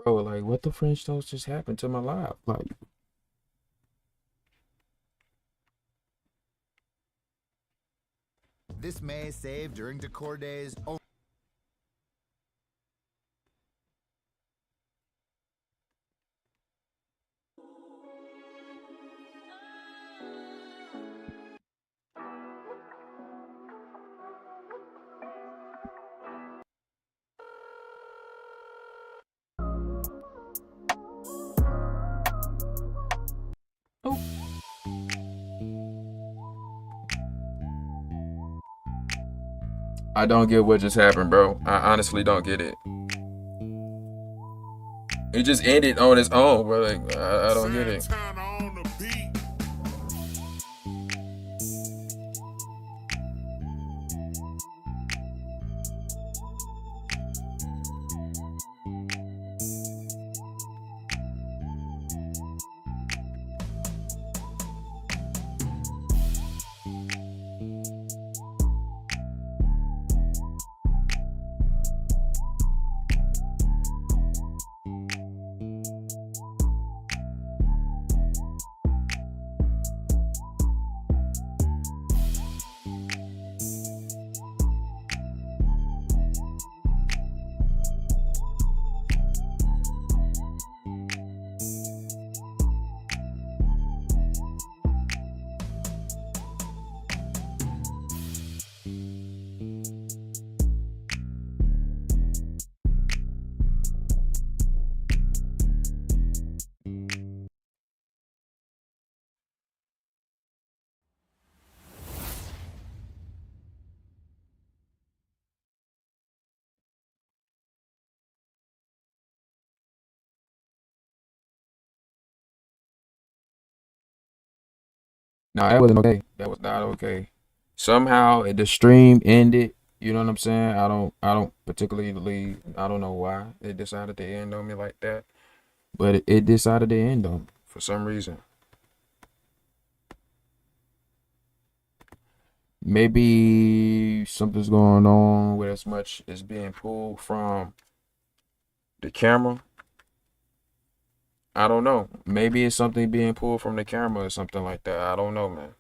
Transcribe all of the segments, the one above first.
Bro, like, what the French toast just happened to my life? Like, This may save during decor days. oh, I don't get what just happened, bro. I honestly don't get it. It just ended on its own, bro. Like, I don't get it. Santana on the beat. No, that wasn't okay. That was not okay. Somehow the stream ended. You know what I'm saying? I don't particularly, I don't know why it decided to end on me like that, but it decided to end on me for some reason. Maybe something's going on with as much as being pulled from the camera. I don't know. Maybe it's something being pulled from the camera or something like that. I don't know, man.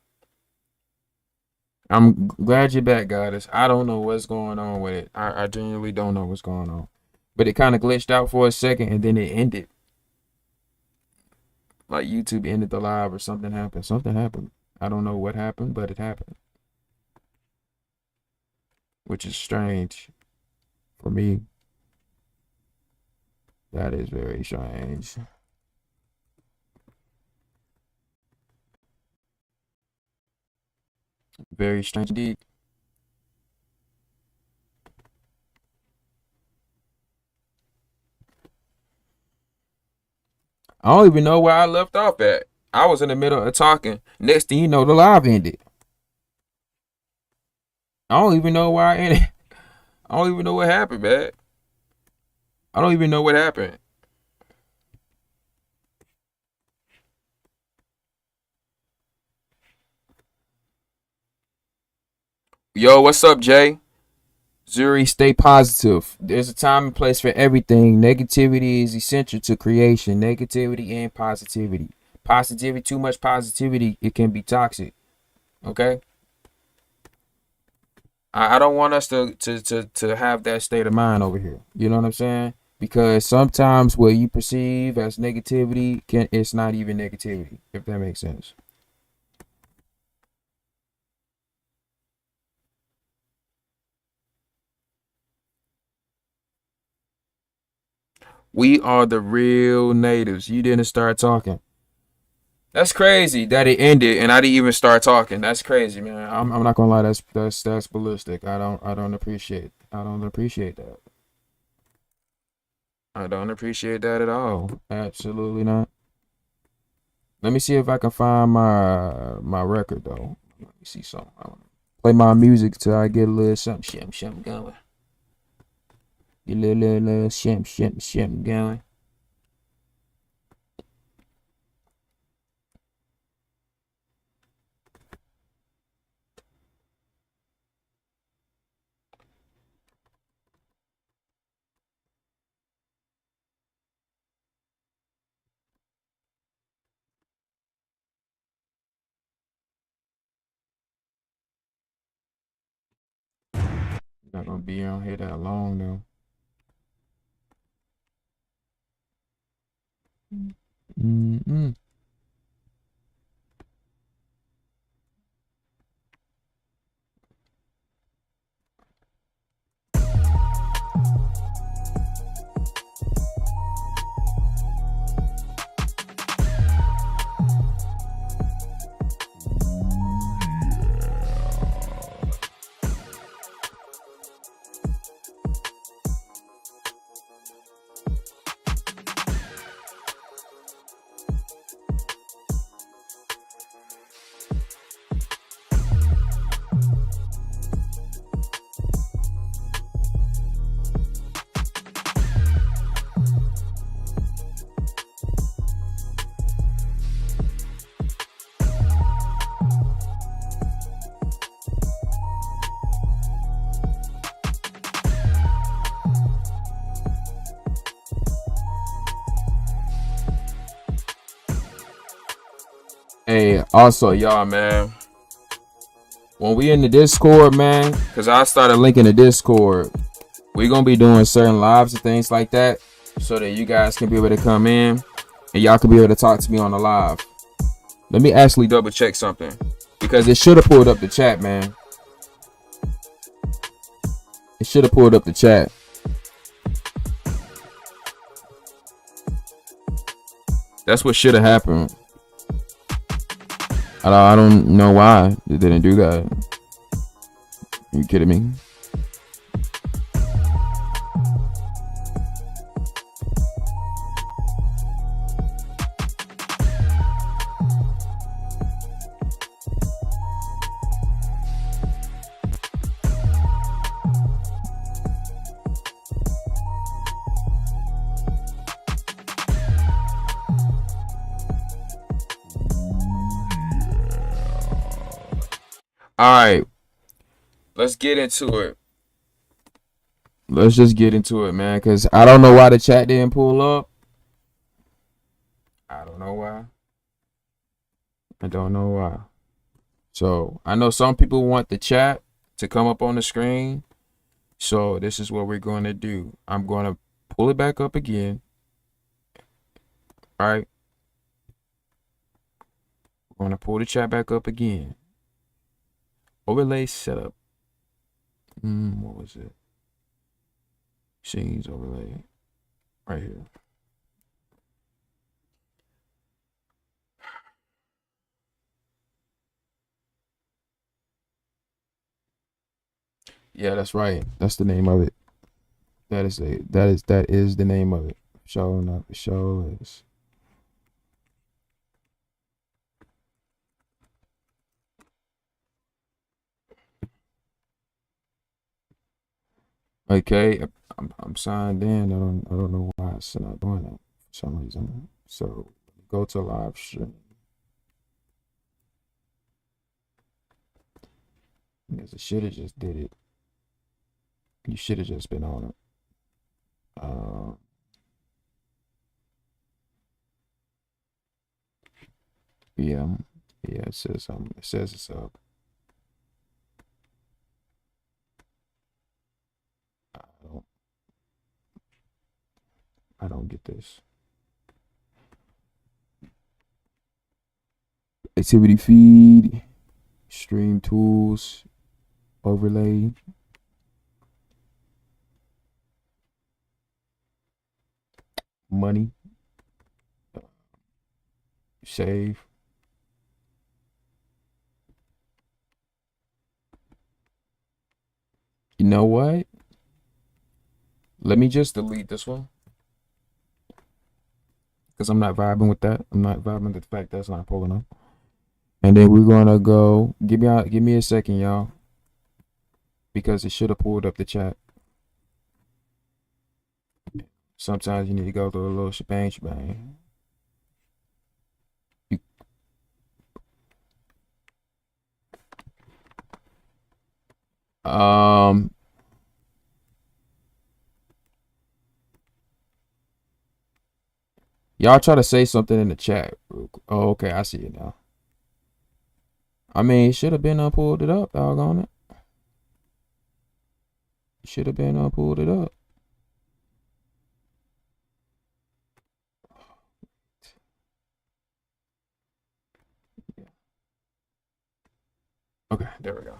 I'm glad you're back, Goddess. I don't know what's going on with it. I genuinely don't know what's going on. But it kind of glitched out for a second and then it ended. Like YouTube ended the live or something happened. Something happened. I don't know what happened, but it happened. Which is strange for me. That is very strange. Very strange indeed. I don't even know where I left off at. I was in the middle of talking. Next thing you know, the live ended. I don't even know where I ended. I don't even know what happened, man. I don't even know what happened. Yo, what's up, Jay? Zuri, stay positive. There's a time and place for everything. Negativity is essential to creation. Negativity and positivity. Positivity, too much positivity, it can be toxic. Okay? I don't want us to have that state of mind over here. You know what I'm saying? Because sometimes what you perceive as negativity it's not even negativity, if that makes sense. We are the real natives. You didn't start talking. That's crazy that it ended and I didn't even start talking. That's crazy, man. I'm not gonna lie. That's ballistic. I don't appreciate that. I don't appreciate that at all. Absolutely not. Let me see if I can find my record though. Let me see something. I wanna play my music till I get a little something going. Get a little something going. Not gonna be on here that long though. Mm-mm. Hey, also y'all, man, when we in the Discord, man, because I started linking the Discord, we gonna be doing certain lives and things like that, so that you guys can be able to come in and y'all can be able to talk to me on the live. Let me actually double check something, because it should have pulled up the chat, man. It should have pulled up the chat. That's what should have happened. I don't know why it didn't do that. Are you kidding me? All right, let's get into it. Let's just get into it, man, because I don't know why the chat didn't pull up. I don't know why. I don't know why. So I know some people want the chat to come up on the screen. So this is what we're going to do. I'm going to pull it back up again. All right. We're going to pull the chat back up again. Overlay setup. What was it? Scenes overlay. Right here. Yeah, that's right. That's the name of it. That is the name of it. Showing up. The show is. Okay, I'm signed in. I don't know why it's not doing that for some reason. So go to live stream. Because it should have just did it. You should have just been on it. Yeah, it says it says it's up. I don't get this. Activity feed, stream tools, overlay. Money. Save. You know what? Let me just delete this one. Because I'm not vibing with that. I'm not vibing with the fact that's not pulling up. And then we're gonna go. Give me a second, y'all. Because it should have pulled up the chat. Sometimes you need to go through a little shebang. Y'all try to say something in the chat. Oh, okay, I see it now. I mean, it should have been pulled it up, doggone it. Should have been pulled it up. Yeah. Okay, there we go.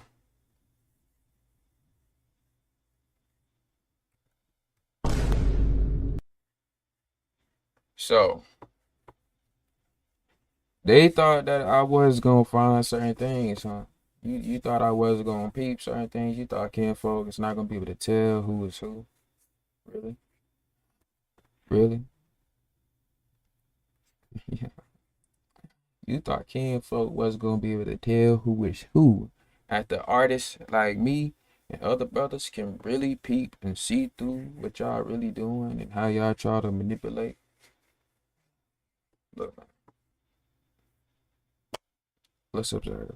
So they thought that I was gonna find certain things, huh? You thought I was gonna peep certain things. You thought kinfolk is not gonna be able to tell who is who. Really? Really? Yeah. You thought kinfolk was gonna be able to tell who is who. After artists like me and other brothers can really peep and see through what y'all really doing and how y'all try to manipulate. Look, man, let's observe.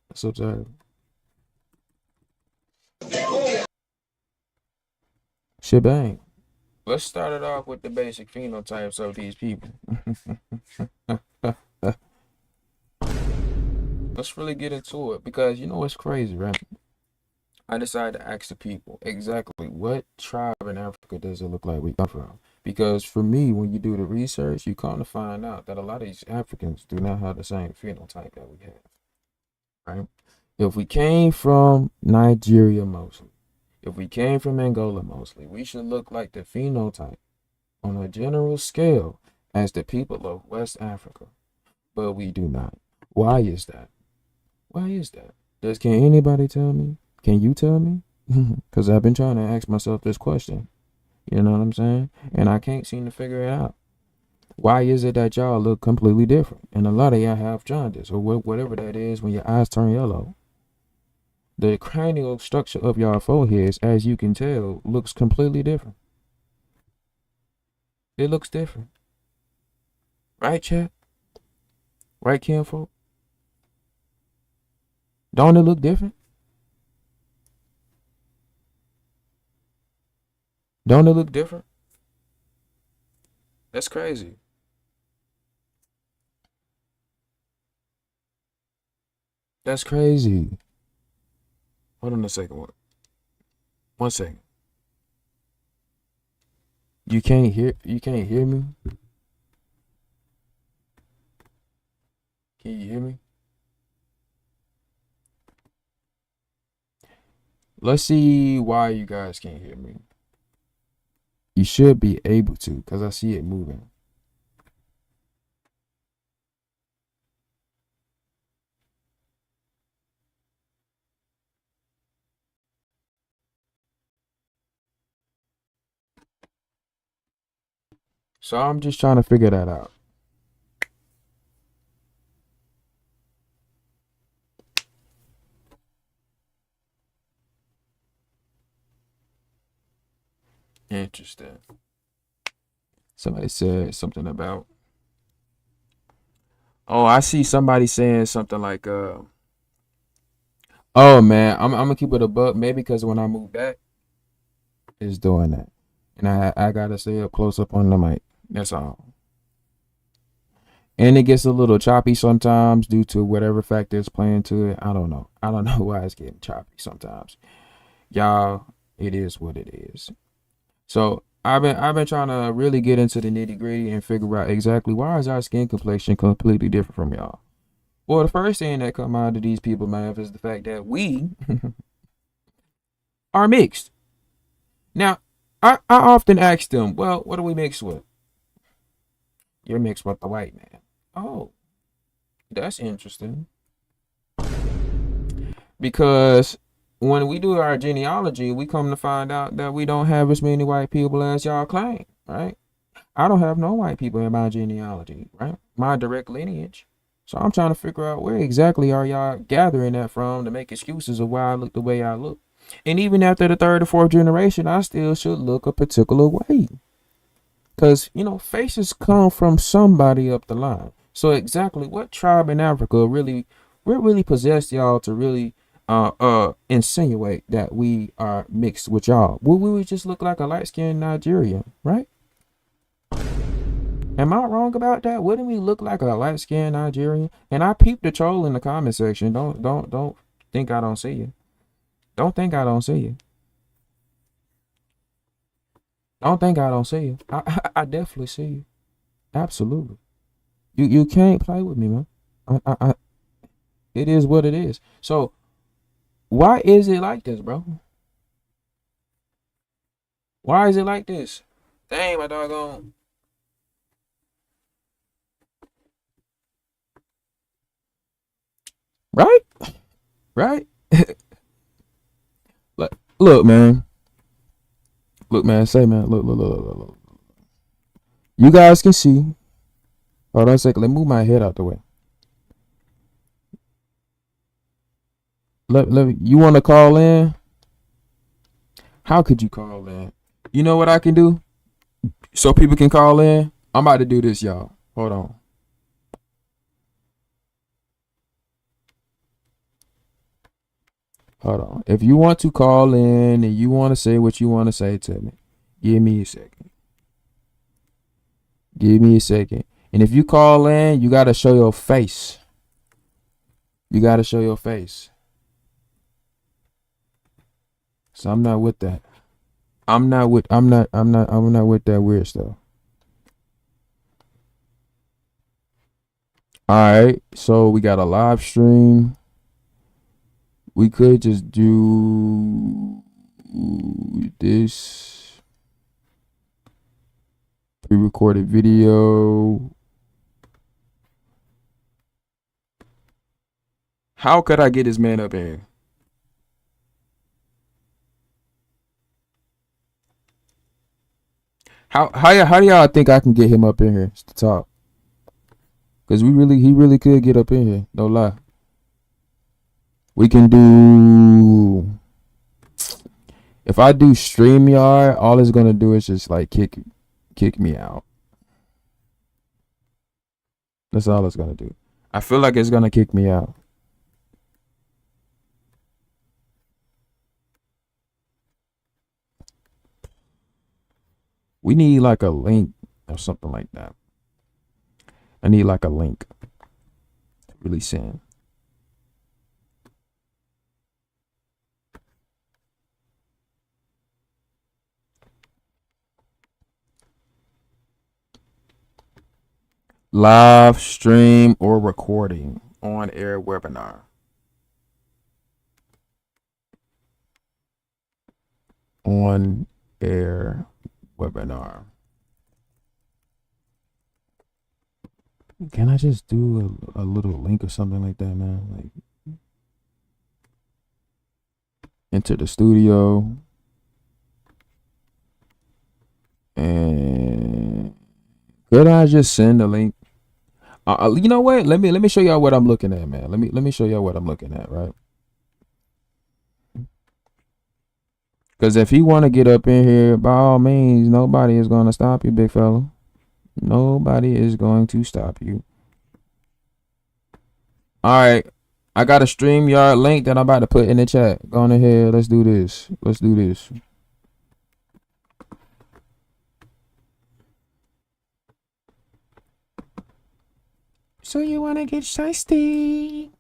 Let's observe. Shebang. Let's start it off with the basic phenotypes of these people. Let's really get into it because you know what's crazy, right? I decided to ask the people exactly what tribe in Africa does it look like we come from. Because for me, when you do the research, you come to find out that a lot of these Africans do not have the same phenotype that we have, right? If we came from Nigeria mostly, if we came from Angola mostly, we should look like the phenotype on a general scale as the people of West Africa, but we do not. Why is that? Why is that? Can anybody tell me? Can you tell me? Because I've been trying to ask myself this question. You know what I'm saying? And I can't seem to figure it out. Why is it that y'all look completely different? And a lot of y'all have jaundice or whatever that is when your eyes turn yellow. The cranial structure of y'all foreheads, as you can tell, looks completely different. It looks different. Right, chat? Right, kinfolk? Don't it look different? Don't it look different? That's crazy. That's crazy. Hold on a second. One second. You can't hear me? Can you hear me? Let's see why you guys can't hear me. You should be able to, because I see it moving. So I'm just trying to figure that out. Interesting. Somebody said something about. Oh, I see somebody saying something like, oh man, I'm gonna keep it a buck. Maybe because when I move back, it's doing that, and I gotta stay up close up on the mic. That's all. And it gets a little choppy sometimes due to whatever factors playing to it. I don't know. I don't know why it's getting choppy sometimes. Y'all, it is what it is. So I've been trying to really get into the nitty gritty and figure out exactly why is our skin complexion completely different from y'all. Well, the first thing that come out of these people mouth is the fact that we are mixed. Now, I often ask them, well, what are we mixed with? You're mixed with the white man. Oh, that's interesting. Because when we do our genealogy, we come to find out that we don't have as many white people as y'all claim, right? I don't have no white people in my genealogy, right? My direct lineage. So I'm trying to figure out where exactly are y'all gathering that from to make excuses of why I look the way I look. And even after the third or fourth generation, I still should look a particular way. Because, you know, faces come from somebody up the line. So exactly what tribe in Africa really possessed y'all to really insinuate that we are mixed with y'all? Well, we would just look like a light-skinned Nigerian, right? Am I wrong about that? Wouldn't we look like a light-skinned Nigerian? And I peeped the troll in the comment section. Don't think I don't see you. Don't think I don't see you. Don't think I don't see you. I definitely see you. Absolutely. You can't play with me, man. I it is what it is. So why is it like this, bro? Why is it like this? Dang, my doggone. Right? Right? Look, man. Look, man. Say, man. Look. You guys can see. Hold on a second. Let me move my head out the way. You want to call in? How could you call in? You know what I can do? So people can call in? I'm about to do this, y'all. Hold on. Hold on. If you want to call in and you want to say what you want to say to me, give me a second. Give me a second. And if you call in, you got to show your face. You got to show your face. So I'm not with that. I'm not with that weird stuff. All right. So we got a live stream. We could just do this pre-recorded video. How could I get this man up in here? How do y'all think I can get him up in here to talk? Cause he really could get up in here. No lie. We can do. If I do StreamYard, all it's gonna do is just like kick me out. That's all it's gonna do. I feel like it's gonna kick me out. We need like a link or something like that. I need like a link to really send. Live stream or recording on air webinar. On air webinar. Can I just do a little link or something like that, man? Like enter the studio and could I just send a link? You know what? Let me show y'all what I'm looking at, man. Let me show y'all what I'm looking at, right? Because if he want to get up in here, by all means, nobody is going to stop you, big fella. Nobody is going to stop you. All right. I got a StreamYard link that I'm about to put in the chat. Go on ahead. Let's do this. Let's do this. So you want to get shiesty?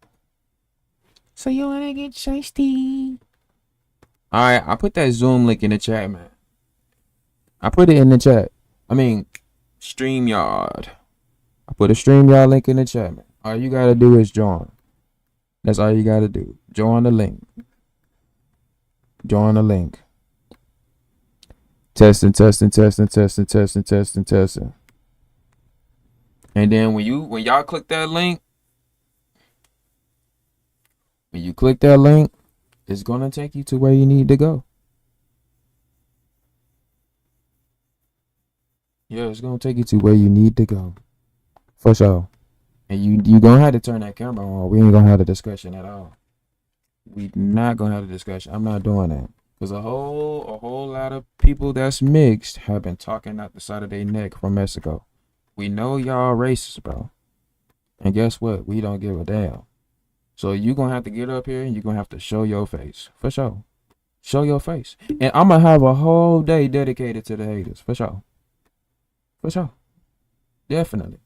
So you want to get shiesty? All right. I put that Zoom link in the chat, man. I put it in the chat. I mean, StreamYard. I put a StreamYard link in the chat, man. All you got to do is join. That's all you got to do. Join the link. Join the link. Testing. And then when y'all click that link, it's gonna take you to where you need to go. Yeah, it's gonna take you to where you need to go. For sure. And you gonna have to turn that camera on. We ain't gonna have a discussion at all. We not gonna have a discussion. I'm not doing that. Because a whole lot of people that's mixed have been talking out the side of their neck from Mexico. We know y'all racist, bro. And guess what? We don't give a damn. So you gonna have to get up here and you're gonna have to show your face. For sure. Show your face. And I'm gonna have a whole day dedicated to the haters. For sure. For sure. Definitely.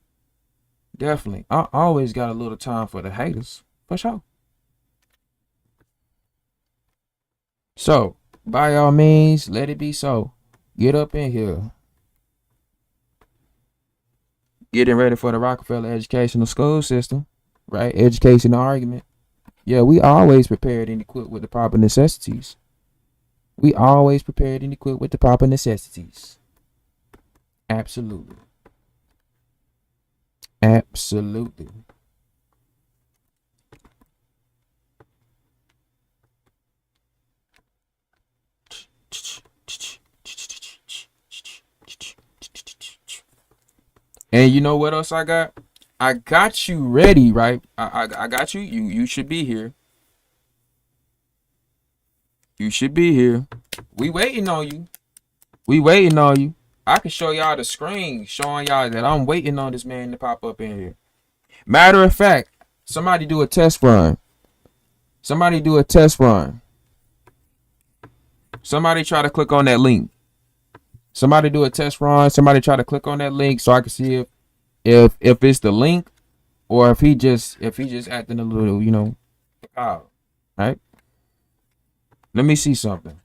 I always got a little time for the haters. For sure. So, by all means, let it be so. Get up in here. Getting ready for the Rockefeller educational school system, right? Education argument. Yeah, we always prepared and equipped with the proper necessities. We always prepared and equipped with the proper necessities. Absolutely. Absolutely. And you know what else I got? I got you ready, right? I got you. You should be here. You should be here. We waiting on you. We waiting on you. I can show y'all the screen showing y'all that I'm waiting on this man to pop up in here. Matter of fact, somebody do a test run. Somebody do a test run. Somebody try to click on that link. Somebody do a test run. Somebody try to click on that link so I can see if it's the link or if he just acting a little, out. Right? Let me see something.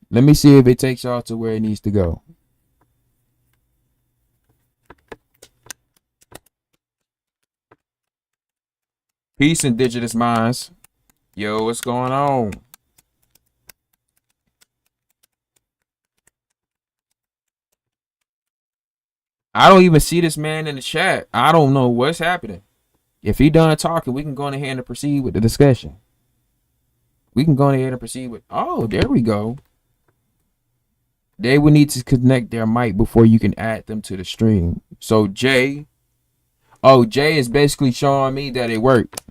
Let me see if it takes y'all to where it needs to go. Peace, indigenous minds. Yo, what's going on? I don't even see this man in the chat. I don't know what's happening. If he done talking, we can go ahead and proceed with the discussion. We can go ahead and proceed with. Oh, there we go. They would need to connect their mic before you can add them to the stream. So Jay is basically showing me that it worked.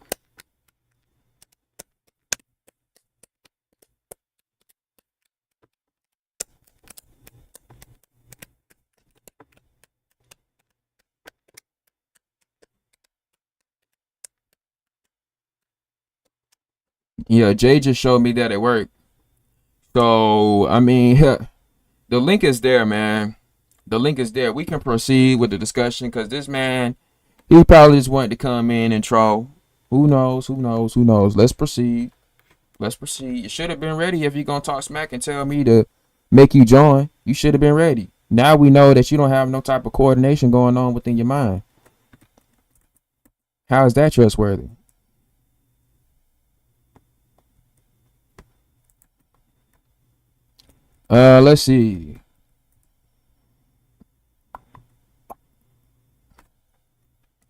Yeah, Jay just showed me that it worked. So, I mean, the link is there, man. The link is there. We can proceed with the discussion because this man, he probably just wanted to come in and troll. Who knows? Who knows? Who knows? Let's proceed. Let's proceed. You should have been ready if you're going to talk smack and tell me to make you join. You should have been ready. Now we know that you don't have no type of coordination going on within your mind. How is that trustworthy? Let's see.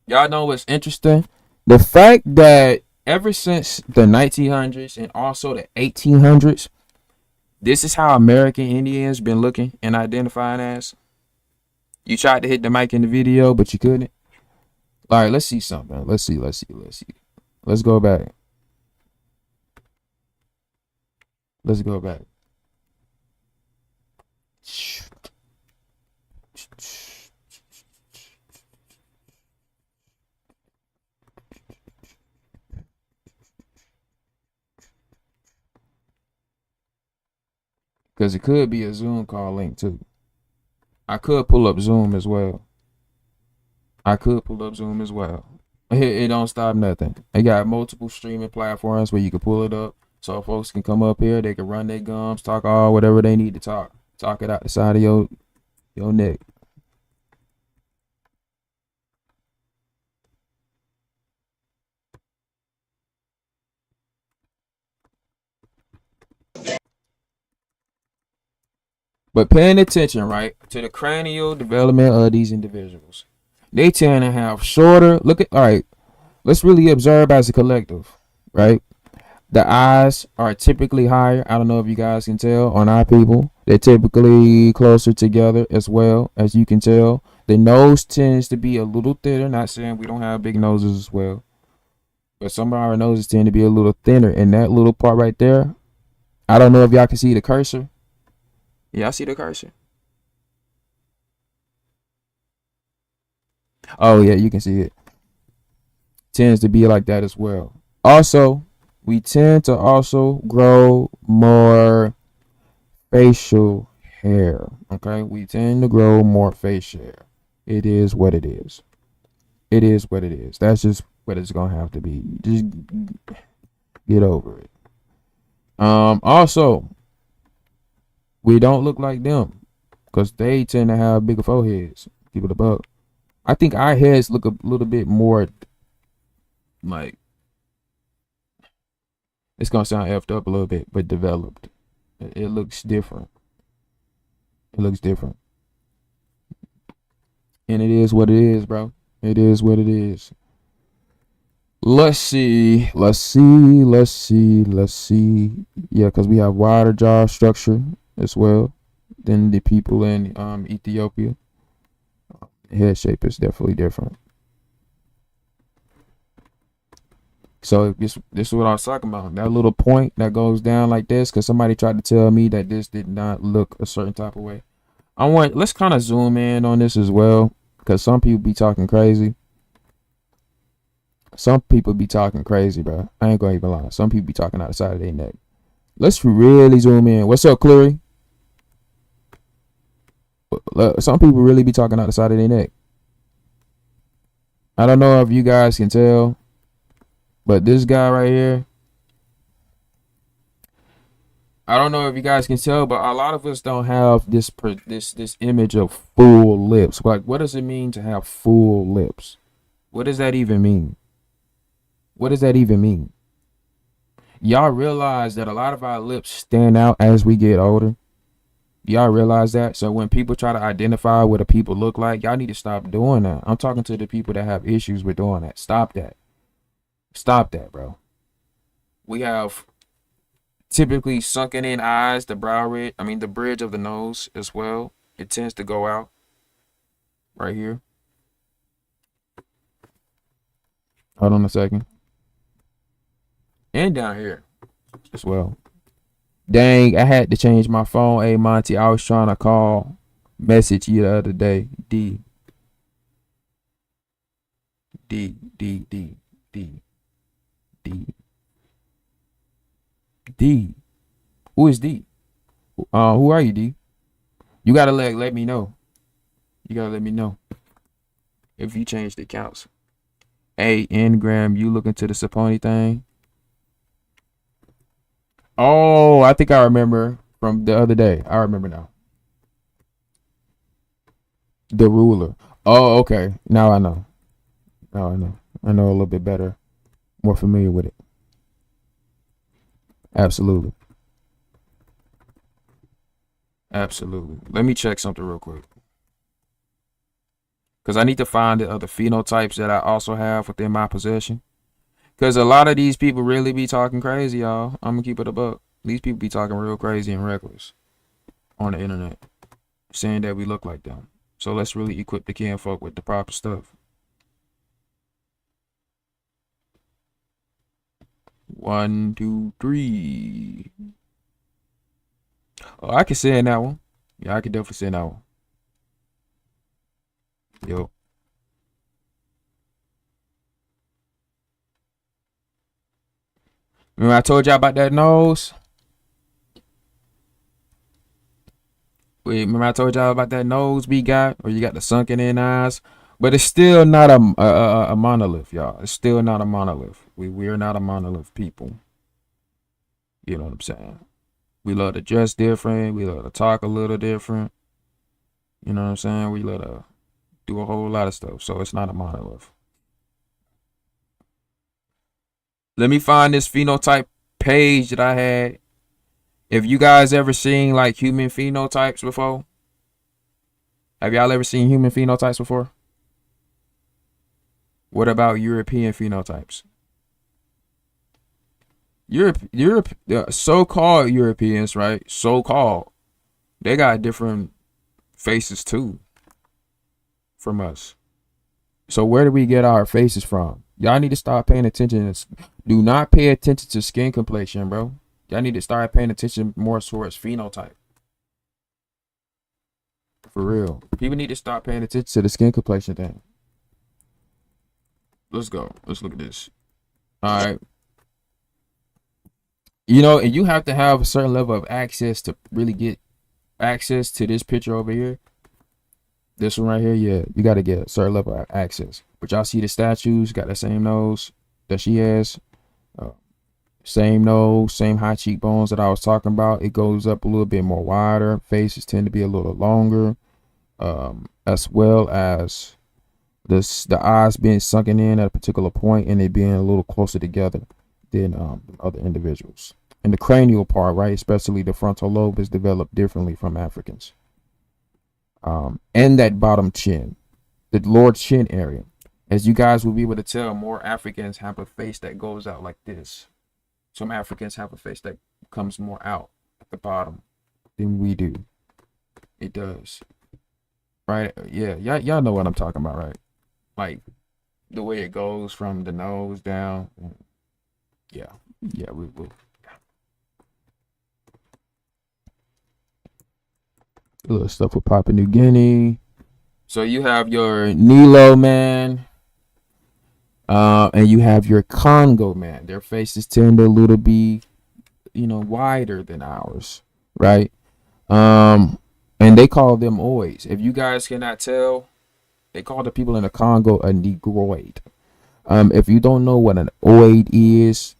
Y'all know what's interesting? The fact that ever since the 1900s and also the 1800s, this is how American Indians been looking and identifying as. You tried to hit the mic in the video, but you couldn't. All right, let's see something. Let's see. Let's go back. Let's go back. Because it could be a Zoom call link too. I could pull up Zoom as well. It don't stop nothing. They got multiple streaming platforms where you can pull it up. So folks can come up here, they can run their gums, talk all whatever they need to talk. Talk it out the side of your neck. But paying attention, right, to the cranial development of these individuals. They tend to have shorter, all right, let's really observe as a collective, right? The eyes are typically higher. I don't know if you guys can tell on our people. They're typically closer together as well, as you can tell. The nose tends to be a little thinner. Not saying we don't have big noses as well. But some of our noses tend to be a little thinner. And that little part right there, I don't know if y'all can see the cursor. Y'all see the cursor? Oh, yeah, you can see it. Tends to be like that as well. Also, we tend to also grow more facial hair. Okay, we tend to grow more facial hair. It is what it is. It is what it is. That's just what it's gonna have to be. Just get over it. Also, we don't look like them because they tend to have bigger foreheads. Keep it above. I think our heads look a little bit more like, it's gonna sound effed up a little bit, but developed. It looks different. It looks different. And it is what it is, bro. It is what it is. Let's see. Yeah, because we have wider jaw structure as well than the people in Ethiopia. Head shape is definitely different. So this is what I was talking about. That little point that goes down like this, because somebody tried to tell me that this did not look a certain type of way. Let's kind of zoom in on this as well, because some people be talking crazy. Some people be talking crazy, bro. I ain't gonna even lie. Some people be talking out the side of their neck. Let's really zoom in. What's up, Cleary? Some people really be talking out the side of their neck. I don't know if you guys can tell, but this guy right here, I don't know if you guys can tell, but a lot of us don't have this image of full lips. Like, what does it mean to have full lips? What does that even mean? What does that even mean? Y'all realize that a lot of our lips stand out as we get older? Y'all realize that? So when people try to identify what a people look like, y'all need to stop doing that. I'm talking to the people that have issues with doing that. Stop that. Stop that, bro. We have typically sunken in eyes, the bridge of the nose as well. It tends to go out right here. Hold on a second. And down here as well. Dang, I had to change my phone. Hey, Monty, I was trying to message you the other day. D. Who is D? Who are you, D? You gotta let me know. You gotta let me know if you changed the accounts. Hey, Ngram, you looking to the Saponi thing? Oh, I think I remember from the other day. I remember now. The ruler. Oh, okay. Now I know. Now I know. I know a little bit better. More familiar with it. Absolutely. Absolutely. Let me check something real quick. Because I need to find the other phenotypes that I also have within my possession. Because a lot of these people really be talking crazy, y'all. I'm going to keep it a buck. These people be talking real crazy and reckless on the internet, saying that we look like them. So let's really equip the kinfolk with the proper stuff. 1, 2, 3. Oh, I can say in that one. Yeah, I can definitely say in that one. Yo. Remember I told y'all about that nose? Remember I told y'all about that nose we got, or you got the sunken in eyes? But it's still not a monolith, y'all. It's still not a monolith. We're not a monolith people. You know what I'm saying? We love to dress different. We love to talk a little different. You know what I'm saying? We love to do a whole lot of stuff. So it's not a monolith. Let me find this phenotype page that I had. If you guys ever seen like human phenotypes before? Have y'all ever seen human phenotypes before? What about European phenotypes? So-called Europeans, right? So-called. They got different faces too from us. So where do we get our faces from? Y'all need to start paying attention. Do not pay attention to skin complexion, bro. Y'all need to start paying attention more towards phenotype. For real. People need to start paying attention to the skin complexion thing. Let's go. Let's look at this. All right. You know, and you have to have a certain level of access to really get access to this picture over here. This one right here, yeah, you got to get a certain level of access. But y'all see the statues got the same nose that she has. Same nose, same high cheekbones that I was talking about. It goes up a little bit more wider. Faces tend to be a little longer, as well as the eyes being sunken in at a particular point and they being a little closer together than other individuals. And the cranial part, right, especially the frontal lobe, is developed differently from Africans. And that bottom chin, the lower chin area. As you guys will be able to tell, more Africans have a face that goes out like this. Some Africans have a face that comes more out at the bottom than we do. It does. Right? Yeah, y'all know what I'm talking about, right? Like the way it goes from the nose down. Yeah. Yeah, we will. A little stuff with Papua New Guinea. So you have your Nilo man, and you have your Congo man. Their faces tend to a little be, wider than ours, right? And they call them oids. If you guys cannot tell, they call the people in the Congo a Negroid. If you don't know what an oid is,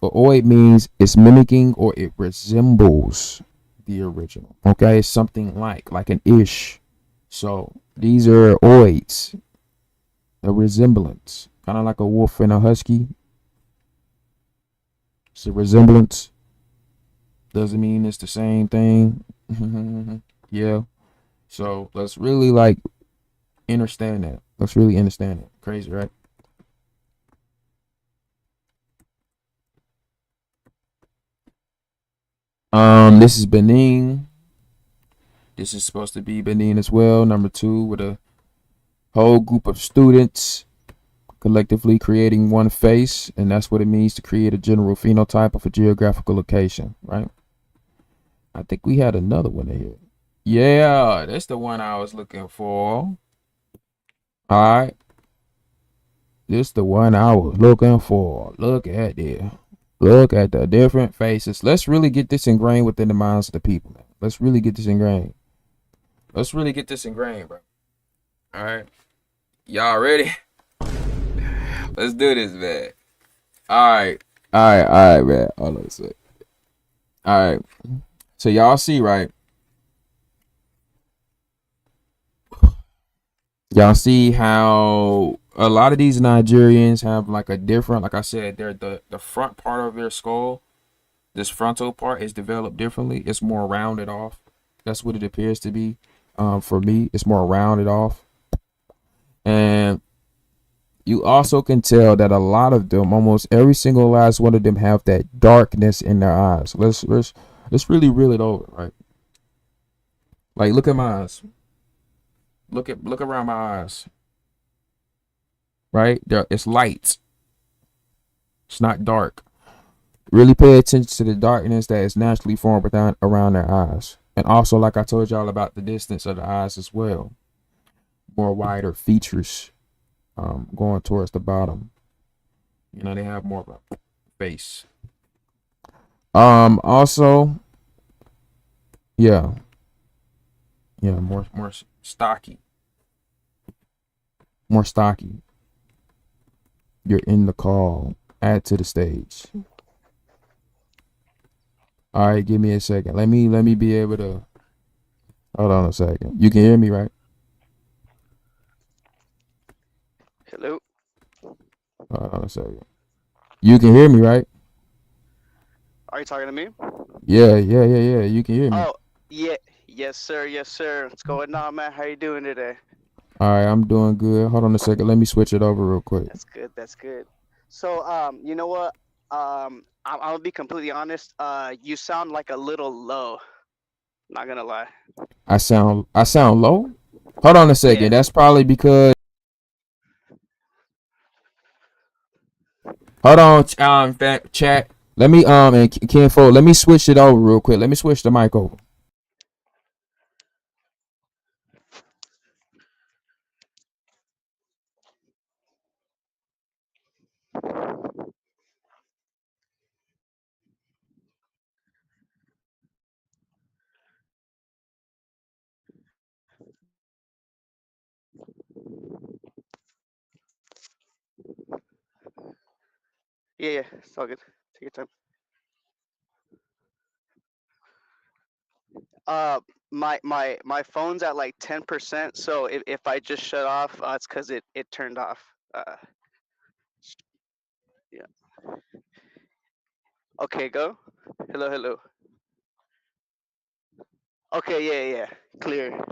what oid means it's mimicking or it resembles the original. Okay, it's something like an ish. So these are oids, a resemblance, kind of like a wolf and a husky. It's a resemblance. Doesn't mean it's the same thing. Yeah. So let's really understand that. Let's really understand it. Crazy, right? This is Benin. This is supposed to be Benin as well. Number 2, with a whole group of students collectively creating one face, and that's what it means to create a general phenotype of a geographical location, right? I think we had another one in here. Yeah, that's the one I was looking for. All right. This the one I was looking for. Look at it. Look at the different faces. Let's really get this ingrained within the minds of the people, man. Let's really get this ingrained. Let's really get this ingrained, bro. All right. Y'all ready? Let's do this, man. All right. All right, man. Hold on a sec. All right. So y'all see, right? Y'all see how a lot of these Nigerians have like a different, like I said, they're the front part of their skull. This frontal part is developed differently. It's more rounded off. That's what it appears to be. For me, it's more rounded off. And you also can tell that a lot of them, almost every single last one of them, have that darkness in their eyes. Let's really reel it over, right? Like look at my eyes. Look around my eyes. Right? It's light. It's not dark. Really pay attention to the darkness that is naturally formed around their eyes. And also, like I told y'all about the distance of the eyes as well. More wider features going towards the bottom. They have more of a face. Also, yeah. Yeah, more stocky. More stocky. You're in the call. Add to the stage. All right, give me a second. Let me be able to. Hold on a second. You can hear me, right? Hello. Hold on a second. You can hear me, right? Are you talking to me? Yeah. You can hear me. Oh, yeah. Yes, sir. Yes, sir. What's going on, man? How you doing today? All right, I'm doing good. Hold on a second. Let me switch it over real quick. That's good. That's good. So, you know what? I'm gonna be completely honest. You sound like a little low. Not gonna lie. I sound low. Hold on a Yeah. second. That's probably because. Hold on, chat. Let me and Ken Fo, let me switch it over real quick. Let me switch the mic over. Yeah, it's all good. Take your time. Uh, my phone's at like 10%. So if I just shut off, it's because it turned off. Yeah. Okay, go. Hello, hello. Okay, yeah. Clear.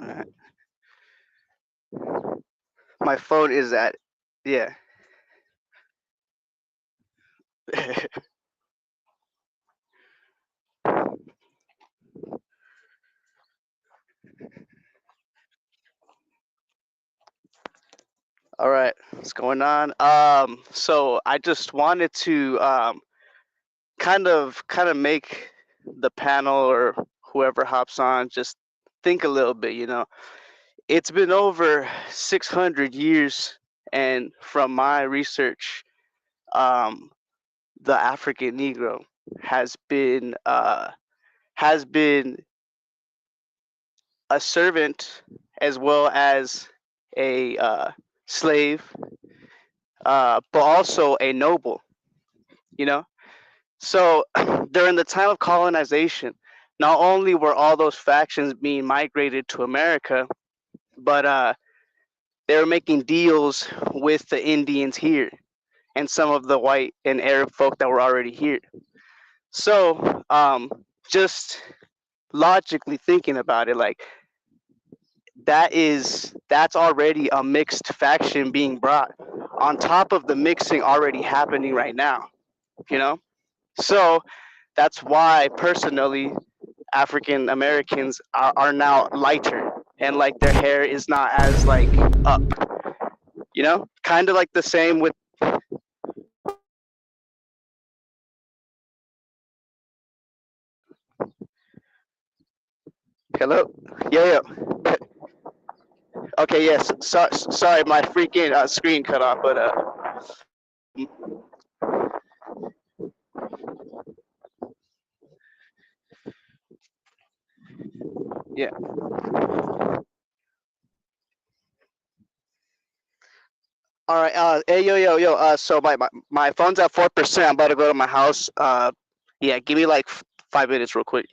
Alright. My phone is at, yeah. All right, what's going on? So I just wanted to kind of make the panel or whoever hops on just think a little bit. It's been over 600 years, and from my research, um, the African Negro has been uh, has been a servant as well as a slave, but also a noble. You know, so during the time of colonization, not only were all those factions being migrated to America, but they were making deals with the Indians here and some of the white and Arab folk that were already here. So, just logically thinking about it, like that's already a mixed faction being brought on top of the mixing already happening right now. You know, so that's why personally African Americans are now lighter and like their hair is not as like up. Kind of like the same with. Hello. Yeah. Okay. Yes. Sorry, my freaking screen cut off. But yeah. All right. Hey, yo. So my phone's at 4%. I'm about to go to my house. Yeah. Give me like 5 minutes, real quick.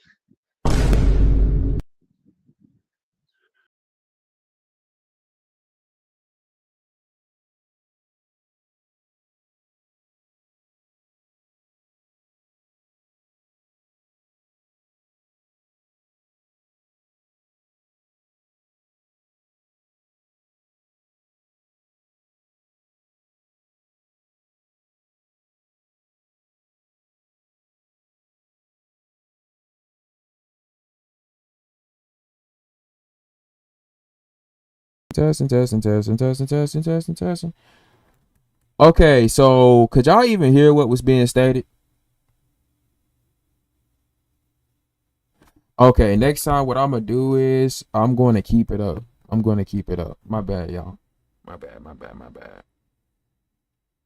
Testing. Okay, so could y'all even hear what was being stated? Okay, next time what I'm gonna do is I'm going to keep it up. I'm going to keep it up. My bad, y'all. My bad.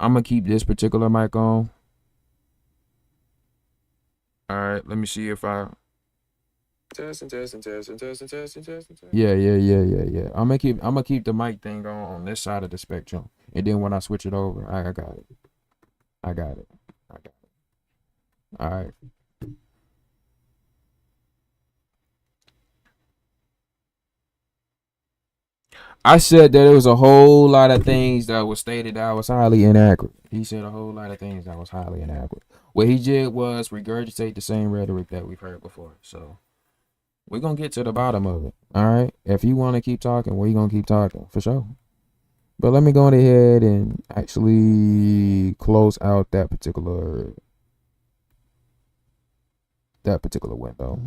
I'm gonna keep this particular mic on. All right, let me see if I testing. Yeah. I'm gonna keep the mic thing on this side of the spectrum, and then when I switch it over, I got it. I got it. All right. I said that there was a whole lot of things that was stated that was highly inaccurate. He said a whole lot of things that was highly inaccurate. What he did was regurgitate the same rhetoric that we've heard before. So we're gonna get to the bottom of it. All right. If you want to keep talking, we're gonna keep talking for sure. But let me go ahead and actually close out that particular window.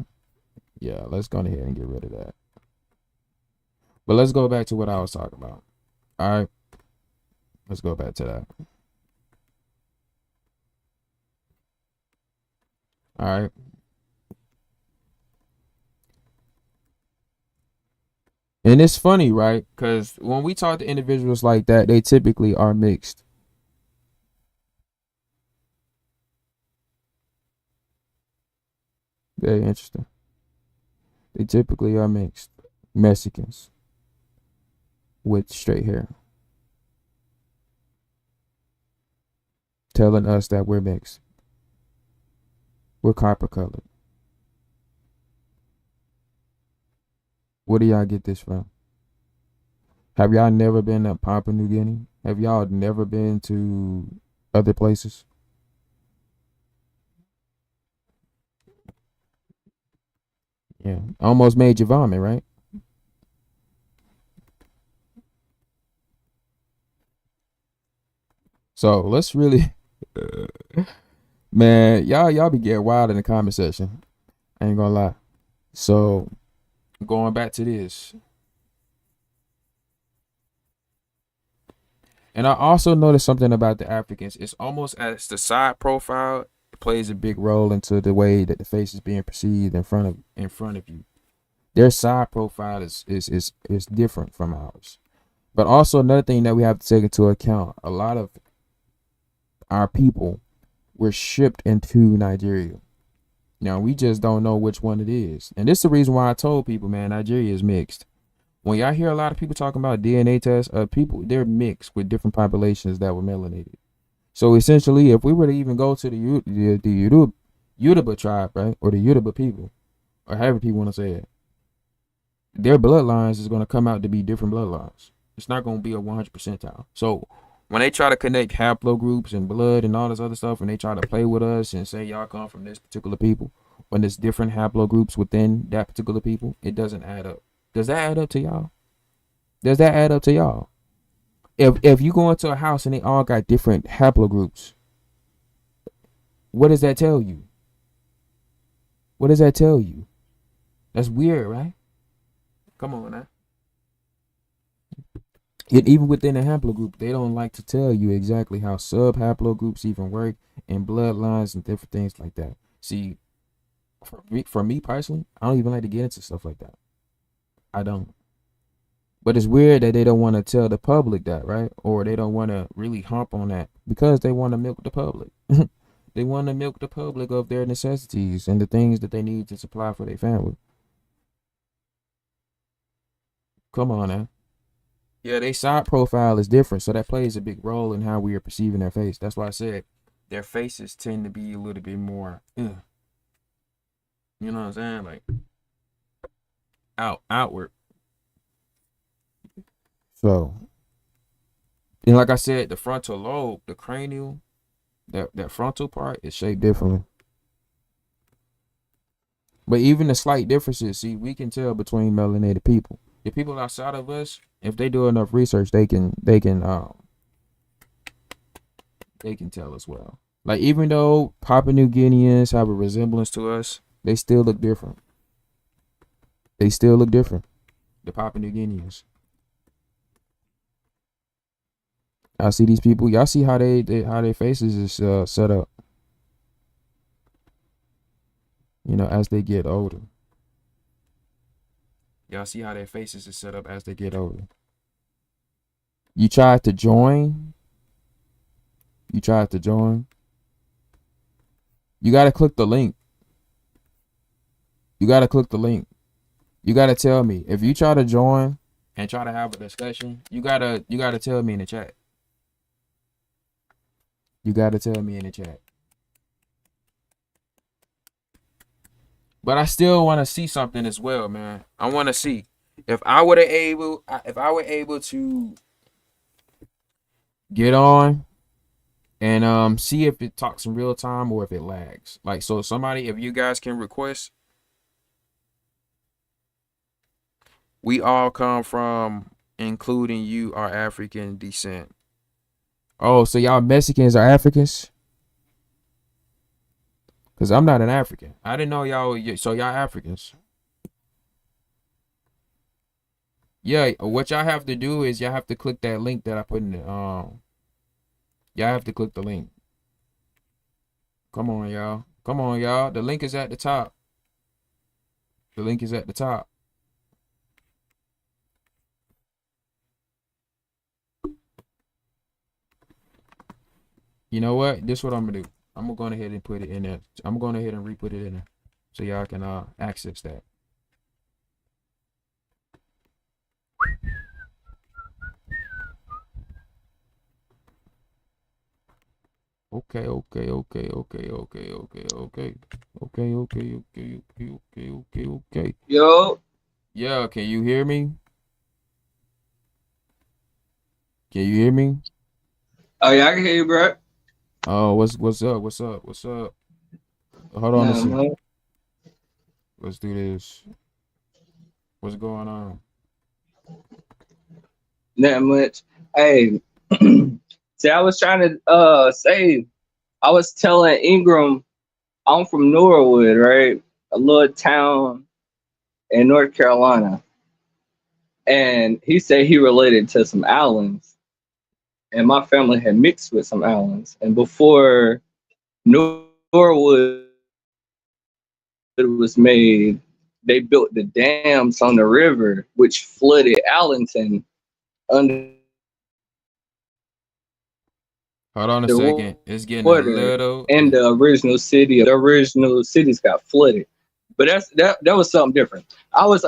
Yeah, let's go ahead and get rid of that. But let's go back to what I was talking about. All right. Let's go back to that. All right. And it's funny, right? Because when we talk to individuals like that, they typically are mixed. Very interesting. They typically are mixed. Mexicans with straight hair. Telling us that we're mixed. We're copper colored. Where do y'all get this from? Have y'all never been to Papua New Guinea? Have y'all never been to other places? Yeah. Almost made you vomit, right? So let's really man, y'all be getting wild in the comment section. I ain't gonna lie. So going back to this. And I also noticed something about the Africans. It's almost as the side profile plays a big role into the way that the face is being perceived in front of you. Their side profile is different from ours. But also another thing that we have to take into account, a lot of our people were shipped into Nigeria. Now we just don't know which one it is. And this is the reason why I told people, man, Nigeria is mixed. When y'all hear a lot of people talking about DNA tests, people, they're mixed with different populations that were melanated. So essentially, if we were to even go to the Yoruba tribe, right, or the Yoruba people, or however people want to say it, their bloodlines is going to come out to be different bloodlines. It's not going to be a 100 percentile. So when they try to connect haplogroups and blood and all this other stuff, and they try to play with us and say y'all come from this particular people, when there's different haplogroups within that particular people, it doesn't add up. Does that add up to y'all? Does that add up to y'all? If you go into a house and they all got different haplogroups, what does that tell you? What does that tell you? That's weird, right? Come on now. And even within a haplogroup, they don't like to tell you exactly how sub-haplogroups even work and bloodlines and different things like that. See, for me personally, I don't even like to get into stuff like that. I don't. But it's weird that they don't want to tell the public that, right? Or they don't want to really hump on that because they want to milk the public. They want to milk the public of their necessities and the things that they need to supply for their family. Come on now. Yeah, their side profile is different, so that plays a big role in how we are perceiving their face. That's why I said their faces tend to be a little bit more, you know what I'm saying? Like outward. So, and like I said, the frontal lobe, the cranial, that frontal part is shaped differently. But even the slight differences, see, we can tell between melanated people. The people outside of us, if they do enough research, they can tell as well. Like even though Papua New Guineans have a resemblance to us, they still look different. They still look different. The Papua New Guineans. I see these people. Y'all see how how their faces is set up. You know, as they get older. Y'all see how their faces is set up as they get older. You tried to join. You tried to join. You gotta click the link. You gotta click the link. You gotta tell me if you try to join and try to have a discussion. You gotta tell me in the chat. You gotta tell me in the chat. But I still want to see something as well, man. I want to see if I were able to get on and see if it talks in real time or if it lags. Like, so somebody, if you guys can request, we all come from, including you, are African descent. Oh, so y'all Mexicans are Africans? Because I'm not an African. I didn't know y'all. So y'all Africans. Yeah, what y'all have to do is y'all have to click that link that I put in the y'all have to click the link. Come on, y'all. Come on, y'all. The link is at the top. The link is at the top. You know what? This is what I'm gonna do. I'm gonna go ahead and put it in there. I'm gonna go ahead and re-put it in there. so y'all can access that. Okay. Yo, Yeah, can you hear me? Can you hear me? oh yeah, I can hear you, bro. Oh, what's up? What's up? What's up? Hold on a Nah, second. man, Let's do this. What's going on? not much. Hey, see, I was trying to say, I was telling Ingram, I'm from Norwood, right? A little town in North Carolina, and he said he related to some Allens, and my family had mixed with some Allens, and before Norwood was made, they built the dams on the river, which flooded Allenton underwater. Hold on a second. It's getting a little. And the original cities got flooded. But that was something different. I was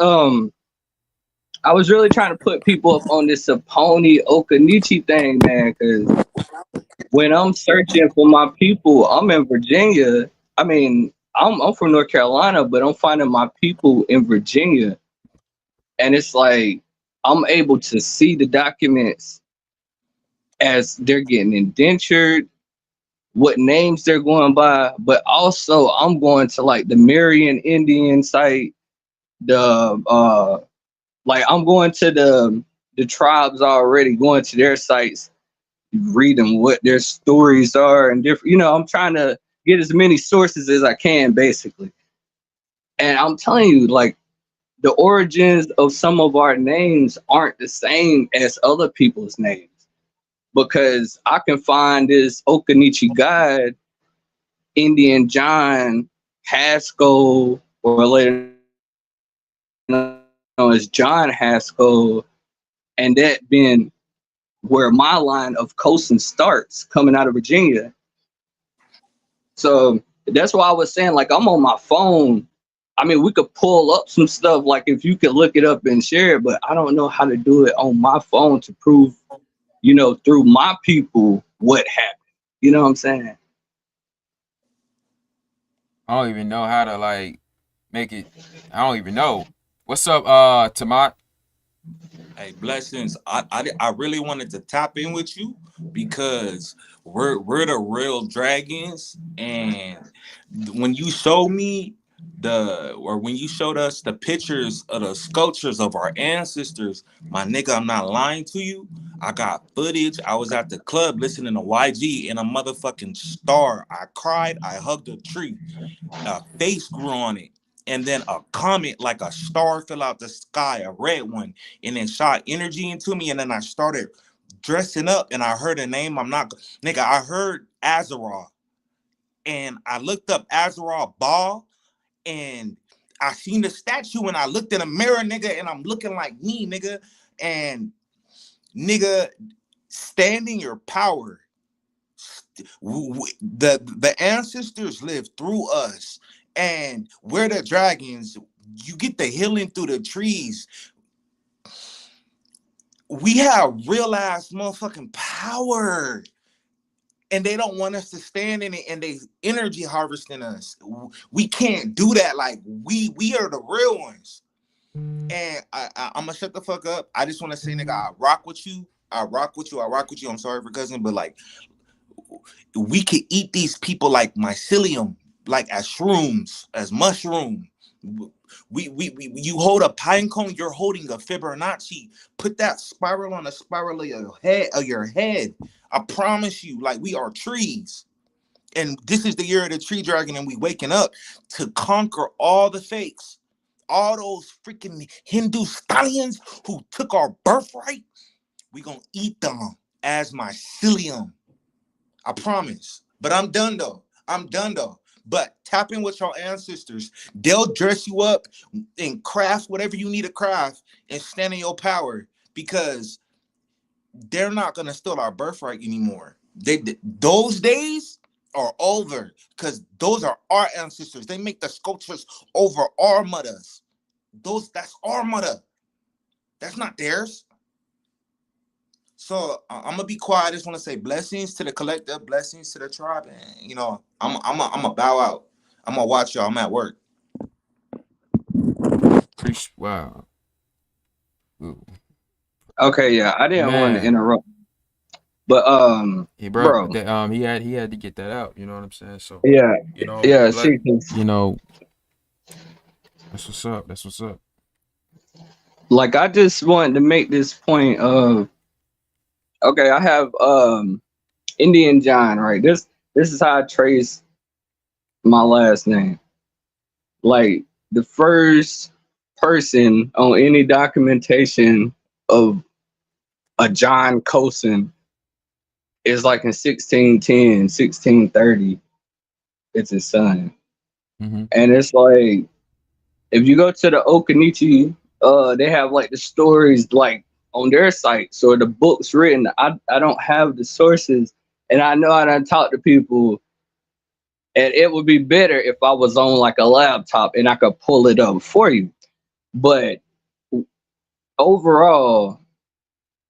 really trying to put people up on this Saponi Okanichi thing, man, because when I'm searching for my people, I'm in Virginia. I mean, I'm from North Carolina, but I'm finding my people in Virginia. And it's like I'm able to see the documents as they're getting indentured, what names they're going by, but also I'm going to like the Marion Indian site, the like I'm going to the tribes already, going to their sites, reading what their stories are and different, I'm trying to get as many sources as I can basically. And I'm telling you, like, the origins of some of our names aren't the same as other people's names, because I can find this Okanichi god, Indian John Haskell, or later known as John Haskell, and that being where my line of coasting starts, coming out of Virginia. So that's why I was saying, like, I'm on my phone. I mean, we could pull up some stuff, like if you could look it up and share it, but I don't know how to do it on my phone to prove, through my people what happened. You know what I'm saying? I don't even know how to like make it. I don't even know. What's up, Tamat? Hey, blessings. I really wanted to tap in with you because we're the real dragons, and when you showed me when you showed us the pictures of the sculptures of our ancestors, my nigga, I'm not lying to you. I got footage. I was at the club listening to YG and a motherfucking star. I cried. I hugged a tree. A face grew on it. And then a comet, like a star, fell out the sky, a red one, and then shot energy into me. And then I started dressing up, and I heard a name. Nigga, I heard Azarah. And I looked up Azarah Ball, and I seen the statue, and I looked in a mirror, nigga, and I'm looking like me, nigga. And nigga, stand in your power. The ancestors lived through us, and we're the dragons. You get the healing through the trees. We have real ass motherfucking power, and they don't want us to stand in it, and they energy harvesting us. We can't do that. Like, we are the real ones. And I'm gonna shut the fuck up. I just want to say, nigga, I rock with you. I rock with you. I rock with you. I'm sorry for cousin, but like, we could eat these people like mycelium, like as shrooms, as mushroom. You hold a pine cone, you're holding a Fibonacci. Put that spiral on a spiral of your head. I promise you, like, we are trees. And this is the year of the tree dragon, and we waking up to conquer all the fakes, all those freaking Hindu stallions who took our birthright. We gonna eat them as mycelium. I promise. But I'm done though. I'm done though. But tap in with your ancestors. They'll dress you up and craft whatever you need to craft and stand in your power, because they're not gonna steal our birthright anymore. Those days or over, because those are our ancestors. They make the sculptures over our mothers. That's our mother. That's not theirs. So I'm gonna be quiet. I just want to say blessings to the collective, blessings to the tribe, and you know, I'm a bow out. I'm gonna watch y'all. I'm at work. Wow. Ooh. Okay, yeah, I didn't want to Man. interrupt, but Hey, bro, bro, he had to get that out. You know what I'm saying? So, yeah, you know, yeah, like, see, 'cause, you know, that's what's up. That's what's up. like I just wanted to make this point of, okay, I have Indian John, right? This is how I trace my last name. Like the first person on any documentation of a John Coulson is like in 1610, 1630. It's his son. Mm-hmm. And it's like, if you go to the Okanichi, they have like the stories like on their sites or the books written. I don't have the sources, and I know I done talk to people, and it would be better if I was on like a laptop and I could pull it up for you. But overall,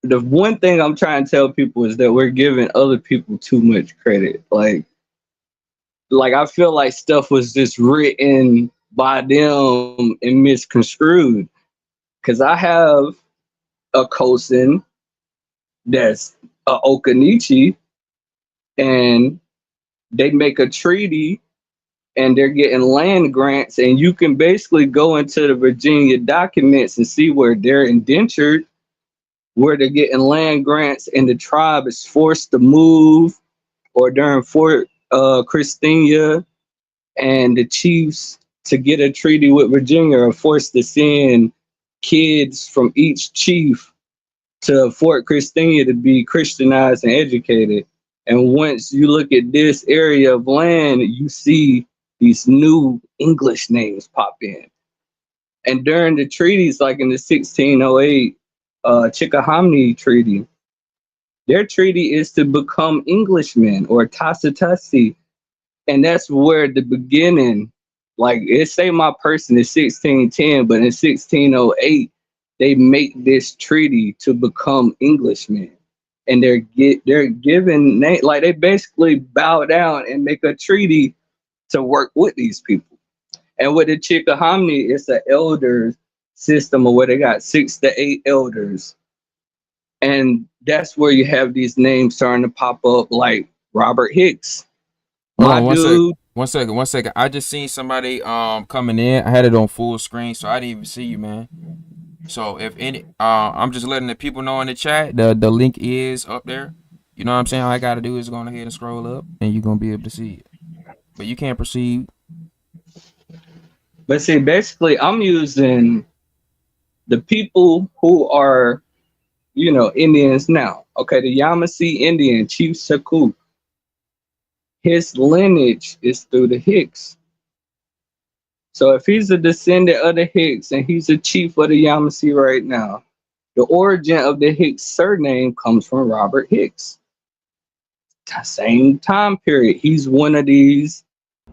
the one thing I'm trying to tell people is that we're giving other people too much credit. Like I feel like stuff was just written by them and misconstrued. Cause I have a cousin that's a Okanichi, and they make a treaty and they're getting land grants, and you can basically go into the Virginia documents and see where they're indentured, where they're getting land grants, and the tribe is forced to move, or during Fort Christina, and the chiefs to get a treaty with Virginia are forced to send kids from each chief to Fort Christina to be Christianized and educated. And once you look at this area of land, you see these new English names pop in. And during the treaties, like in the 1608 Chickahominy Treaty, their treaty is to become Englishmen or Tassatasi. And that's where the beginning, like it say my person is 1610, but in 1608, they make this treaty to become Englishmen. And they're given name, like they basically bow down and make a treaty to work with these people. And with the Chickahominy, it's an elder system of where they got 6 to 8 elders. And that's where you have these names starting to pop up, like Robert Hicks. Hold My on dude. one second. I just seen somebody coming in. I had it on full screen, so I didn't even see you, man. So if any I'm just letting the people know in the chat, the link is up there. You know what I'm saying? All I gotta do is go ahead and scroll up and you're gonna be able to see it. But you can't proceed. But see, basically, I'm using the people who are, Indians now. Okay, the Yamasee Indian, Chief Saku, his lineage is through the Hicks. So if he's a descendant of the Hicks and he's a chief of the Yamasee right now, the origin of the Hicks surname comes from Robert Hicks. Same time period. He's one of these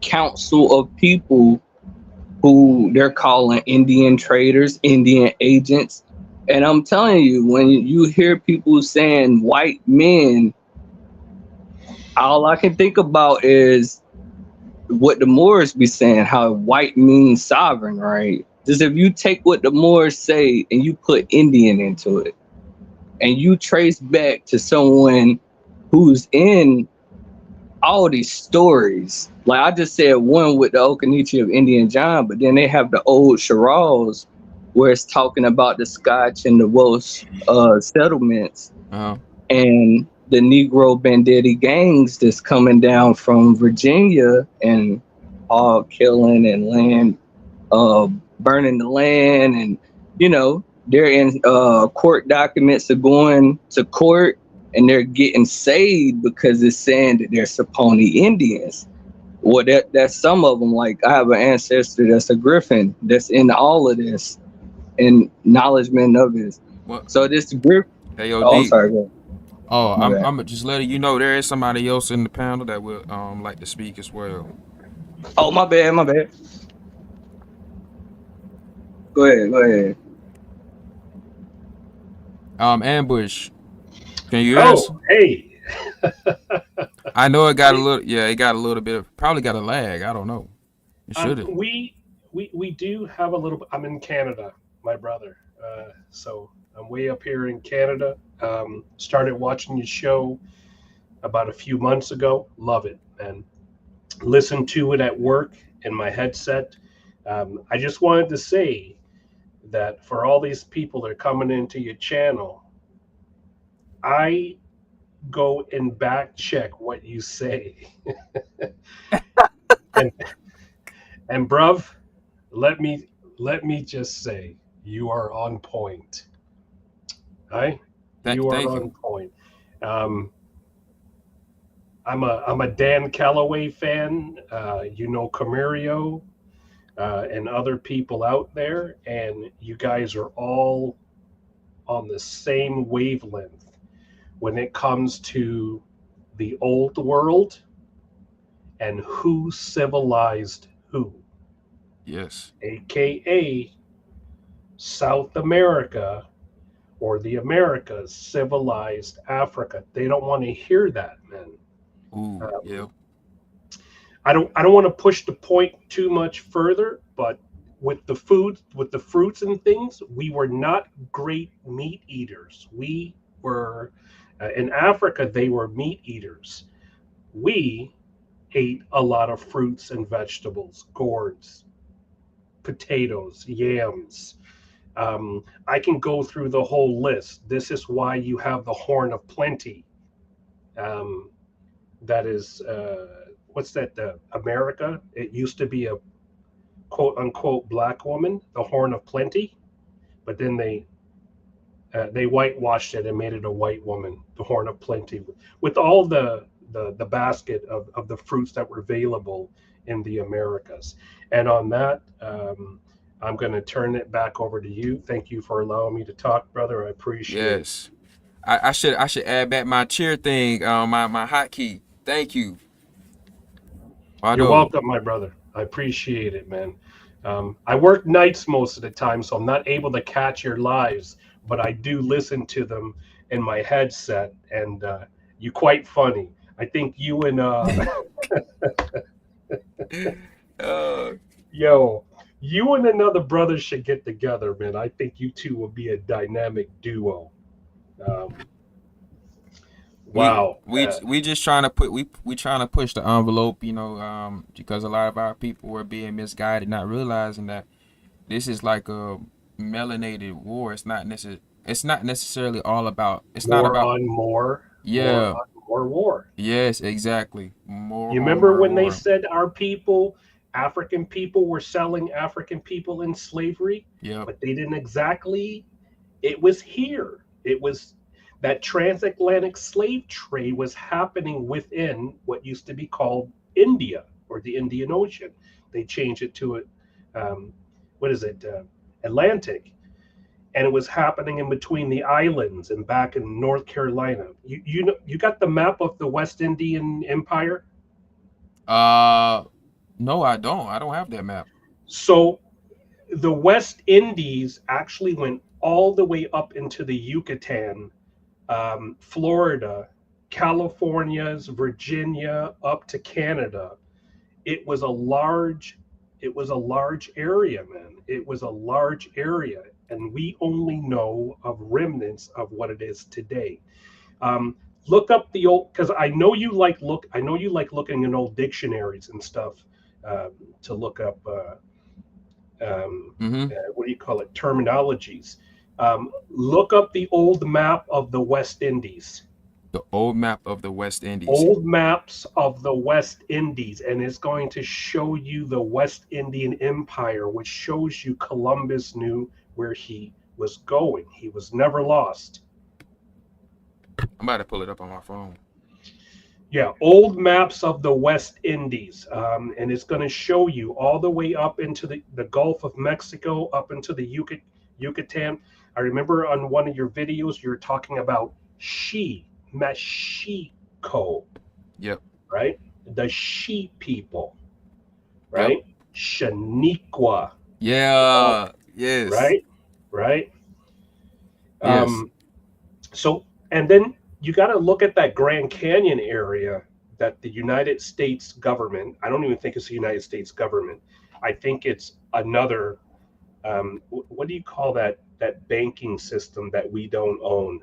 council of people who they're calling Indian traders, Indian agents. And I'm telling you, when you hear people saying white men, all I can think about is what the Moors be saying, how white means sovereign, right? Just if you take what the Moors say and you put Indian into it, and you trace back to someone who's in all these stories. Like I just said one with the Okanichi of Indian John, but then they have the old Charles where it's talking about the Scotch and the Welsh settlements and the Negro banditti gangs that's coming down from Virginia and all killing and land burning the land, and they're in court documents of going to court and they're getting saved because it's saying that they're Saponi Indians. Well, that's some of them. Like I have an ancestor that's a Griffin that's in all of this and acknowledgement of this. What? So this Griffin. Hey, yo, Oh, I'm D. sorry. Bro. Oh, My bad. I'm just letting you know there is somebody else in the panel that will like to speak as well. Oh, my bad. My bad. Go ahead. Go ahead. Ambush, can you hear us? Oh, hey. I know it got a little, yeah, it got a little bit of, probably got a lag. I don't know. It should have. We do have a little. I'm in Canada, my brother. So I'm way up here in Canada. Started watching your show about a few months ago. Love it, and listen to it at work in my headset. I just wanted to say that for all these people that are coming into your channel, I go and back check what you say. and and bruv, let me just say you are on point. Right? You are Thank on you. point. Um, I'm a Dan Calloway fan. Camario and other people out there, and you guys are all on the same wavelength when it comes to the old world and who civilized who, Yes. aka South America or the Americas civilized Africa. They don't want to hear that, man. Ooh, Um, yeah. I don't want to push the point too much further, but with the food, with the fruits and things, we were not great meat eaters. We were in Africa. They were meat eaters. We ate a lot of fruits and vegetables, gourds, potatoes, yams. I can go through the whole list. This is why you have the horn of plenty. Um, that is, what's that? The America. It used to be a quote unquote black woman, the horn of plenty, but then they whitewashed it and made it a white woman, the horn of plenty, with all the basket of the fruits that were available in the Americas. And on that, I'm going to turn it back over to you. Thank you for allowing me to talk, brother. I appreciate it. Yes. I should add back my cheer thing, my hotkey. Thank you. You're Wado. welcome, my brother. I appreciate it, man. I work nights most of the time, so I'm not able to catch your lives, but I do listen to them in my headset, and you're quite funny. I think you and uh, yo, you and another brother should get together, man. I think you two will be a dynamic duo. Um, we wow. we just trying to we trying to push the envelope, because a lot of our people were being misguided, not realizing that this is like a melanated war. It's not necessarily all about. It's not More about. on more Yeah. on more war. Yes. Exactly. More You on remember more when they war. said our people, African people, were selling African people in slavery? Yep. But they didn't exactly, it was here. It was that transatlantic slave trade was happening within what used to be called India or the Indian Ocean. They changed it to um, what is it, Atlantic. And it was happening in between the islands and back in North Carolina. You got the map of the West Indian Empire? Uh, no, I don't. I don't have that map. So the West Indies actually went all the way up into the Yucatan, Florida, California's, Virginia, up to Canada. It was a large, it was a large area, man. It was a large area, and we only know of remnants of what it is today. Um, look up the old, because I know you like looking in old dictionaries and stuff to look up. Mm-hmm. What do you call it, terminologies. Look up the old map of the West Indies. The old map of the West Indies. Old maps of the West Indies, and it's going to show you the West Indian Empire, which shows you Columbus knew where he was going. He was never lost. I'm about to pull it up on my phone. Yeah, old maps of the West Indies, and it's going to show you all the way up into the Gulf of Mexico, up into the Yucatan. I remember on one of your videos you were talking about she Mexico, Yep. right? The She people, Yep. right? Shaniqua, Yeah. Yes. right? Right? Yes. So, and then you got to look at that Grand Canyon area that the United States government, I don't even think it's the United States government. I think it's another, what do you call that banking system that we don't own?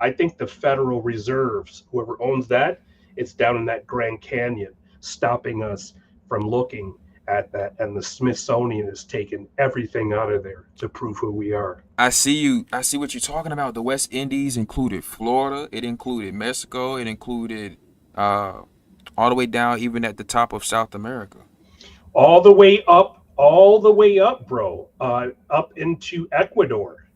I think the Federal Reserves, whoever owns that, it's down in that Grand Canyon, stopping us from looking at that. And the Smithsonian is taking everything out of there to prove who we are. I see what you're talking about. The West Indies included Florida. It included Mexico. It included all the way down, even at the top of South America. All the way up, bro, up into Ecuador.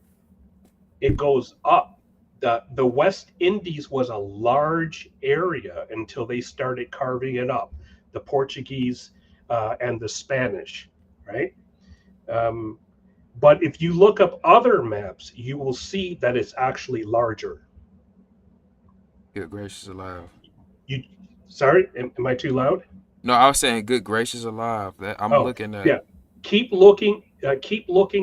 It goes up. The West Indies was a large area until they started carving it up. The Portuguese and the Spanish, right? But if you look up other maps, you will see that it's actually larger. Good gracious alive. You, sorry, am I too loud? No, I was saying good gracious alive. That I'm looking at. Yeah, keep looking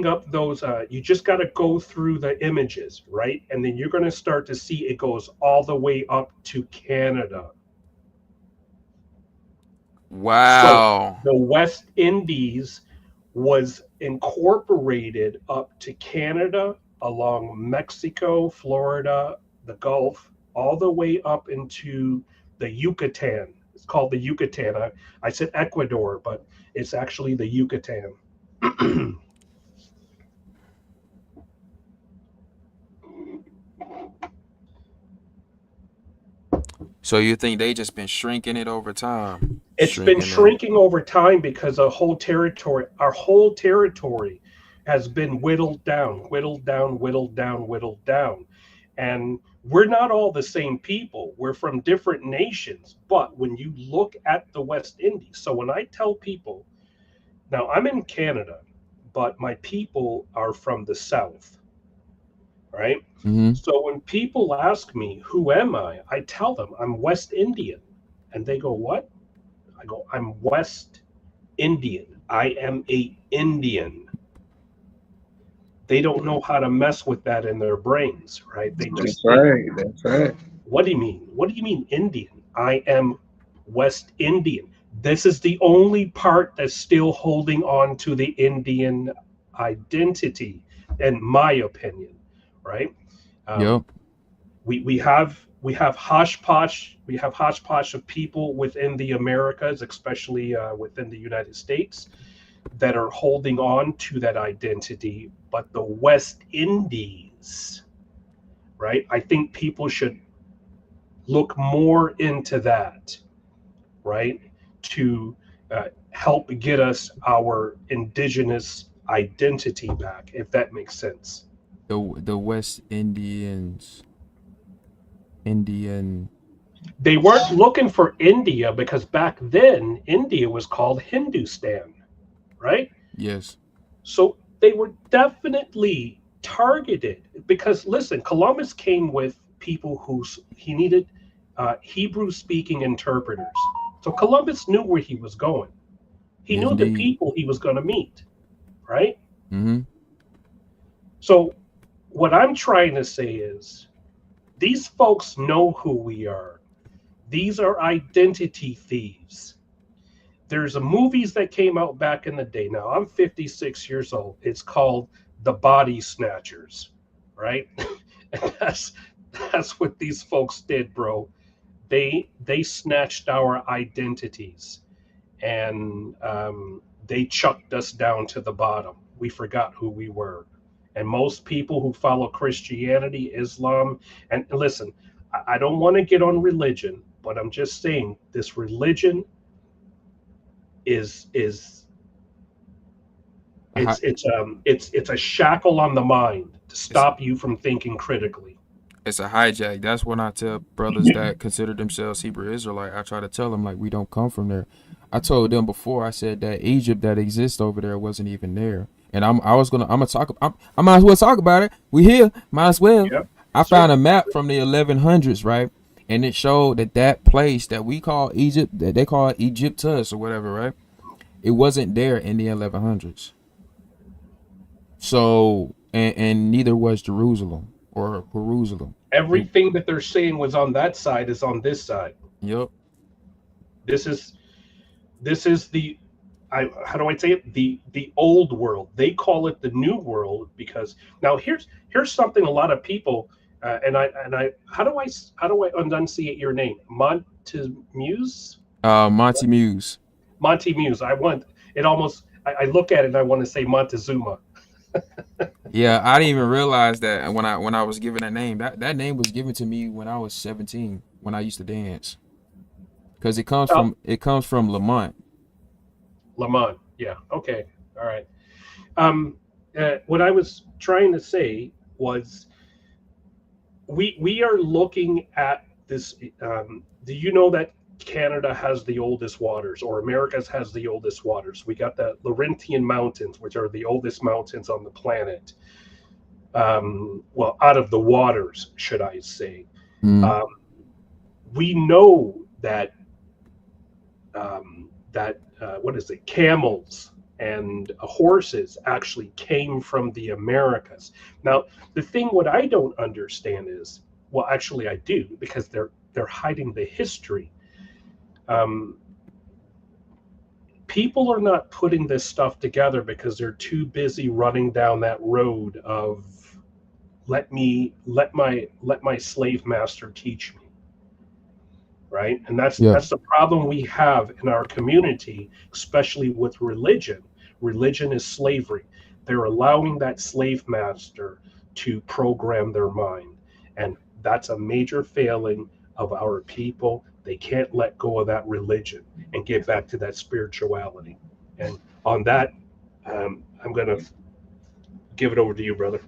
up those. You just got to go through the images, right? And then you're going to start to see it goes all the way up to Canada. Wow. So the West Indies was incorporated up to Canada, along Mexico, Florida, the Gulf, all the way up into the Yucatan. It's called the Yucatan. I said Ecuador, but it's actually the Yucatan. So you think they just been shrinking it over time? It's been shrinking over time because our whole territory has been whittled down. And we're not all the same people. We're from different nations. But when you look at the West Indies, so when I tell people, now I'm in Canada, but my people are from the South, right? Mm-hmm. So when people ask me, who am I tell them I'm West Indian. And they go, what? I go, I'm West Indian. I am a Indian. They don't know how to mess with that in their brains, right? That's right. What do you mean? What do you mean Indian? I am West Indian. This is the only part that's still holding on to the Indian identity, in my opinion, right? Yep. We have hodgepodge. We have hodgepodge of people within the Americas, especially within the United States, that are holding on to that identity. But the West Indies, right? I think people should look more into that, right? To help get us our indigenous identity back, if that makes sense. The West Indians. They weren't looking for India because back then India was called Hindustan, right? Yes. So they were definitely targeted because, listen, Columbus came with people he needed Hebrew-speaking interpreters. So Columbus knew where he was going. He knew the people he was going to meet, right? Mm-hmm. So what I'm trying to say is these folks know who we are. These are identity thieves. There's movies that came out back in the day. Now, I'm 56 years old. It's called The Body Snatchers, right? And that's what these folks did, bro. They snatched our identities, and they chucked us down to the bottom. We forgot who we were. And most people who follow Christianity, Islam, and listen, I don't want to get on religion, but I'm just saying this religion it's a shackle on the mind to stop you from thinking critically. It's a hijack. That's when I tell brothers that consider themselves Hebrew Israelite, I try to tell them, like, we don't come from there. I told them before, I said that Egypt that exists over there wasn't even there. And I might as well talk about it. We here, might as well. Yep. I found a map from the 1100s, right? and it showed that that place that we call Egypt, that they call Egyptus or whatever, right? It wasn't there in the 1100s. So, and neither was Jerusalem or Jerusalem. Everything that they're saying was on that side is on this side. Yep. This is the how do I say it? The old world. They call it the new world because now here's something a lot of people and I how do I enunciate your name? MonteMuse? MonteMuse. MonteMuse. I look at it and I want to say Montezuma. Yeah, I didn't even realize that when I was given that name. That name was given to me when I was 17, when I used to dance. Because it comes from Lamont. Lamont. Yeah. Okay. All right. What I was trying to say was we are looking at this. Do you know that Canada has the oldest waters, or America has the oldest waters? We got the Laurentian Mountains, which are the oldest mountains on the planet. Well, out of the waters, should I say. We know that what is it? Camels and horses actually came from the Americas. Now, the thing what I don't understand is, well, actually I do, because they're hiding the history. People are not putting this stuff together because they're too busy running down that road of let my slave master teach me. Right? And that's the problem we have in our community, especially with religion. Religion is slavery. They're allowing that slave master to program their mind. And that's a major failing of our people. They can't let go of that religion and get back to that spirituality. And on that, I'm going to give it over to you, brother.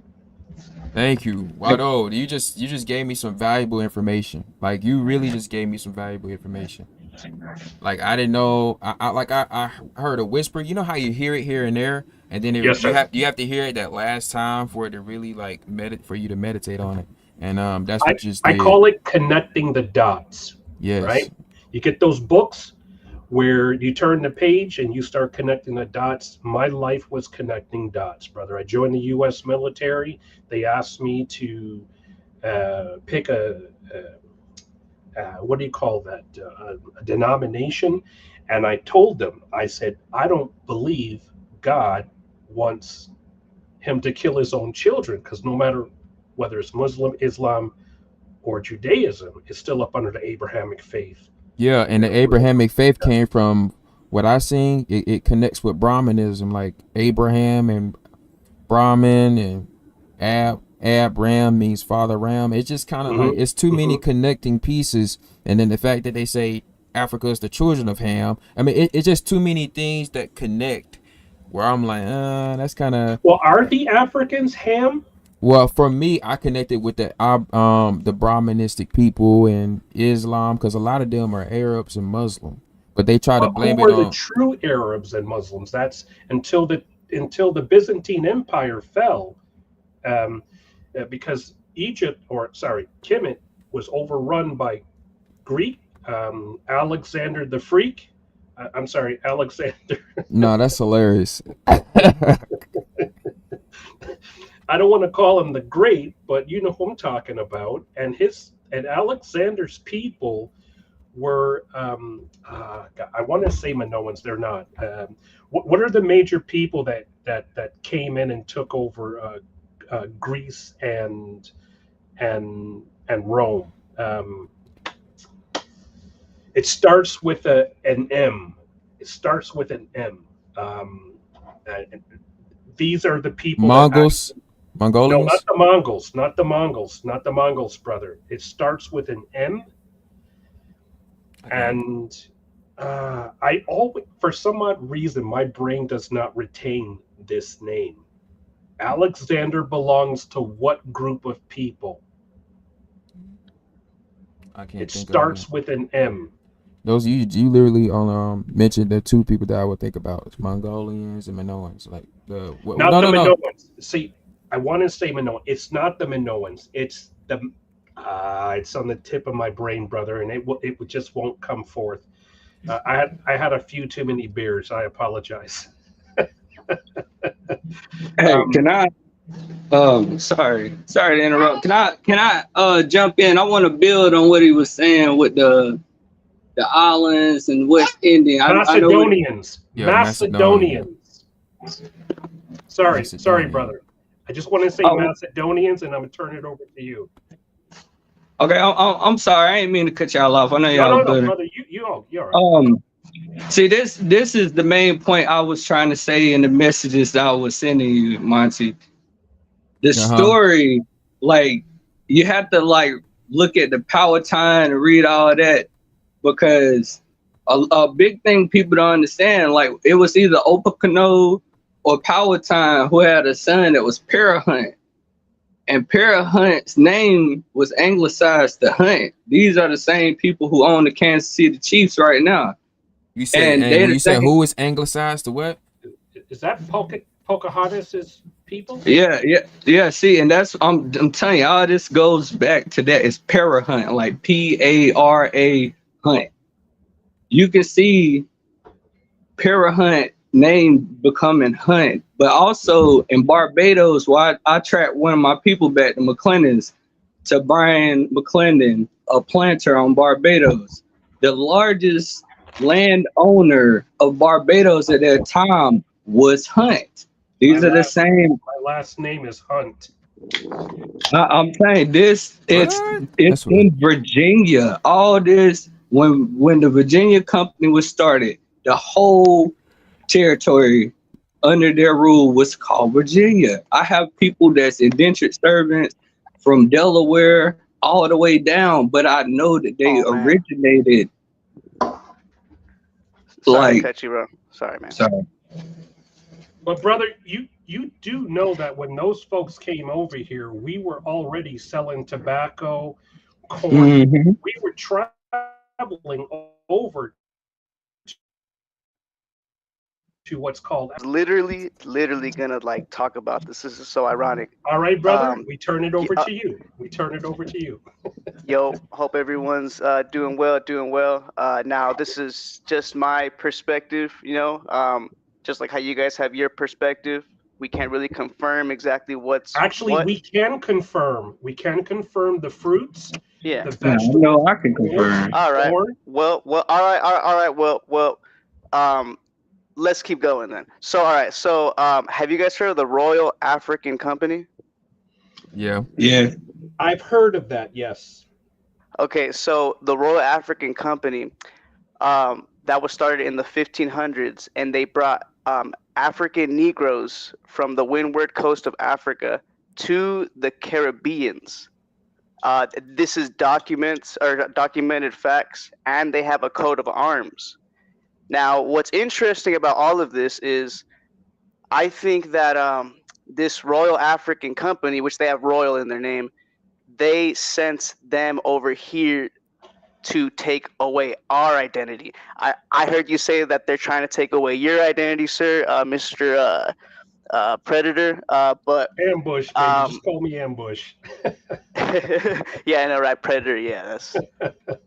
Thank you. Wado, you just gave me some valuable information. Like, you really just gave me some valuable information. Like, I didn't know. I heard a whisper. You know how you hear it here and there, and then Yes, you have to hear it that last time for it to really like for you to meditate on it. And that's what you just did. I call it connecting the dots. Yes. Right? You get those books where you turn the page and you start connecting the dots. My life was connecting dots, brother. I joined the U.S. military. They asked me to pick a what do you call that? A denomination. And I told them, I said, I don't believe God wants him to kill his own children, because no matter whether it's Muslim, Islam, or Judaism, it's still up under the Abrahamic faith. Yeah, and the Abrahamic faith came from what I seen. It connects with Brahmanism, like Abraham and Brahman and Ram means father Ram. It's just kind of like it's too many connecting pieces, and then the fact that they say Africa is the children of Ham. I mean, it's just too many things that connect. Where I'm like, that's kind of. Well, are the Africans Ham? Well, for me, I connected with the Brahmanistic people and Islam, because a lot of them are Arabs and Muslim, but they try to blame it on. Who were the true Arabs and Muslims? That's until the Byzantine Empire fell, because Kemet was overrun by Greek, Alexander the Freak. Alexander. No, that's hilarious. I don't want to call him the Great, but you know who I'm talking about. And Alexander's people were, I want to say Minoans. They're not. What are the major people that came in and took over Greece and Rome? It starts with an M. It starts with an M. These are the people. Mongols. Mongolians? No, not the Mongols, brother. It starts with an M. Okay. And I always, for some odd reason, my brain does not retain this name. Alexander belongs to what group of people? I can't. It starts with an M. Those you literally mentioned the two people that I would think about. It's Mongolians and Minoans. Like Minoans. See, I want to say Minoan. It's not the Minoans. It's the It's on the tip of my brain, brother, and it just won't come forth. I had a few too many beers. I apologize. Hey, can I? Sorry to interrupt. Can I jump in? I want to build on what he was saying with the islands and West Indian. I know. Macedonians. Yeah, Macedonians. Sorry, Macedonian. brother. I just want to say Oh. Macedonians, and I'm gonna turn it over to you. Okay, I'm sorry. I ain't mean to cut y'all off. I know y'all No, good. brother. You're all right. See, this is the main point I was trying to say in the messages that I was sending you, Monty. The story, like, you have to like look at the Powhatan and read all that, because a big thing people don't understand, like, it was either Opakano or Powhatan who had a son that was Parahunt. And Parahunt's name was anglicized to Hunt. These are the same people who own the Kansas City Chiefs right now. You said, And when you said who is anglicized to what? Is that Pocahontas' people? Yeah. See, and that's I'm telling you, all this goes back to that. It's Parahunt, like Para Hunt. You can see Parahunt name becoming Hunt, but also in Barbados, where I tracked one of my people back to McClendon's, to Brian McClendon, a planter on Barbados, the largest landowner of Barbados at that time was Hunt. These are the same. My last name is Hunt. I'm saying this. It's in Virginia. All this when the Virginia Company was started, the whole territory under their rule was called Virginia. I have people that's indentured servants from Delaware all the way down, but I know that they originated. Sorry to cut you, bro. Sorry, man. Sorry. But brother, you do know that when those folks came over here, we were already selling tobacco, corn. Mm-hmm. We were traveling over to what's called. Literally gonna like talk about this. This is so ironic. All right, brother. We turn it over to you. Yo, hope everyone's doing well. Now this is just my perspective, you know. Just like how you guys have your perspective, we can't really confirm exactly what's actually. We can confirm. We can confirm the fruits. Yeah. The vegetables. No, I can confirm. All right. Well. All right. Well. Let's keep going then. So, all right. So, have you guys heard of the Royal African Company? Yeah. I've heard of that. Yes. Okay. So, the Royal African Company, that was started in the 1500s, and they brought African Negroes from the windward coast of Africa to the Caribbeans. This is documented facts, and they have a coat of arms. Now, what's interesting about all of this is, I think that this Royal African Company, which they have royal in their name, they sent them over here to take away our identity. I heard you say that they're trying to take away your identity, sir, Mr. Predator. But Ambush, baby. Just call me Ambush. Yeah, I know, right? Predator. Yeah, that's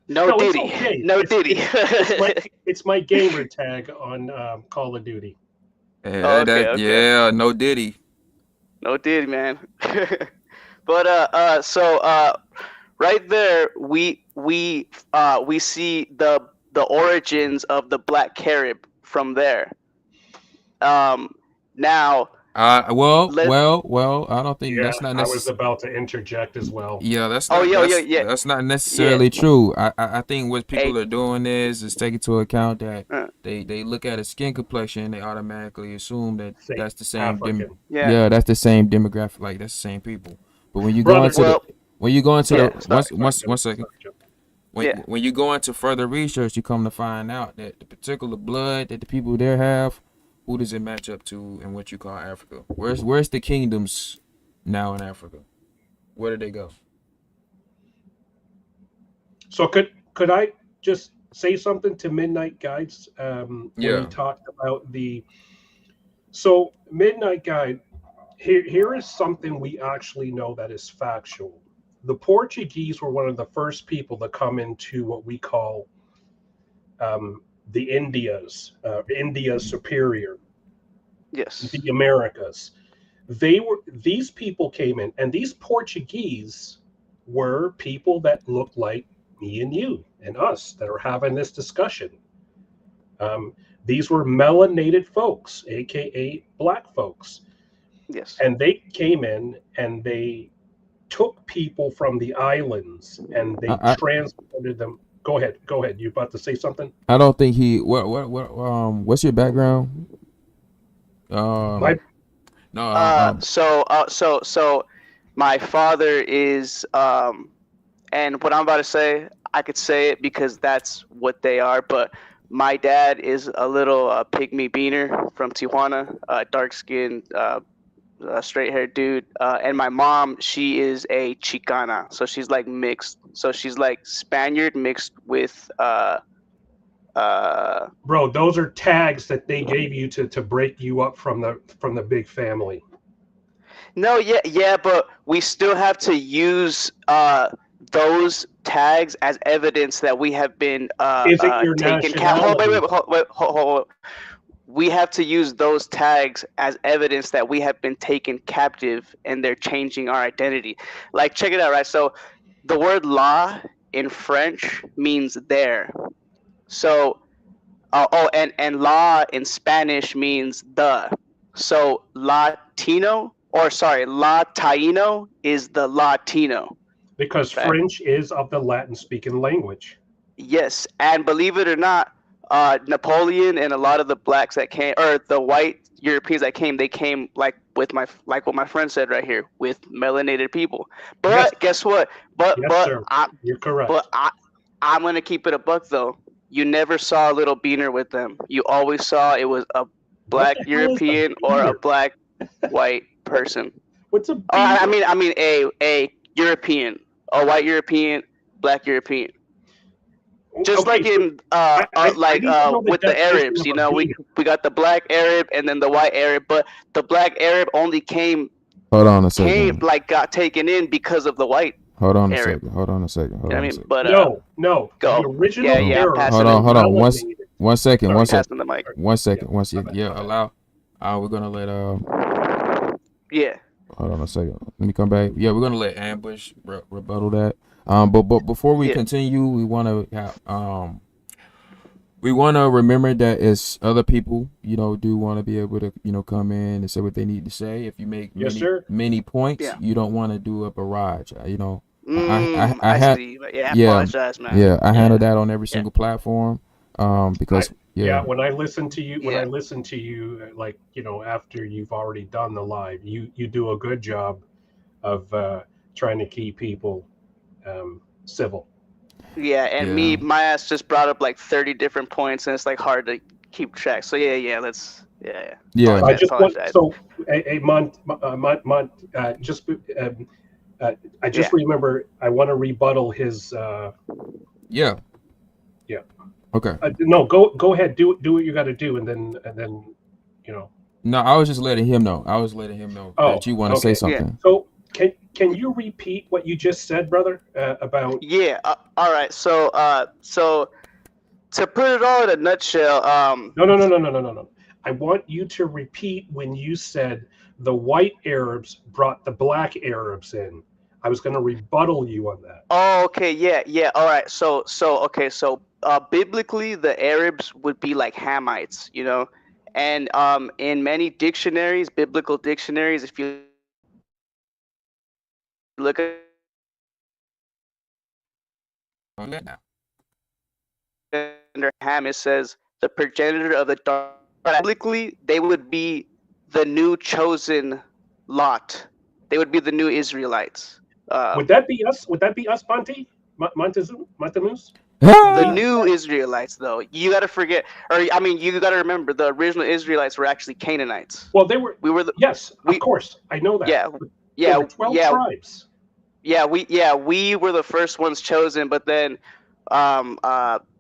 no Diddy. Okay. No Diddy. It's my gamer tag on Call of Duty. Okay. Yeah, no Diddy. No Diddy, man. But so right there we see the origins of the Black Carib from there. Now. Well, I don't think that's not necessarily. I was about to interject as well. Yeah, that's not. That's not necessarily true. I think what people are doing is take into account that they look at a skin complexion, they automatically assume that that's the same. That's the same demographic. Like that's the same people. But when you go into one second. When you go into further research, you come to find out that the particular blood that the people there have, who does it match up to in what you call Africa? Where's the kingdoms now in Africa? Where did they go? So could I just say something to Midnight Guides when he talked about so Midnight Guide, here is something we actually know that is factual. the Portuguese were one of the first people to come into what we call the Indias, India Superior, Yes. the Americas. These people came in, and these Portuguese were people that looked like me and you and us that are having this discussion. These were melanated folks, aka black folks, Yes. and they came in and they took people from the islands and they I transported them. Go ahead. You about to say something? I don't think he. What's your background? My No. So my father is and what I'm about to say, I could say it because that's what they are, but my dad is a little pygmy beaner from Tijuana, dark-skinned, straight-haired dude, and my mom, she is a Chicana, so she's like mixed, so she's like Spaniard mixed with bro, those are tags that they gave you to break you up from the big family. No, yeah, but we still have to use those tags as evidence that we have been Is it your taken. nationality? Hold. We have to use those tags as evidence that we have been taken captive and they're changing our identity. Like, check it out, right? So, the word "la" in French means there. So, and "la" in Spanish means the. So, Latino, or sorry, Latino is the Latino. Because Okay. French is of the Latin-speaking language. Yes, and believe it or not, Napoleon and a lot of the blacks that came, or the white Europeans that came, they came like what my friend said right here, with melanated people. But Yes. guess what? But Yes, but sir. I You're correct. but I'm gonna keep it a buck though. You never saw a little beaner with them. You always saw it was a black What the hell is a European or a beaner? black white person. What's a Oh, beaner? I mean a European, a white European, black European. Just Okay, like so in I need to know the with the definition Arabs, of you a know, beaner. we got the black Arab and then the white Arab, but the black Arab only came Hold on a second. like got taken in because of the white Hold on a Arab. second. Hold on a second. You Hold know what I on a mean? second. But No. The go. original Yeah, I'm Arabs passing were it. Hold on. melanated. One second. Sorry. One second. Passing the mic. One second. Yeah, allow. We're gonna let Yeah. Hold on a second. Let me come back. Yeah, we're gonna let Ambush rebuttal that. But before we Yeah. continue, we wanna remember that it's other people, do want to be able to, come in and say what they need to say. If you make Yes, sir. many points, Yeah. you don't want to do a barrage. I I had see. Yeah, I yeah apologize, man. yeah I Yeah. handle that on every single platform. Because When I listen to you, Yeah. like, after you've already done the live, you do a good job of trying to keep people civil. Yeah, and Yeah. my ass just brought up like 30 different points, and it's like hard to keep track. So yeah, let's Yeah. I just want apologize. I just remember I want to rebuttal his. Yeah. Okay. No, go ahead. Do what you got to do, and then No, I was just letting him know. That you want to say okay. something. So can you repeat what you just said, brother? About Yeah. All right. So to put it all in a nutshell, No. I want you to repeat when you said the white Arabs brought the black Arabs in. I was going to rebuttal you on that. Oh, okay. Yeah. All right. So biblically, the Arabs would be like Hamites, and in many dictionaries, biblical dictionaries, if you look at under Ham, it says the progenitor of the dark. Biblically, they would be the new chosen lot. They would be the new Israelites. Would that be us? Monty? MonteMuse? The new Israelites, though, you got to forget, you got to remember, the original Israelites were actually Canaanites. Well, of course, I know that. Yeah, there were 12 tribes. Yeah, we were the first ones chosen, but then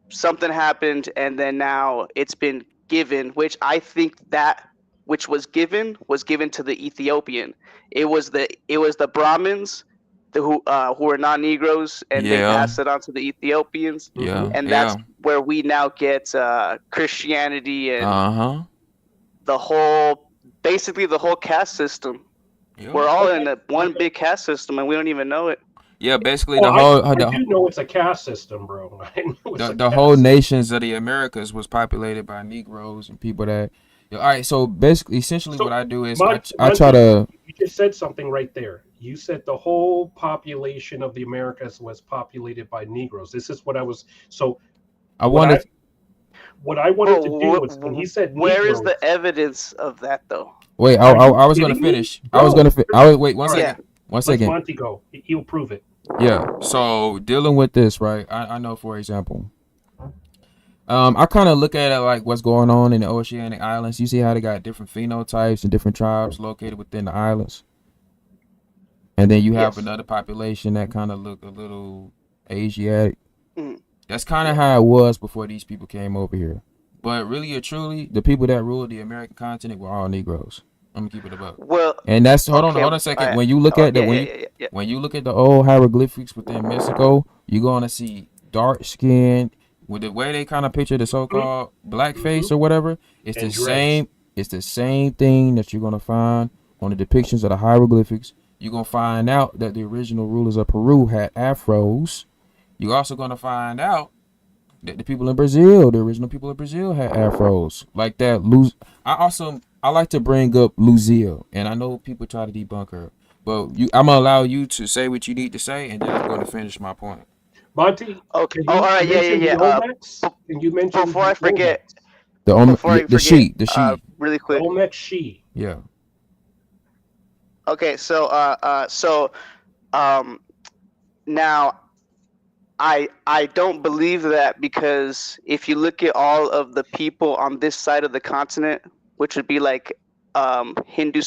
something happened, and then now it's been given, which I think that which was given to the Ethiopian. It was the Brahmins who are non-Negroes, and they Yeah. passed it on to the Ethiopians, Yeah. and Yeah. that's where we now get Christianity and Uh-huh. basically the whole caste system. Yeah. We're all Okay. in one big caste system, and we don't even know it. Yeah, basically Well, the whole I do know it's a caste system, bro. I know it's a the caste whole system. nations of the Americas was populated by Negroes and people that. All right, so basically, essentially, So, what I do is Monty, I try to. you just said something right there. You said the whole population of the Americas was populated by Negroes. This is what I was. So I what wanted. what I wanted to do was when he said Where is Negroes. the evidence of that, though? Wait, Are you I was gonna kidding me? finish. I was Bro, gonna. I was wait one all right. second. One Let second. Monty go. He'll prove it. Yeah. So dealing with this, right? I know, for example, I kind of look at it like what's going on in the oceanic islands. You see how they got different phenotypes and different tribes located within the islands, and then you have Yes. another population that kind of look a little Asiatic. Mhm. That's kind of how it was before these people came over here. But really or truly, the people that ruled the American continent were all Negroes. I'm gonna keep it above. Well, And that's hold okay, on a second. alright. When you look Oh, at the yeah. when you look at the old hieroglyphics within Mexico, you're gonna see dark skin with the way they kind of picture the so-called blackface or whatever. It's And the dreads. same. It's the same thing that you're gonna find on the depictions of the hieroglyphics. You're gonna find out that the original rulers of Peru had afros. You're also gonna find out that the people in Brazil, the original people of Brazil, had afros like that. I like to bring up Lucille, and I know people try to debunk her, but I'm gonna allow you to say what you need to say, and then I'm gonna finish my point. Monty, Okay. can Oh, you all right. mention the Yeah. Olmecs? Can you mention Before I the forget, Olmecs? The sheet, really The quick. Olmec She. yeah. Okay, now I don't believe that, because if you look at all of the people on this side of the continent, which would be like Hindu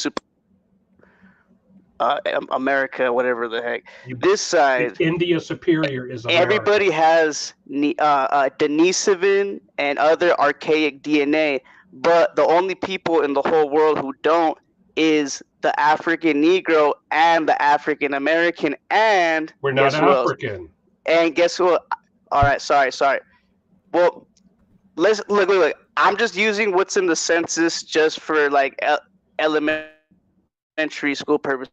America, whatever the heck, this side, India Superior is America. everybody has Denisovan and other archaic DNA, but the only people in the whole world who don't is the African Negro and the African American, and We're not guess who else? African. And guess what? All right, sorry. Well, let's look. I'm just using what's in the census just for like elementary school purposes,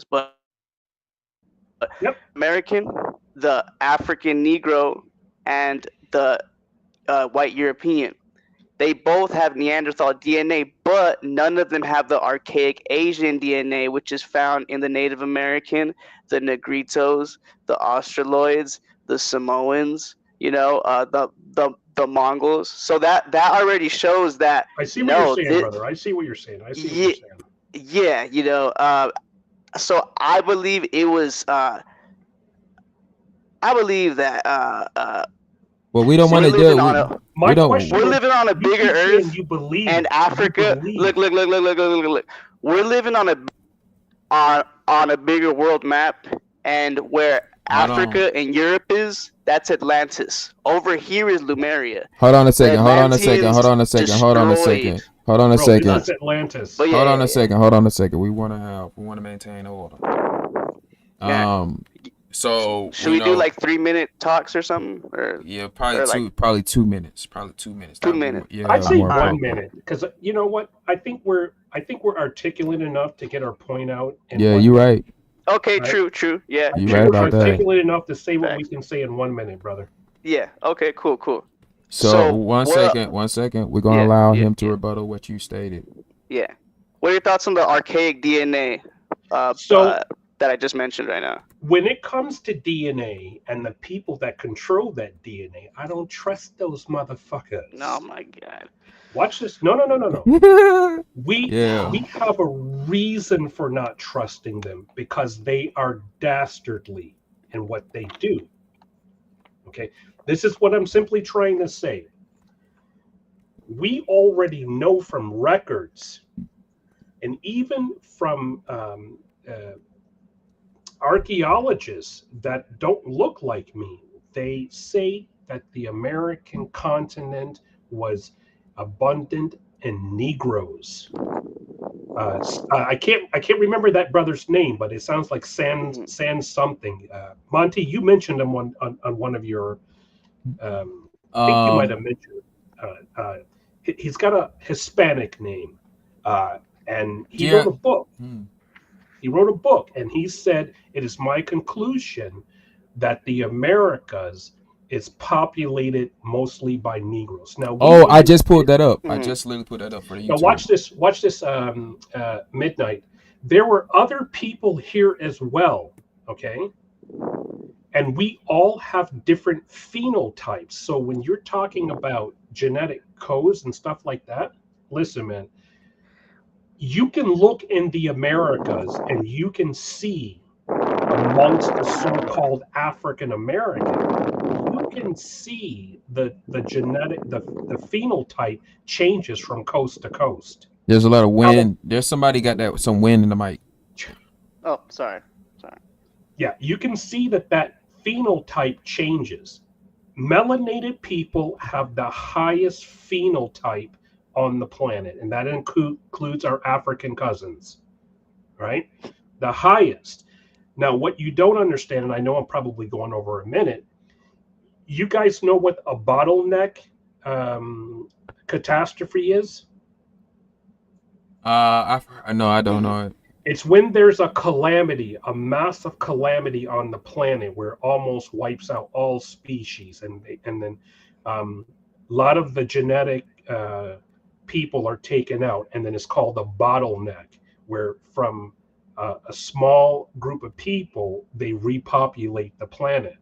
but Yep. American, the African Negro, and the white European. They both have Neanderthal DNA, but none of them have the archaic Asian DNA, which is found in the Native American, the Negritos, the Australoids, the Samoans. The Mongols. So that already shows that. I see what you're saying, brother. I see what you're saying. Yeah. So I believe it was. I believe that. Well, we don't want to do. My question We're is, living on a you bigger keep saying Earth, you believe, and Africa. you believe. Look. We're living on a bigger world map, and where Africa and Europe is, that's Atlantis. Over here is Lemuria. Hold on a second. Bro, This is Atlantis. But hold on a second. We want to maintain order. Yeah. So should we do like 3-minute talks or something? Or yeah, probably 2 minutes. Probably 2 minutes. 2 minutes. Yeah, I'd say more 1 minute, because you know what? I think we're articulate enough to get our point out. Yeah, you're right. Okay, right? True. Yeah. You're right about that. Articulate enough to say what we can say in 1 minute, brother. Yeah. Okay. Cool. So one second. We're gonna allow him to rebuttal what you stated. Yeah. What are your thoughts on the archaic DNA that I just mentioned right now? When it comes to DNA and the people that control that DNA, I don't trust those motherfuckers. Oh my God. Watch this. No. We have a reason for not trusting them, because they are dastardly in what they do. Okay? This is what I'm simply trying to say. We already know from records, and even from archaeologists that don't look like me, they say that the American continent was abundant in Negroes. I can't remember that brother's name, but it sounds like San something. Monty, you mentioned him on one of your. I think you might have mentioned. He's got a Hispanic name, and he Yeah. wrote a book. Hmm. He wrote a book, and he said, "It is my conclusion that the Americas is populated mostly by Negroes." Now, Oh, I just pulled that up. I just literally put that up for the now YouTube. watch this. Midnight. There were other people here as well. Okay, and we all have different phenotypes. So when you're talking about genetic codes and stuff like that, listen, man, you can look in the Americas and you can see amongst the so-called African American, you can see the genetic the phenotype changes from coast to coast. There's a lot of wind. There's somebody got that some wind in the mic. Oh, sorry. Yeah, you can see that phenotype changes. Melanated people have the highest phenotype on the planet, and that includes our African cousins, right? The highest. Now, what you don't understand, and I know I'm probably going over a minute, you guys know what a bottleneck catastrophe is? No, I don't know it. It's when there's a calamity, a massive calamity on the planet where it almost wipes out all species, and then a lot of the genetic people are taken out, and then it's called a bottleneck, where from a small group of people they repopulate the planet.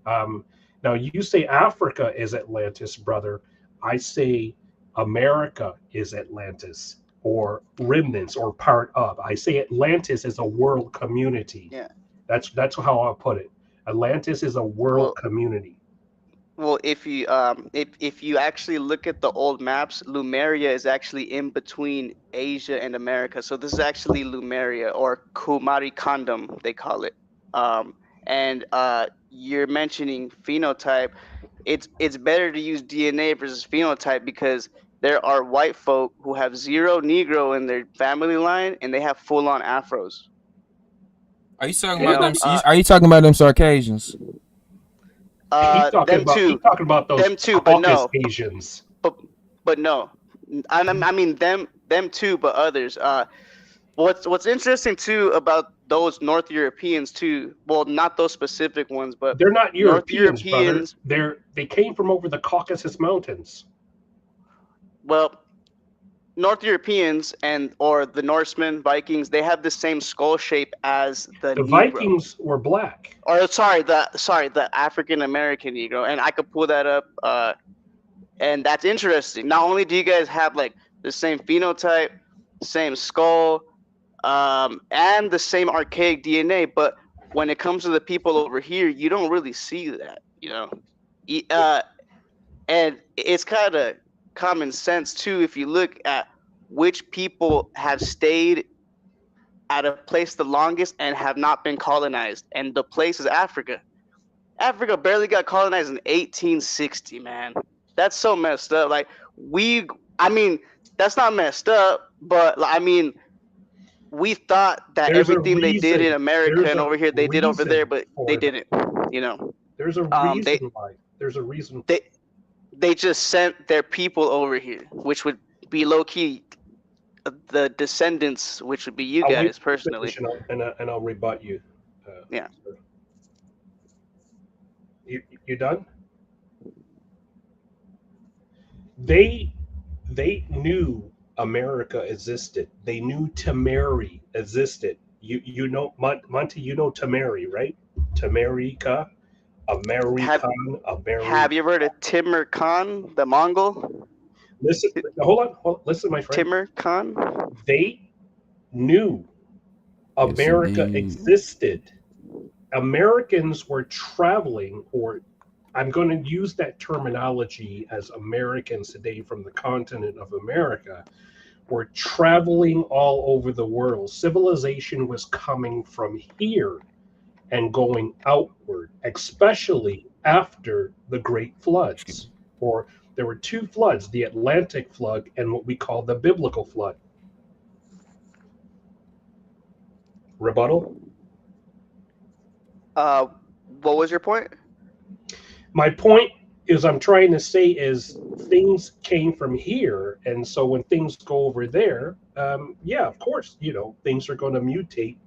Now you say Africa is Atlantis, brother. I say America is Atlantis, or remnants, or part of. I say Atlantis is a world community. Yeah. That's how I put it. Atlantis is a world community. Well, if you actually look at the old maps, Lemuria is actually in between Asia and America. So this is actually Lemuria, or Kumari Kandam, they call it. And you're mentioning phenotype. It's better to use DNA versus phenotype, because there are white folk who have zero Negro in their family line, and they have full-on afros. Are you talking about them? Are you talking about them Sarcasians? He's talking about those them too, but no, Asians. But no, I mean them too, but others. What's interesting too about those North Europeans too? Well, not those specific ones, but they're not Europeans, North Europeans, brother. They came from over the Caucasus Mountains. Well, North Europeans or the Norsemen, Vikings, they have the same skull shape as the Negro. Vikings were black. Or the African American Negro, and I could pull that up. And that's interesting. Not only do you guys have like the same phenotype, same skull, and the same archaic DNA, but when it comes to the people over here, you don't really see that, you know. And it's kind of common sense too if you look at which people have stayed at a place the longest and have not been colonized, and the place is Africa. Africa barely got colonized in 1860, man. That's so messed up. Like that's not messed up, but I mean, we thought that everything they did in America and over here they did over there, but they didn't. You know. There's a reason why. There's a reason. They just sent their people over here, which would be low key the descendants, which would be you guys personally. And I'll rebut you. Yeah. You done? They knew America existed. They knew Tamari existed. You know, Monty, you know Tamari, right? Tamarica, American. Have you ever heard of Timur Khan, the Mongol? Listen, hold on. Listen, my friend. Timur Khan. They knew America existed. Americans were traveling, or I'm going to use that terminology as Americans today from the continent of America, were traveling all over the world. Civilization was coming from here and going outward, especially after the Great Floods. Or there were two floods, the Atlantic flood and what we call the Biblical flood. rebuttal? What was your point? My point is I'm trying to say is things came from here, and so when things go over there, yeah, of course, things are going to mutate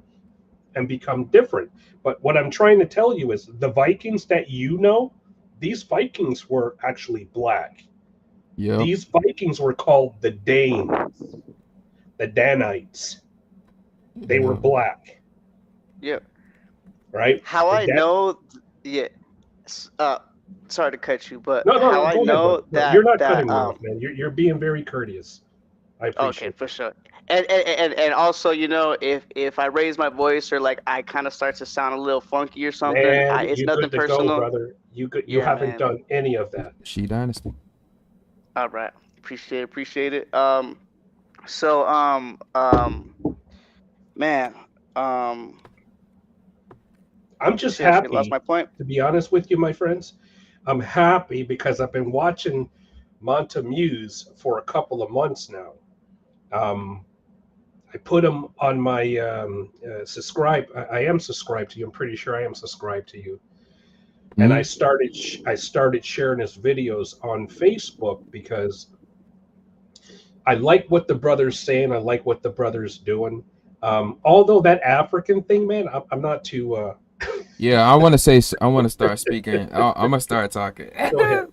and become different. But what I'm trying to tell you is the Vikings that these Vikings were actually black. Yep. These Vikings were called the Danes, the Danites. They were black, Yeah. right? How I know, yeah. Sorry to cut you, but No, how I go ahead, know bud. No, that you're not cutting me off, man. You're being very courteous. I appreciate okay, it. for sure. And also, if I raise my voice or like I kind of start to sound a little funky or something, Man, it's you nothing good to go, personal. brother. You good? You Yeah, haven't man. done any of that. She Dynasty. All right, appreciate it. Man, I'm just shit, I lost happy, my point. to be honest with you, my friends. I'm happy because I've been watching MonteMuse for a couple of months now. I put him on my subscribe. I am subscribed to you. I'm pretty sure I am subscribed to you. And I started sharing his videos on Facebook because I like what the brother's saying. I like what the brother's doing. Although that African thing, man, I'm not too. Yeah, I want to start speaking. I'm gonna start talking. Go ahead.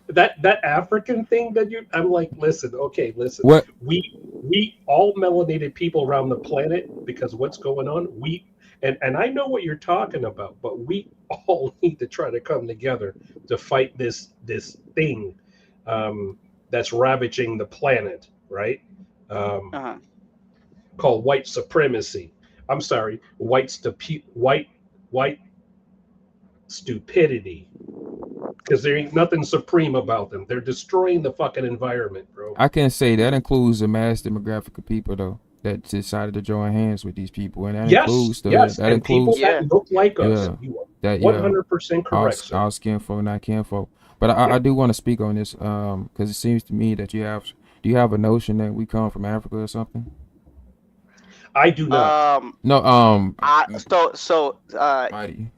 That African thing I'm like, listen. What? We all melanated people around the planet, because what's going on, and I know what you're talking about, but we all need to try to come together to fight this thing that's ravaging the planet, right? Called white supremacy. I'm sorry, white stupidity, because there ain't nothing supreme about them. They're destroying the fucking environment, bro. I can say that includes a mass demographic of people though that decided to join hands with these people, and that includes people that look like us. You are 100% correct, all skin folk, not kinfolk. But I do want to speak on this because it seems to me that do you have a notion that we come from Africa or something? I do not. No. Mighty.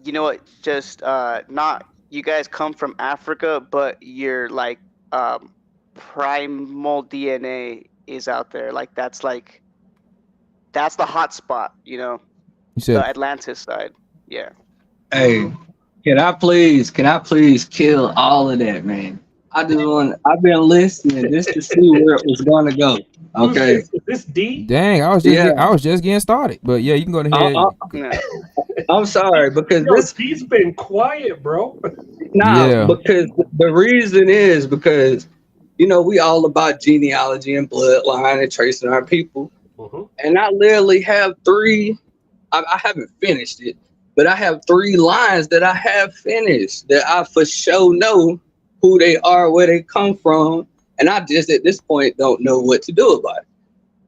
You know what? Just not you guys come from Africa, but you're like primal DNA is out there. Like that's the hot spot. You said the Atlantis side. Yeah. Hey, can I please kill all of that, man? I've been listening just to see where it was gonna go. Okay. Is this D? Dang, I was just getting started. But yeah, you can go ahead. I'm sorry because D's been quiet, bro. Because the reason is because we all about genealogy and bloodline and tracing our people. And I literally have 3. I haven't finished it, but I have 3 lines that I have finished that I for sure know who they are, where they come from, and I just at this point don't know what to do about it.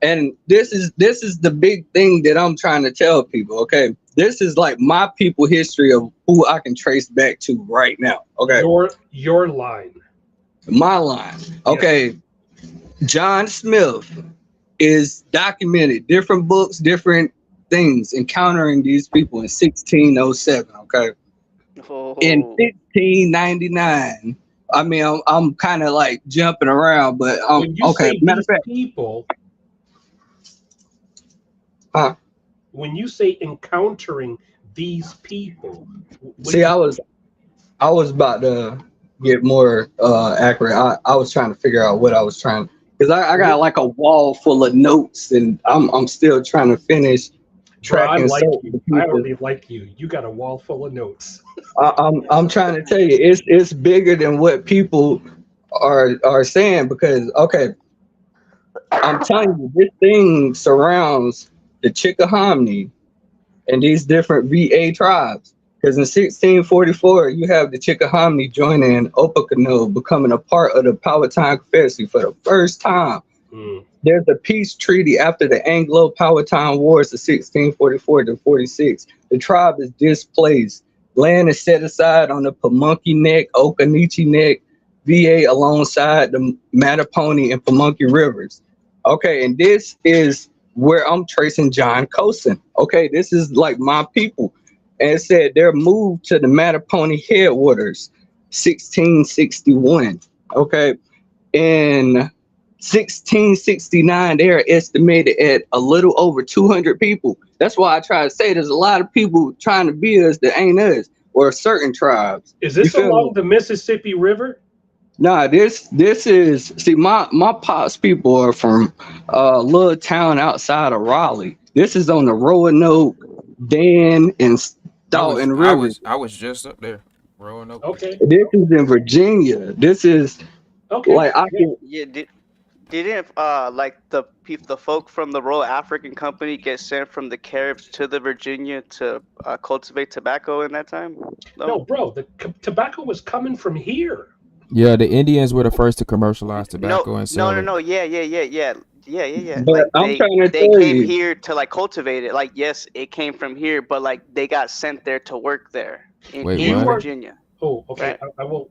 And this is the big thing that I'm trying to tell people. Okay, this is like my people history of who I can trace back to right now. Okay, your line, my line. Okay, John Smith is documented, different books, different things, encountering these people in 1607. Okay, in 1599. I mean, I'm kind of like jumping around, but okay. Matter of fact, people. When you say encountering these people, see, I was about to get more accurate. I was trying to figure out what I was trying, because I got like a wall full of notes, and I'm still trying to finish tracking. I already like you. You got a wall full of notes. I'm trying to tell you, it's bigger than what people are saying, because I'm telling you, this thing surrounds the Chickahominy and these different VA tribes. Because in 1644, you have the Chickahominy joining Opakano, becoming a part of the Powhatan Confederacy for the first time. There's a peace treaty after the Anglo-Powhatan Wars of 1644 to 46. The tribe is displaced. Land is set aside on the Pamunkey Neck, Occoneechee Neck, VA alongside the Mattapony and Pamunkey rivers. Okay, and this is where I'm tracing John Cosin. Okay, this is like my people. And it said they're moved to the Mattapony headwaters, 1661. Okay, in 1669, they are estimated at a little over 200 people. That's why I try to say there's a lot of people trying to be us that ain't us, or certain tribes. Is this along the Mississippi River? Nah, this is, see, my pops people are from a little town outside of Raleigh. This is on the Roanoke, Dan, and Stoughton River. I was just up there. Roanoke. Okay. This is in Virginia. This is like I can. Yeah, didn't like the folk from the Royal African Company get sent from the Caribs to the Virginia to cultivate tobacco in that time? No, bro, the tobacco was coming from here. Yeah, the Indians were the first to commercialize tobacco and sell it. No. Yeah. But Like, I'm trying to they tell came you. here to like cultivate it. Like, yes, it came from here, but like they got sent there to work there Wait, in what? Virginia. Oh, okay. Right.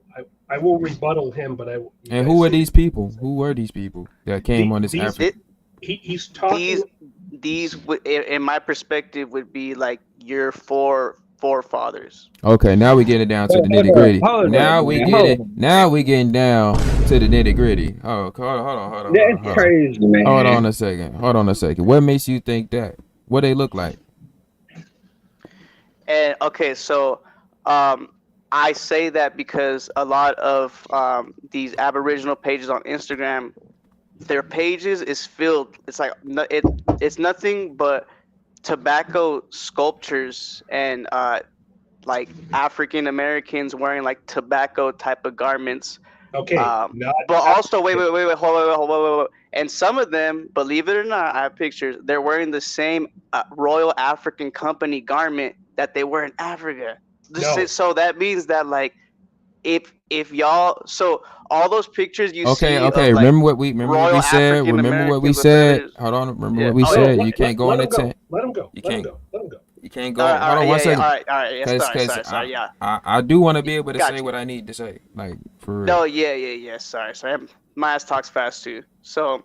I will rebuttal him, but And who are these people? Who were these people that came on this African? He's talking. These in my perspective would be like your forefathers. Okay, now we getting down to the nitty gritty. Hold on, Now man, we getting down to the nitty gritty. Oh, hold on. That's crazy, man. Hold on a second. What makes you think that? What they look like? And okay, so I say that because a lot of these Aboriginal pages on Instagram, their pages is filled. It's like it's nothing but tobacco sculptures and like African Americans wearing like tobacco type of garments. Okay. But also, wait, hold on. And some of them, believe it or not, I have pictures. They're wearing the same Royal African Company garment that they wear in Africa. No. So that means that like, if y'all, so all those pictures you see. Okay. Of, like, Remember what we said. Remember what we said. Hold on. Remember what we said. You can't go in the tent. Let him go. You Let him can't. go. Let him go. You can't go. All right, Hold on one second. all right. Yeah, sorry. Yeah. I do want to be able to Gotcha. say what I need to say, like for real. No, yeah. Sorry. My ass talks fast too. So.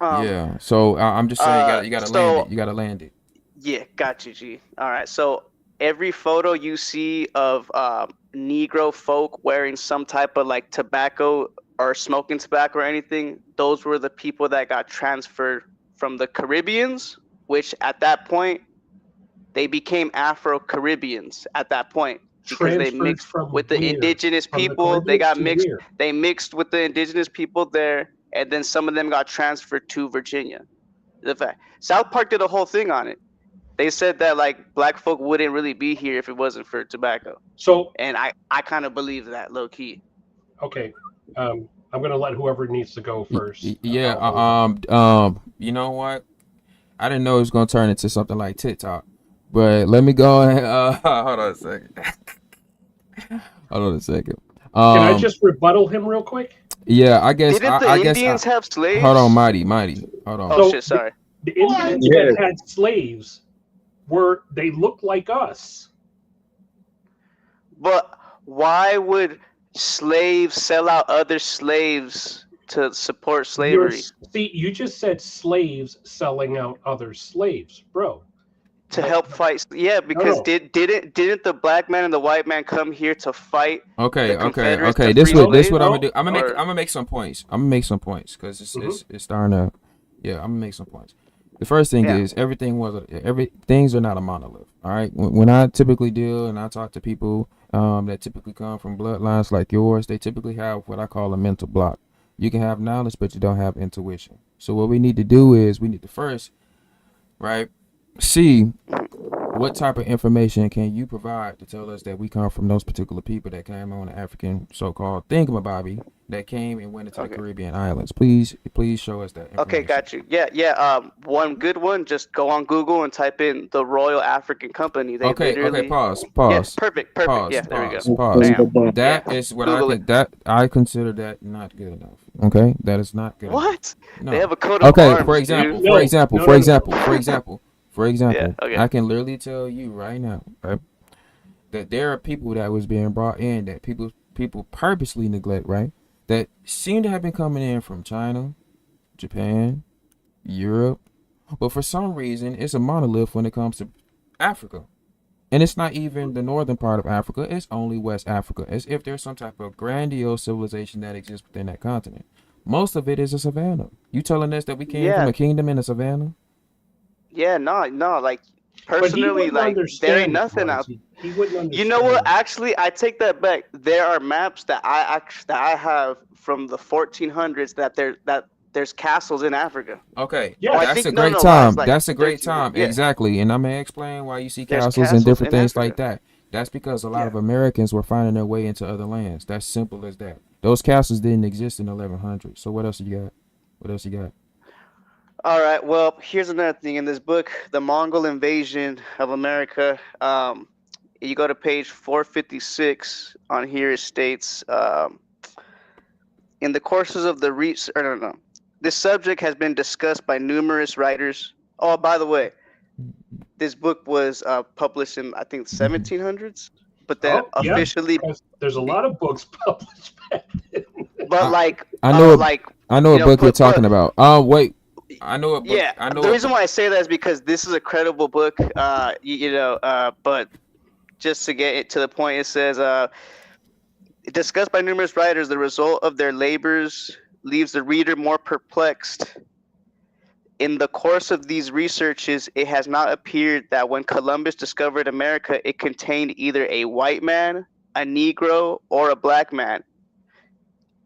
Yeah. So I'm just saying, you gotta land it. You gotta land it. Yeah, got you, G. All right. So every photo you see of Negro folk wearing some type of like tobacco or smoking tobacco or anything, those were the people that got transferred from the Caribbeans, which at that point they became Afro-Caribbeans at that point because they mixed with the indigenous people. They got mixed. They mixed with the indigenous people there, and then some of them got transferred to Virginia. The fact South Park did a whole thing on it. They said that like black folk wouldn't really be here if it wasn't for tobacco. So, and I kind of believe that low key. Okay, I'm gonna let whoever needs to go first. Yeah. You know what? I didn't know it was gonna turn into something like TikTok, but let me go ahead. Hold on a second. Can I just rebuttal him real quick? Yeah, I guess. Didn't the Indians have slaves? Hold on, Mighty. Hold on. Oh shit, sorry. The Indians that had slaves they looked like us. But why would slaves sell out other slaves to support slavery? You just said slaves selling out other slaves, bro. To help fight, yeah, because didn't the black man and the white man come here to fight? Okay. This what I'm gonna do. I'm gonna make some points. Because it's starting to. Yeah, I'm gonna make some points. The first thing is things are not a monolith. All right. When I typically deal and I talk to people that typically come from bloodlines like yours, they typically have what I call a mental block. You can have knowledge, but you don't have intuition. So what we need to do is we need to first, right, see what type of information can you provide to tell us that we come from those particular people that came on the African so-called thingamabobby that came and went into the Caribbean islands. Please show us that information. Okay, got you. Yeah. One good one. Just go on Google and type in the Royal African Company. They Okay. Pause. Yeah, perfect. Pause, Yeah, there we go. Pause. Bam. That is what I think. That I consider that not good enough. Okay, that is not good. What? No. They have a coat of arms. For example, Yeah, okay. I can literally tell you right now, right, that there are people that was being brought in that people purposely neglect, right? That seem to have been coming in from China, Japan, Europe, But for some reason, it's a monolith when it comes to Africa. And it's not even the northern part of Africa. It's only West Africa. As if there's some type of grandiose civilization that exists within that continent. Most of it is a savanna. You telling us that we came from Yeah, a kingdom in a savanna? yeah, no, like But he personally, wouldn't like there ain't understand it, nothing out. Monty. He wouldn't You know what? understand. Actually, I take that back. There are maps that I have from the 1400s that there's castles in Africa. Okay, Yeah. Oh, I that's think a no, great no, lies. time. Like That's a great 1300. time. Yeah, Exactly. And I'm gonna explain why you see there's castles and castles different in things like Africa. that. That's because a lot Yeah. of Americans were finding their way into other lands. That's simple as that. Those castles didn't exist in 1100. So what else you got? What else you got? All right. Well, here's another thing in this book, The Mongol Invasion of America. You go to page 456 on here. It states, in the courses of the research, no. This subject has been discussed by numerous writers. Oh, by the way, this book was published in I think 1700s, but then Oh, yeah. officially, Because there's a lot of books published back then. but I, like, I know. like I know you what know, book you're talking but about. Wait. I know what book. yeah, I know the what reason book. why I say that is because this is a credible book. But just to get it to the point, it says, discussed by numerous writers, the result of their labors leaves the reader more perplexed. In the course of these researches, it has not appeared that when Columbus discovered America, it contained either a white man, a Negro, or a black man.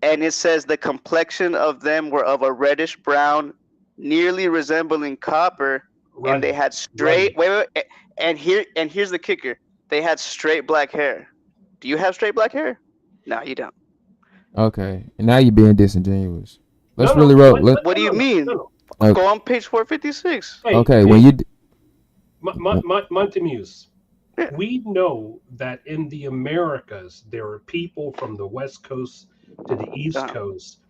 And it says the complexion of them were of a reddish brown, nearly resembling copper, and they Right. had straight and here's the kicker. They had straight black hair. Do you have straight black hair? No, you don't. Okay. And now you're being disingenuous. Let's No, really no. roll. Let. What do you mean? No. Go on page 456. Hey, Okay. hey, When you. MonteMuse, Yeah. we know that in the Americas there are people from the West Coast to the East Uh, Coast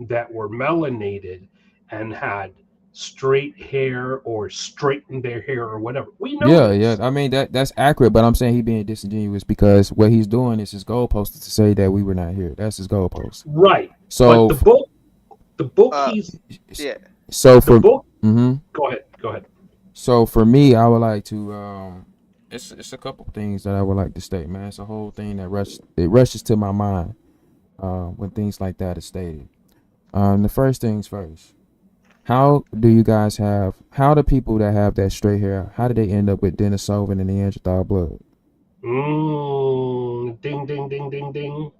that were melanated and had straight hair or straightened their hair or whatever. We know Yeah, this. yeah. I mean that's accurate, but I'm saying he being disingenuous because what he's doing is his goalpost is to say that we were not here. That's his goalpost. Right. So. But the book he's yeah. So the for. book. Mm-hmm. Go ahead. So for me, I would like to it's a couple things that I would like to state, man. It's a whole thing that rushes to my mind when things like that is stated. The first things first. How do people that have that straight hair, how did they end up with Denisovan and Neanderthal blood? Ding ding ding ding ding.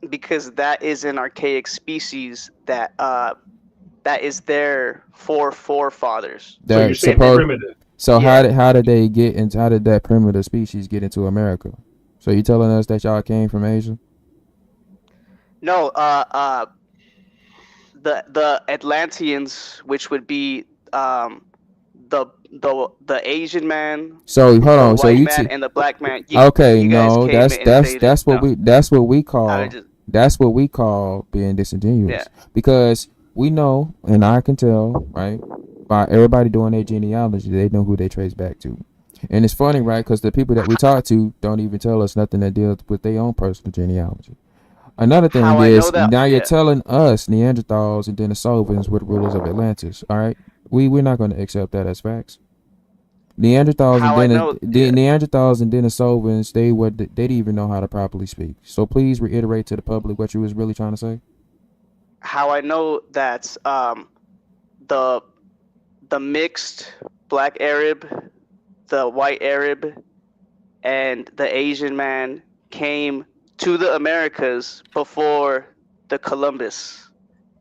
Because that is an archaic species that is their forefathers. So you're saying primitive. So Yeah. how did that primitive species get into America? So you telling us that y'all came from Asia? No, the Atlanteans, which would be the Asian man, So hold the on. So white you man, and the black man. okay? You guys No, came that's and invaded. that's what No, we I call just being disingenuous. yeah. Because we know, and I can tell, right, by everybody doing their genealogy, they know who they trace back to. And it's funny, right? Because the people that we talk to don't even tell us nothing that deals with their own personal genealogy. Another thing How I know is that? now you're Yeah. telling us Neanderthals and Denisovans were the rulers of Atlantis. All right, we're not going to accept that as facts. Neanderthals How I and know? Yeah. Neanderthals and Denisovans, they didn't even know how to properly speak. So please reiterate to the public what you was really trying to say. How I know that the mixed black Arab, the white Arab, and the Asian man came to the Americas before the Columbus,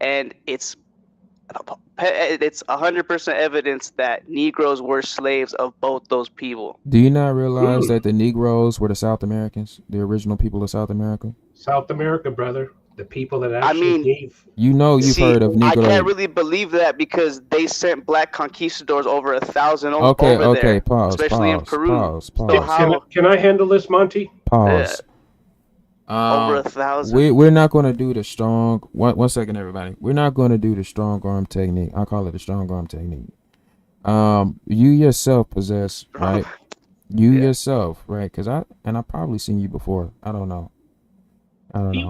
and it's 100% evidence that Negroes were slaves of both those people. Do you not realize Hmm. that the Negroes were the South Americans, the original people of South America? South America, brother. The people that I actually mean, gave. You know, you've see, heard of I Negro. can't really believe that because they sent black conquistadors over 1,000 Okay, over okay, there, pause, especially in pause, Peru. pause, So pause, how Can I handle this, Monty? pause. over 1,000? We're not going to do the strong. One second, everybody. We're not going to do the strong arm technique. I call it the strong arm technique. You yourself possess, right? You Yeah. yourself, right? Because I probably seen you before. I don't know.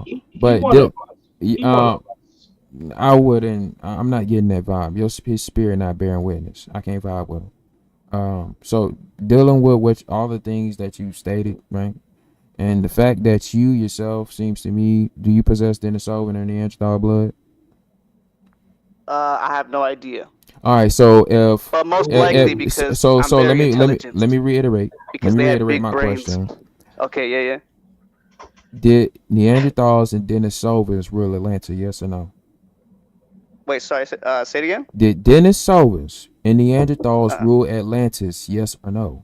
He But one of us. He one of us. I wouldn't. I'm not getting that vibe. His spirit not bearing witness. I can't vibe with him. So dealing with all the things that you stated, right? And the fact that you yourself seems to me, do you possess Denisovan or Neanderthal blood? I have no idea, All right. So if but most likely because I'm let very me intelligent. reiterate. Because they had big my brains. question. Okay, yeah. Did Neanderthals and Denisovans rule Atlanta? Yes or no? Wait, sorry. Say it again. Did Denisovans and Neanderthals Uh, rule Atlantis? Yes or no?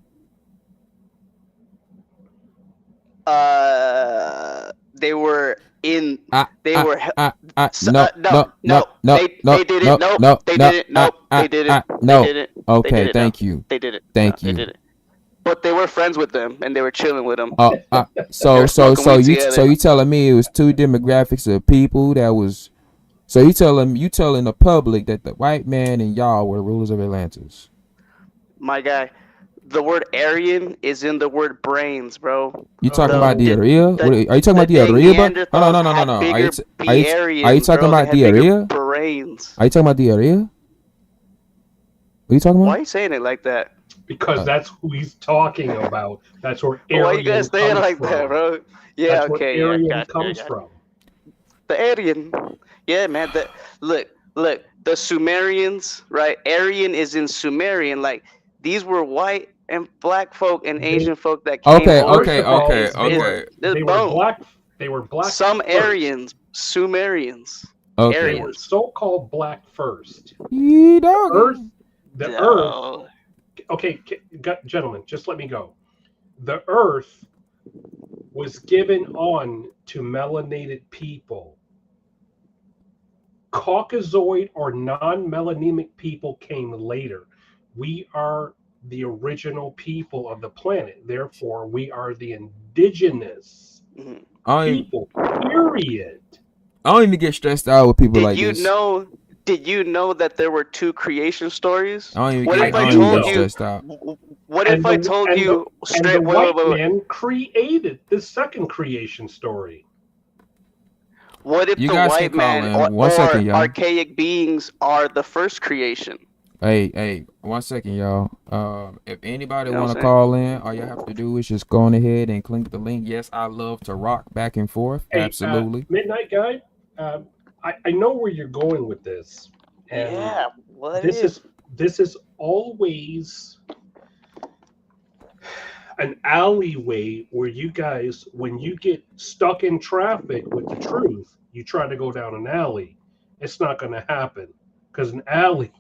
they were in. No, They were. no, No, no, no. no, They did no, it. Nope. no, They no, did it. Nope. They did it. They no. did it. They Okay, did it. thank No. you. They did it. Thank No, you. They did it. But they were friends with them, and they were chilling with them. So smoking weed together. you telling me it was two demographics of people that was, so you telling the public that the white man and y'all were the rulers of Atlantis? My guy, the word Aryan is in the word brains, bro. You talking The- about diarrhea? the- What are you talking about The dang diarrhea? But Neanderthals no. had Are bigger you Aryans, talking bro. about They had bigger diarrhea? brains. Are you talking about diarrhea? What are you talking Why are about? you saying it like that? Because that's who he's talking about. That's where Why you Aryan guys saying it comes like from. that, bro? Yeah, That's where okay, yeah, Aryan gotcha, comes gotcha. from. The Aryan, yeah, man. Look, the Sumerians, right? Aryan is in Sumerian. Like these were white and black folk and Asian folk that came Okay, over. First of all, okay. There's They were bone. black. They were black. Some first. Aryans, Sumerians, Okay. They were Aryans. so-called black first. You dog. Earth, the Earth. No. Okay, gentlemen, just let me go. The Earth was given on to melanated people. Caucasoid or non-melanemic people came later. We are the original people of the planet. Therefore, we are the indigenous Mhm. people. Period. I don't even get stressed out with people like this. Did you know that there were two creation stories? I don't even What get, if I I don't even told get you? stressed out. What if I told you And straight? the Wait, white wait. man created the second creation story. What if You the guys white can call man in. or, 1 second, y'all. archaic beings are the first creation? Hey, 1 second, y'all. If anybody You know what want I'm to saying? call in, all you have to do is just go on ahead and click the link. Yes, I love to rock back and forth. Hey, Absolutely. Midnight Guy, I know where you're going with this. And Yeah. What this if? is always an alleyway where you guys, when you get stuck in traffic with the truth, you try to go down an alley. It's not going to happen because an alley.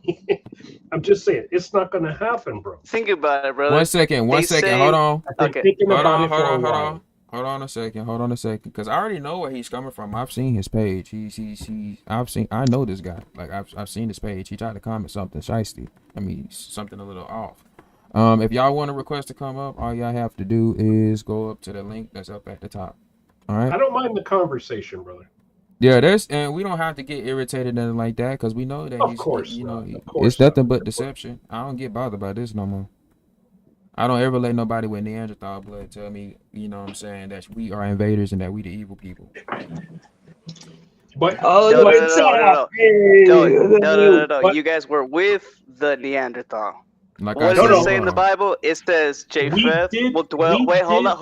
I'm just saying, it's not going to happen, bro. Think about it, brother. 1 second. They Hold say- on. I've been Okay. thinking Hold about on. it for a while. Hold on a second. Because I already know where he's coming from. I've seen his page. I know this guy. Like I've seen his page. He tried to comment something shiesty. I mean, something a little off. If y'all want a request to come up, all y'all have to do is go up to the link that's up at the top. All right. I don't mind the conversation, brother. Yeah, and we don't have to get irritated or nothing like that because we know that Of he's, course you know, not. Of course it's nothing not. but deception. I don't get bothered by this no more. I don't ever let nobody with Neanderthal blood tell me, you know what I'm saying, that we are invaders and that we the evil people. But Oh, No, wait, no. But- You guys were with the Neanderthal. Like What I does said, it say in the Bible? It says Japheth will dwell. Wait, hold up.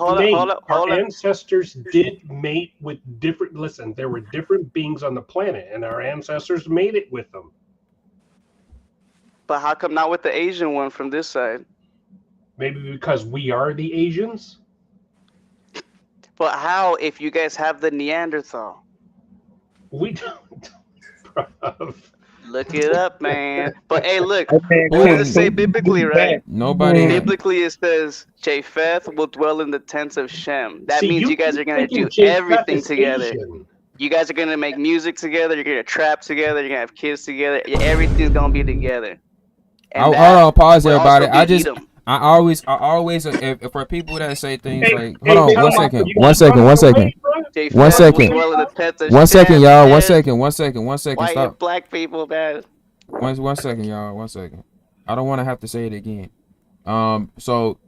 Our ancestors did mate with different. Listen, there were different beings on the planet, and our ancestors made it with them. But how come not with the Asian one from this side? Maybe because we are the Asians. But how if you guys have the Neanderthal? We don't. Bruv. Look it up, man. But hey, look. man, What does it say biblically, right? nobody. Biblically, it says Japheth will dwell in the tents of Shem. That See, means you guys keep are gonna thinking do Japheth everything is together. Asian. You guys are gonna make music together. You're gonna trap together. You're gonna have kids together. Everything's gonna be together. Hold on, pause would everybody. also be Edom. I always, if for people that say things like, Hey, hold on, tell 1 me, second, you 1 guys second, running 1 second, away, bro? Japheth 1 will second, dwell in the tents of 1 second, Shem, y'all, man. 1 second, 1 second, White stop. and black people, man. 1 second, y'all, 1 second. I don't want to have to say it again. So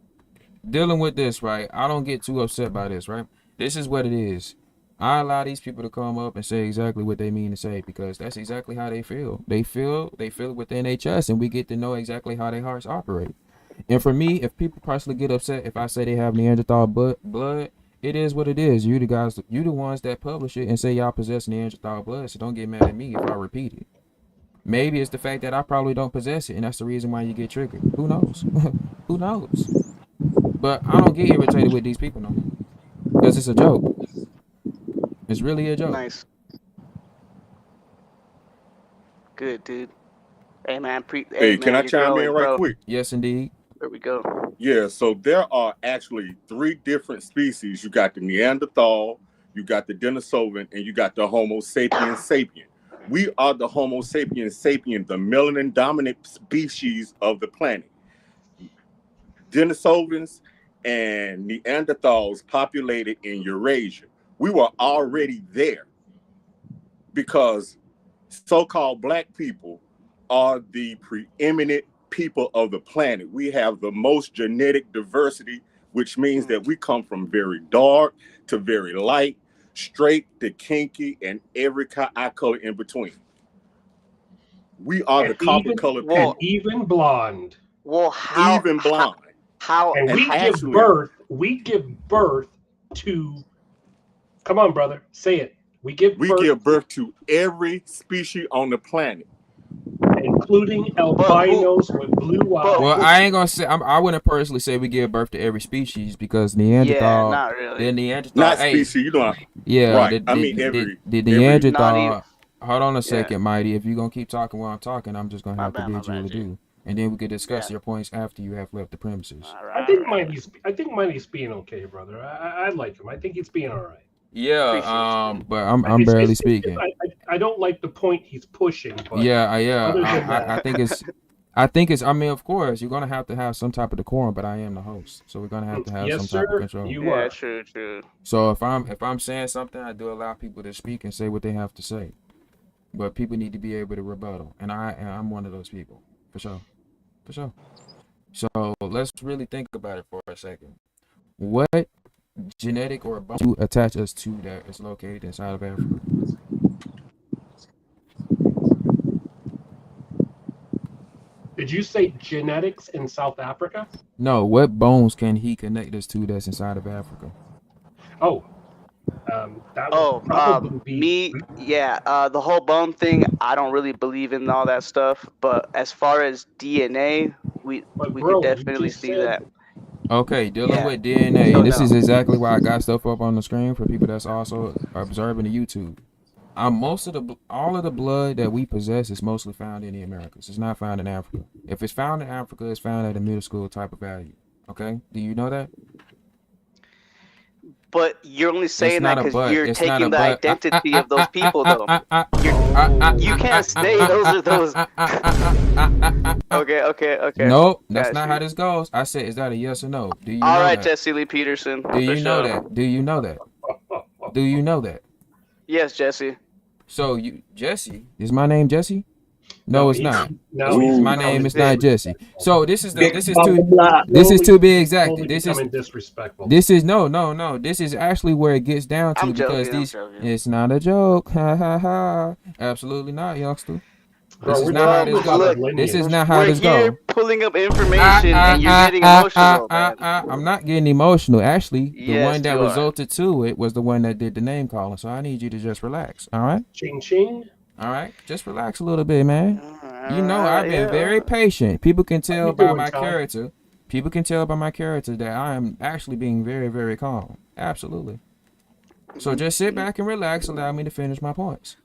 dealing with this, right? I don't get too upset by this, right? This is what it is. I allow these people to come up and say exactly what they mean to say because that's exactly how they feel. They feel it within their chest, and we get to know exactly how their hearts operate. And for me, if people personally get upset if I say they have Neanderthal blood, it is what it is. You the ones that publish it and say y'all possess Neanderthal blood, so don't get mad at me if I repeat it. Maybe it's the fact that I probably don't possess it, and that's the reason why you get triggered. Who knows? Who knows? But I don't get irritated with these people no more because it's a joke. It's really a joke. Nice. Good, dude. Hey, man. Hey, Hey, can man, I you're chime in growing, right bro. quick? Yes, indeed. There we go. Yeah, so there are actually 3 different species. You got the Neanderthal, you got the Denisovan, and you got the Homo sapiens sapien. We are the Homo sapiens sapien, the melanin dominant species of the planet. Denisovans and Neanderthals populated in Eurasia. We were already there because so-called black people are the preeminent people of the planet. We have the most genetic diversity, which means that we come from very dark to very light, straight to kinky, and every eye color in between. We are the copper colored well, people. Even blonde. Well, how? Even blonde. How? And we give birth to. Come on, brother, say it. We give birth to every species on the planet, including albinos with blue eyes. Well, I ain't gonna say. I wouldn't personally say we give birth to every species because Neanderthal. Yeah, not really. The Neanderthal. Not species. You know. Yeah. Right. I mean every. The Neanderthal. Every, hold on a second, Mighty. If you're gonna keep talking while I'm talking, I'm just gonna have to bid you adieu. And then we could discuss your points after you have left the premises. I think Mighty's being okay, brother. I like him. I think he's being all right. Yeah, but I'm barely speaking. I don't like the point he's pushing. But I think it's. I mean, of course, you're gonna have to have some type of decorum, but I am the host, so we're gonna have to have some type of control. You are. True. So if I'm saying something, I do allow people to speak and say what they have to say, but people need to be able to rebuttal, and I'm one of those people, for sure. So let's really think about it for a second. What genetic or bone to attach us to that is located inside of Africa? Did you say genetics in South Africa? No, what bones can he connect us to that's inside of Africa? Oh, that would probably be the whole bone thing, I don't really believe in all that stuff, but as far as DNA, we can definitely see that. Okay, dealing with DNA, and this is exactly why I got stuff up on the screen for people that's also observing the YouTube. All of the blood that we possess is mostly found in the Americas. It's not found in Africa. If it's found in Africa, it's found at a middle school type of value. Okay, do you know that? But you're only saying that because you're taking the identity of those people, though. You can't say those are those. Okay. Nope, that's not how this goes. I said, is that a yes or no? Do you All know right, that? Jesse Lee Peterson. Do you know that? Do you know that? Do you know that? Yes, Jesse. So Jesse, is my name Jesse? No, it's not. No, my name is not Jesse. So this is to be exact. This is disrespectful. This is no. This is actually where it gets down to because it's not a joke. Ha ha ha. Absolutely not, youngster. This is not how this goes. This is not how this goes. Pulling up information and you're getting emotional. I'm not getting emotional. Actually, the one that resulted to it was the one that did the name calling. So I need you to just relax. All right. Ching ching. All right, just relax a little bit, man. You know I've been very patient. People can tell by my character. People can tell by my character that I am actually being very, very calm. Absolutely. So just sit back and relax. Allow me to finish my points.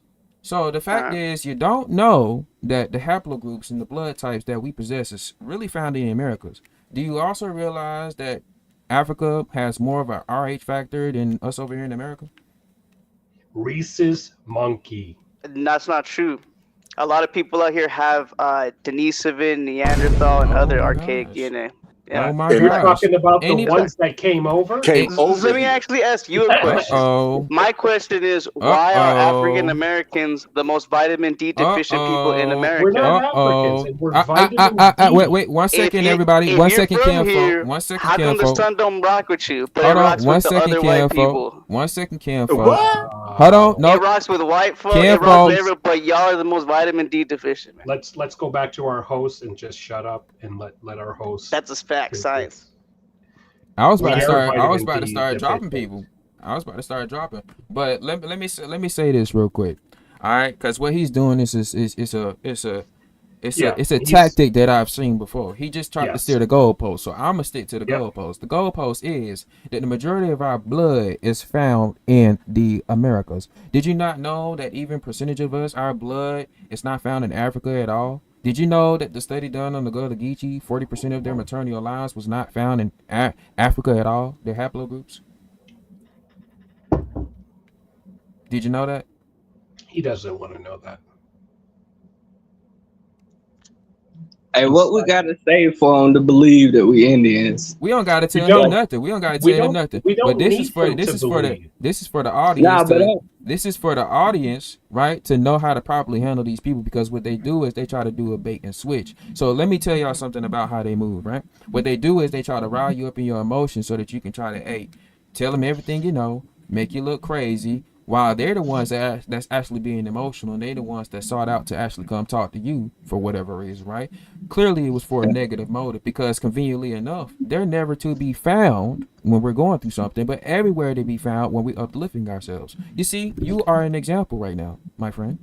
So the fact is, you don't know that the haplogroups and the blood types that we possess is really found in the Americas. Do you also realize that Africa has more of a RH factor than us over here in America? Rhesus monkey. That's not true. A lot of people out here have Denisovan, Neanderthal, and other archaic DNA. Yeah. Oh my And You're gosh. talking about the Anybody? ones that came over? came It, over Let me here. actually ask you a question. uh-oh. My question is, why are African Uh-oh. Americans the most vitamin D deficient people in Uh-oh. We're America? not Africans, Uh-oh. and we're vitamin D. Wait, 1 second, everybody. If 1 second, you're from Kinfolk. here, 1 second, how come the Kinfolk. sun don't rock with you, but it Hold on. rocks with the 1 second, other white Kinfolk. people? 1 second, Kinfolk. What? Hold on. Wow. No, It rocks with white folk. It rocks with Kinfolk. everyone, but y'all are the most vitamin D deficient, man. Let's go back to our host and just shut up and let our host. That's a fact, science. I was about We to are start. I was vitamin about to D start dropping deficient. people. I was about to start dropping. But let me say this real quick. All right, because what he's doing is Yeah, it's a he's- tactic that I've seen before. He just tried to Yes. steer the goalpost, so I'm gonna stick to the Yep. goalpost. The goalpost is that the majority of our blood is found in the Americas. Did you not know that even percentage of us, our blood, is not found in Africa at all? Did you know that the study done on the Gullah Geechee, 40% of their maternal lines was not found in Africa at all? Their haplogroups. Did you know that? He doesn't want to know that. Hey, what we gotta say for him to believe that we Indians? We don't gotta tell don't. him nothing. We don't gotta We tell him don't- nothing. we don't But this need is for him this to is for the believe. this is for the audience. Nah, but This is for the audience, right? To know how to properly handle these people, because what they do is they try to do a bait and switch. So let me tell y'all something about how they move, right? What they do is they try to rile you up in your emotions so that you can try to, hey, tell them everything you know, make you look crazy, while they're the ones that's actually being emotional, and they're the ones that sought out to actually come talk to you for whatever reason, right? Clearly it was for a negative motive, because conveniently enough, they're never to be found when we're going through something, but everywhere to be found when we're uplifting ourselves. You see, you are an example right now, my friend.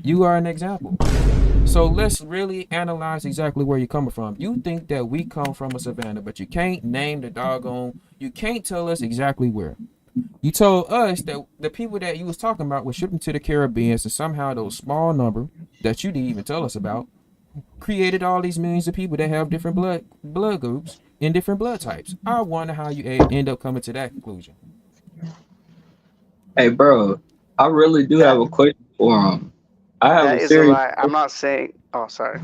You are an example. So let's really analyze exactly where you're coming from. You think that we come from a savannah, but you can't name the doggone, you can't tell us exactly where. You told us that the people that you was talking about were shipped to the Caribbean, and somehow those small number that you didn't even tell us about created all these millions of people that have different blood groups and different blood types. I wonder how you end up coming to that conclusion. hey, bro, I really do have a question for him. I have That a is a serious. lie. I'm not saying. Oh, sorry.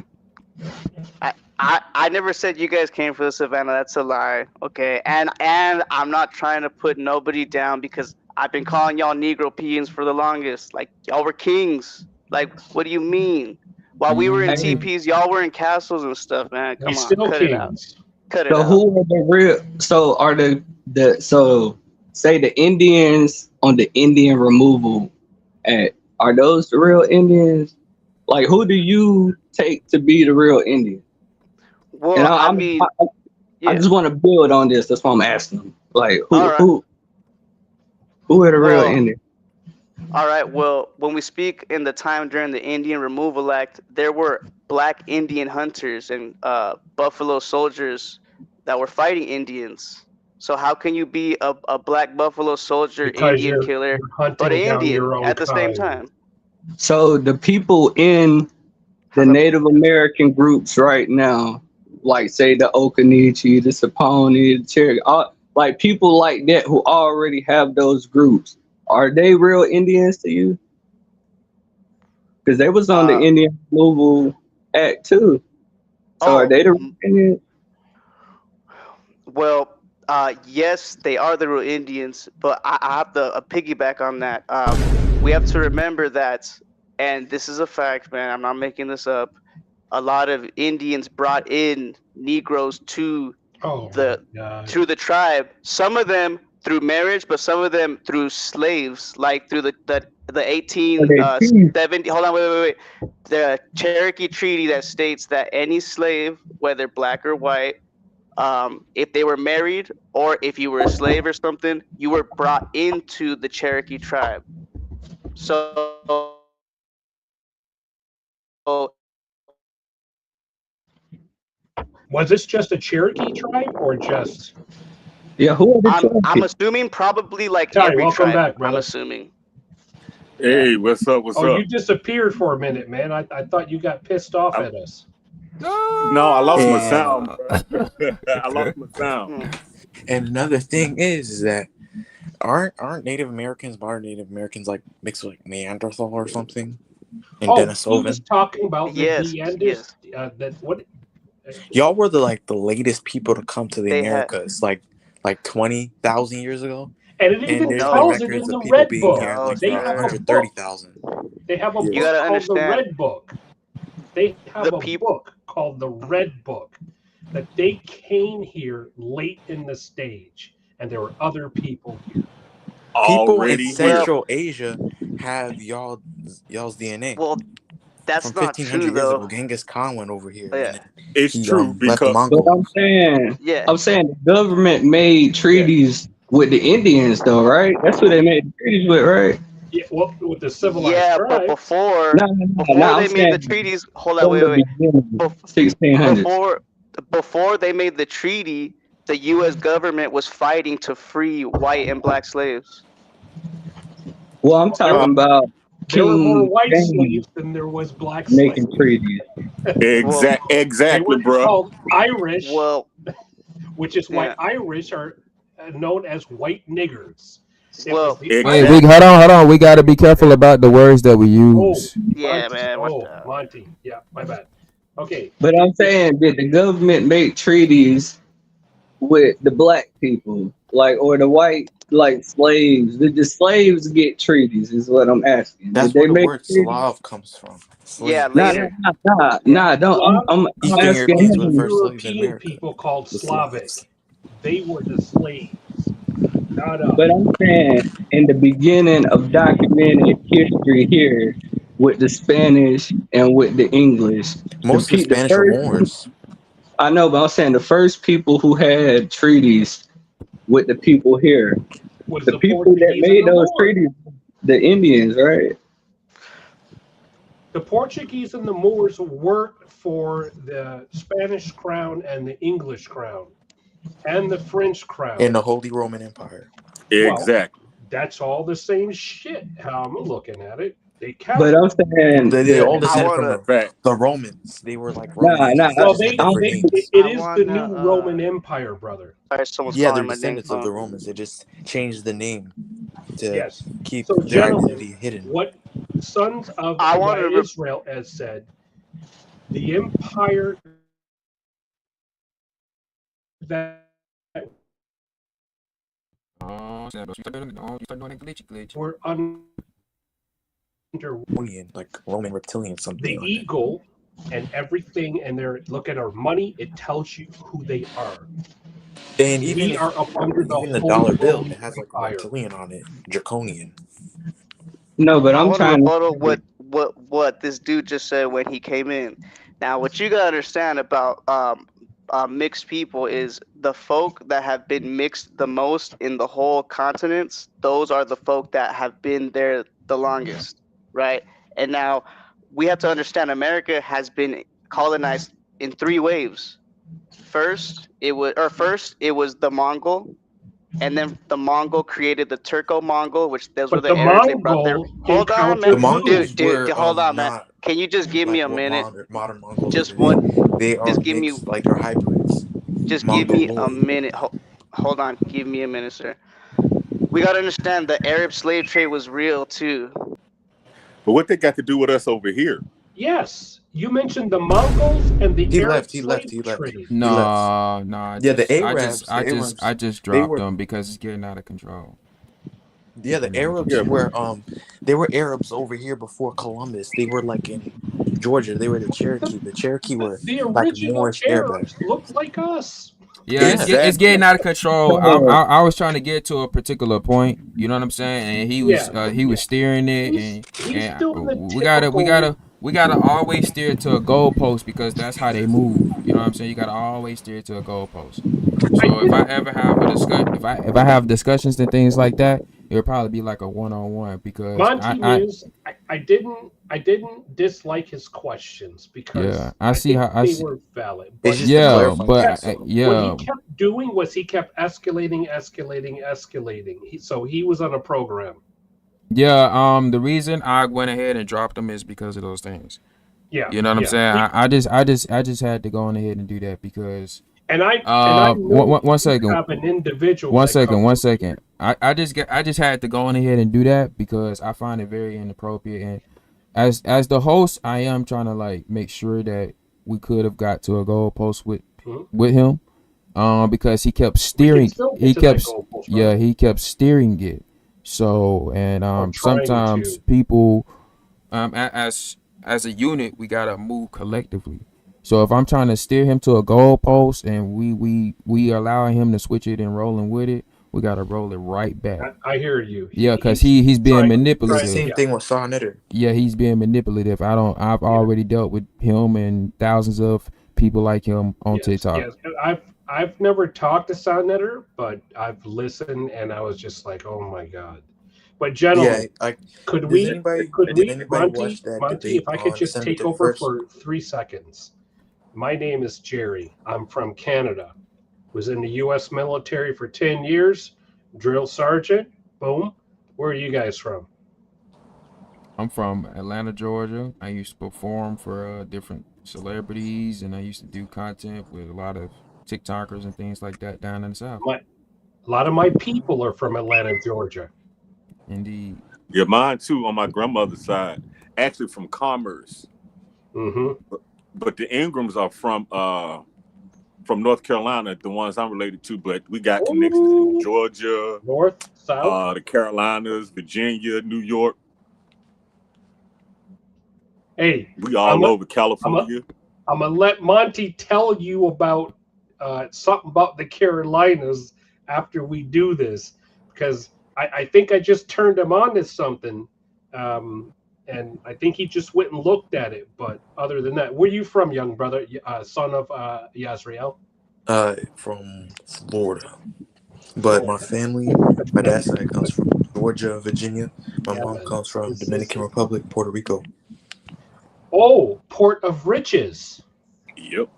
I never said you guys came for the savannah. That's a lie. Okay, and I'm not trying to put nobody down, because I've been calling y'all Negro peons for the longest. Like, y'all were kings. Like, what do you mean? While we were in Hey. TPs, y'all were in castles and stuff, man. We Come on, still cut it out. kings. Cut it So out. who are the real? So are so say the Indians on the Indian removal act, are those the real Indians? Like, who do you take to be the real Indian? Well, And I mean, I yeah. just want to build on this. That's why I'm asking. Like, All right. who are the real Well, Indians? All right. Well, when we speak in the time during the Indian Removal Act, there were black Indian hunters and buffalo soldiers that were fighting Indians. So how can you be a black buffalo soldier, Because Indian you're killer, hunting but an down your Indian own at the same kind. time? So the people in the Native American groups right now, like say the Occaneechi, the Saponi, the Cherokee, like people like that who already have those groups, are they real Indians to you? Because they was on the Indian Removal Act too. So are they the real Indians? Well, yes, they are the real Indians, but I have to piggyback on that. We have to remember that, and this is a fact, man. I'm not making this up. A lot of Indians brought in Negroes to the tribe. Some of them through marriage, but some of them through slaves, like through the 1870. Hold on, wait. The Cherokee Treaty that states that any slave, whether black or white, if they were married or if you were a slave or something, you were brought into the Cherokee tribe. So was this just a Cherokee tribe or just? Yeah, who are the I'm assuming probably like Ty, every welcome tribe. back, brother. I'm assuming. Hey, what's up? What's up? You disappeared for a minute, man. I thought you got pissed off at us. No, I lost my sound. I lost my sound. And another thing is that aren't Native Americans, modern Native Americans, like mixed with like Neanderthal or something? And He Denisovan. was talking about the Yes. Neanderthals. That what? Y'all were the latest people to come to the They had Americas, like 20,000 years ago. And it And even there's been tells no, it in records the of people Red being Book. here no, like They for have a sir. book. 130,000 They have a years. You book gotta called the understand Red Book. They have the a people. book called the Red Book that they came here late in the stage, and there were other people here. People in Already here. Central Asia have y'all's DNA. Well, that's From not 1,500 true years ago, though. Genghis Khan went over here and Yeah, then It's he true left the because But Mongols. yeah. I'm saying the government made treaties with the Indians, though, right? That's who they made the treaties with, right? Yeah, well, with the civilized Yeah, but tribes. No, before I'm they made the saying treaties, hold on, from the wait. beginning, Bef- 1600s. before they made the treaty, the U.S. government was fighting to free white and black slaves. Well, I'm There, talking about there were more King white James slaves than there was black slaves. making treaties. Well, They exactly, were just bruh. called Irish, well, which is why yeah. Irish are known as white niggers. It was Well, the Wait, Exactly. hold on. We gotta be careful about the words that we Oh, use. yeah, Monty. man. What Oh, the? Monty. Yeah, my bad. Okay. But I'm saying, did the government make treaties with the black people, or the white, slaves? Did the slaves get treaties? Is what I'm asking. Did That's they where the make word treaties? Slav comes from. Yeah, Slave. Nah, later. Yeah. Don't. Slav, I'm Eastern asking Europeans were the Eastern him. first slaves in European America. people called The Slavs. Slavic. They were the slaves, not us. But I'm saying, in the beginning of documented history here, with the Spanish and with the English, Most of the the Spanish are first, Moors. I know, but I'm saying the first people who had treaties with the people here, Was the the people that Portuguese and made the those Moors. treaties, the Indians, right? The Portuguese and the Moors worked for the Spanish crown and the English crown and the French crown. In the Holy Roman Empire. Well, Exactly. that's all the same shit, how I'm looking at it. They But count. I'm saying They all I descended from wanna. Fact. the Romans. They were like nah, Romans. They nah. Well, just had different names. it I is the wanna. new Roman Empire, brother. Sorry, someone's Yeah, they're calling my dang descendants of the phone. Romans. They just changed the name to Yes. keep So, their gentlemen, identity hidden. what Sons of I wanted to. Israel has said, the empire that Oh, snap. You start doing that glitch. were under Like Roman reptilian, the something like that. eagle and everything, and their look at our money, it tells you who they are. And even We are up under the even the Holy dollar bill, Roman it has like Empire. reptilian on it, draconian. No, but I I'm want to trying rebuttal to. what this dude just said when he came in. Now, what you gotta understand about mixed people is the folk that have been mixed the most in the whole continents. Those are the folk that have been there the longest, right? And now we have to understand America has been colonized in three waves. First, it was the Mongol, and then the Mongol created the Turco-Mongol, which those were But the the Arabs. They brought their. Mongol Hold on, The man. encountered Mongols who? were Hold on, man. not Can you just give me like a what minute? modern Mongols are Just today. one. They are Just give me. mixed, like they're hybrids. Just give me a Mongoloid. minute. Hold on. Give me a minute, sir. We gotta understand the Arab slave trade was real too. But what they got to do with us over here? Yes. You mentioned the Mongols and the He Arab left. He left. slave He left. trade. He left. Nah. Yeah, the Arabs. The I Arabs. just They dropped were. them because it's getting out of control. Yeah, the Arabs Yeah. were. They were Arabs over here before Columbus. They were like in Georgia. They were the Cherokee. The Cherokee were The like original Moorish Arabs Arabs. look like us. Yeah, Yeah. it's getting out of control. So, I was trying to get to a particular point. You know what I'm saying? And he was steering it, He's doing the we typical. gotta always steer to a goalpost because that's how they move. You know what I'm saying? You gotta always steer to a goalpost. I So if I didn't. ever have a if I have discussions and things like that, it'll probably be like a one-on-one because MonteMuse, I didn't dislike his questions because yeah, I see think how I they see. were valid. It's But just to Yeah, clarify but things. what he kept doing was he kept escalating. So he was on a program. Yeah, the reason I went ahead and dropped them is because of those things. Yeah, You know what I'm yeah. saying? I just had to go on ahead and do that because And I know one you second. have an individual. One that second, comes here. I just had to go on ahead and do that because I find it very inappropriate and as the host, I am trying to like make sure that we could have got to a goalpost with Mhm. him, because he kept We can steering. still get He to that kept, goalpost, yeah, brother. he kept steering it. So, and Or trying sometimes to. people, as a unit, we gotta move collectively. So if I'm trying to steer him to a goalpost and we allowing him to switch it and rolling with it, we gotta roll it right back. I hear you. Yeah, because he's being trying- It's the manipulative. same yeah. thing with Saw Knitter. Yeah, he's being manipulative. I've already dealt with him and thousands of people like him on Yes, TikTok. yes. I've never talked to SoundNetter, but I've listened and I was just like, oh my god. But Yeah, gentlemen, like could did we anybody Monty, watch that Monty, debate if I could on just December take over 31st? for 3 seconds. My name is Jerry. I'm from Canada. Was in the US military for 10 years, drill sergeant. Boom. Where are you guys from? I'm from Atlanta, Georgia. I used to perform for different celebrities, and I used to do content with a lot of TikTokers and things like that down in the South. A lot of my people are from Atlanta, Georgia. Indeed. Yeah, mine too on my grandmother's side. Actually from Commerce. Mm-hmm. But the Ingrams are from North Carolina, the ones I'm related to, but we got connections in Georgia, North, South. the Carolinas, Virginia, New York. Hey, We all over California. I'm gonna let Monty tell you about something about the Carolinas after we do this, because I think I just turned him on to something, and I think he just went and looked at it. But other than that, where are you from, young brother, son of Yazriel? From Florida. But my family, my dad's side comes from Georgia, Virginia. My Yeah, mom man. comes from This is- Dominican Republic, Puerto Rico. Oh, Port of Riches. Yep.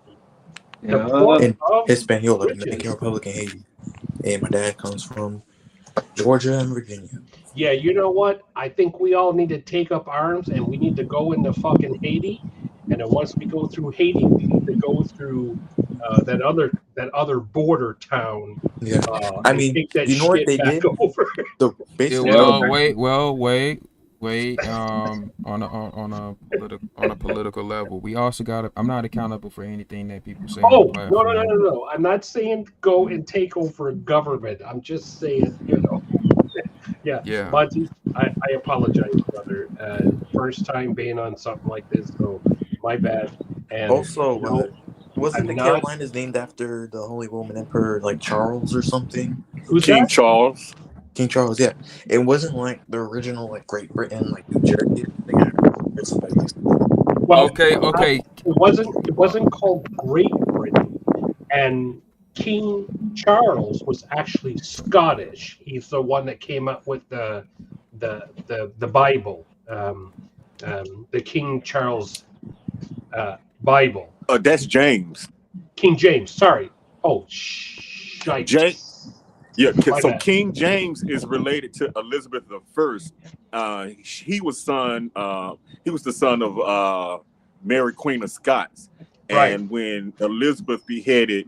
The Yeah. Port And of Hispaniola, Riches. Dominican Republic, and Haiti. And my dad comes from Georgia and Virginia. Yeah, you know what? I think we all need to take up arms and we need to go into fucking Haiti. And then once we go through Haiti, we need to go through that other border town. Yeah. I And mean, take that you know what shit they back did? over. The Yeah, basically, wait. On a political level, we also got. I'm not accountable for anything that people say on Oh, the no. platform. I'm not saying go and take over government. I'm just saying, Yeah, Yeah. Monty, I apologize, brother. First time being on something like this, so my bad. And also, wasn't I'm the not. Carolinas named after the Holy Roman Emperor, like Charles or something? Who's King that? Charles. King Charles, yeah. It wasn't like the original, like Great Britain, like New Jersey. They got somebody like Well, Okay. it wasn't called Great Britain, and King Charles was actually Scottish. He's the one that came up with the Bible, the King Charles Bible. That's James. King James. Sorry. Oh, shite. Yeah, My so bad. King James is related to Elizabeth I. He was the son of Mary, Queen of Scots. Right. And when Elizabeth beheaded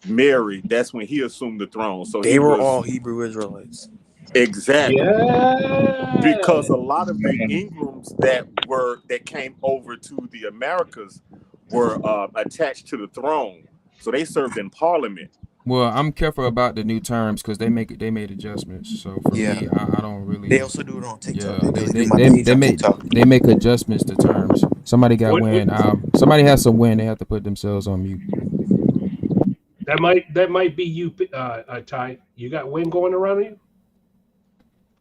Mary, that's when he assumed the throne. So they were all Hebrew Israelites. Exactly. Yeah. Because a lot of the Ingrams that came over to the Americas were attached to the throne. So they served in Parliament. Well, I'm careful about the new terms because they made adjustments. So for me, I don't really. They also do it on TikTok. Yeah, they make adjustments to terms. Somebody got wind. Somebody has some wind. They have to put themselves on mute. That might be you, Ty. You got wind going around you?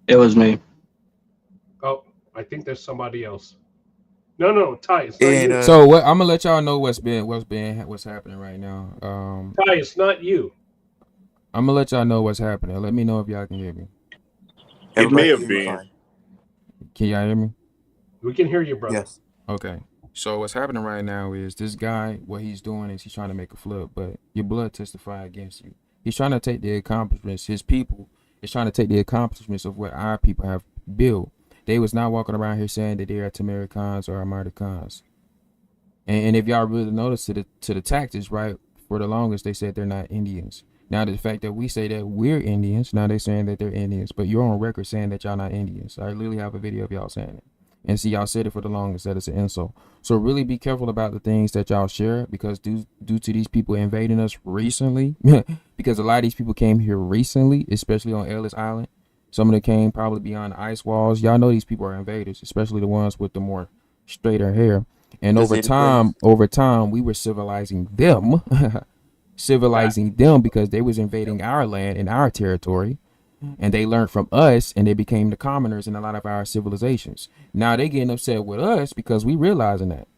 It was me. Oh, I think there's somebody else. No, Ty. It's not you. So what? I'm gonna let y'all know what's happening right now. Ty, it's not you. I'm gonna let y'all know what's happening. Let me know if y'all can hear me. It may have been. Can y'all hear me? We can hear you, brother. Yes. Okay. So what's happening right now is this guy. What he's doing is he's trying to make a flip, but your blood testify against you. He's trying to take the accomplishments. His people is trying to take the accomplishments of what our people have built. They was not walking around here saying that they're Tamaricans or Americans. And if y'all really notice to the tactics, right? For the longest, they said they're not Indians. Now the fact that we say that we're Indians, now they're saying that they're Indians. But you're on record saying that y'all not Indians. I literally have a video of y'all saying it. And see, y'all said it for the longest that it's an insult. So really be careful about the things that y'all share, because due to these people invading us recently, because a lot of these people came here recently, especially on Ellis Island. Some of them came probably beyond the ice walls. Y'all know these people are invaders, especially the ones with the more straighter hair. And over time, we were civilizing them, because they was invading our land and our territory. And they learned from us, and they became the commoners in a lot of our civilizations. Now they getting upset with us because we realizing that.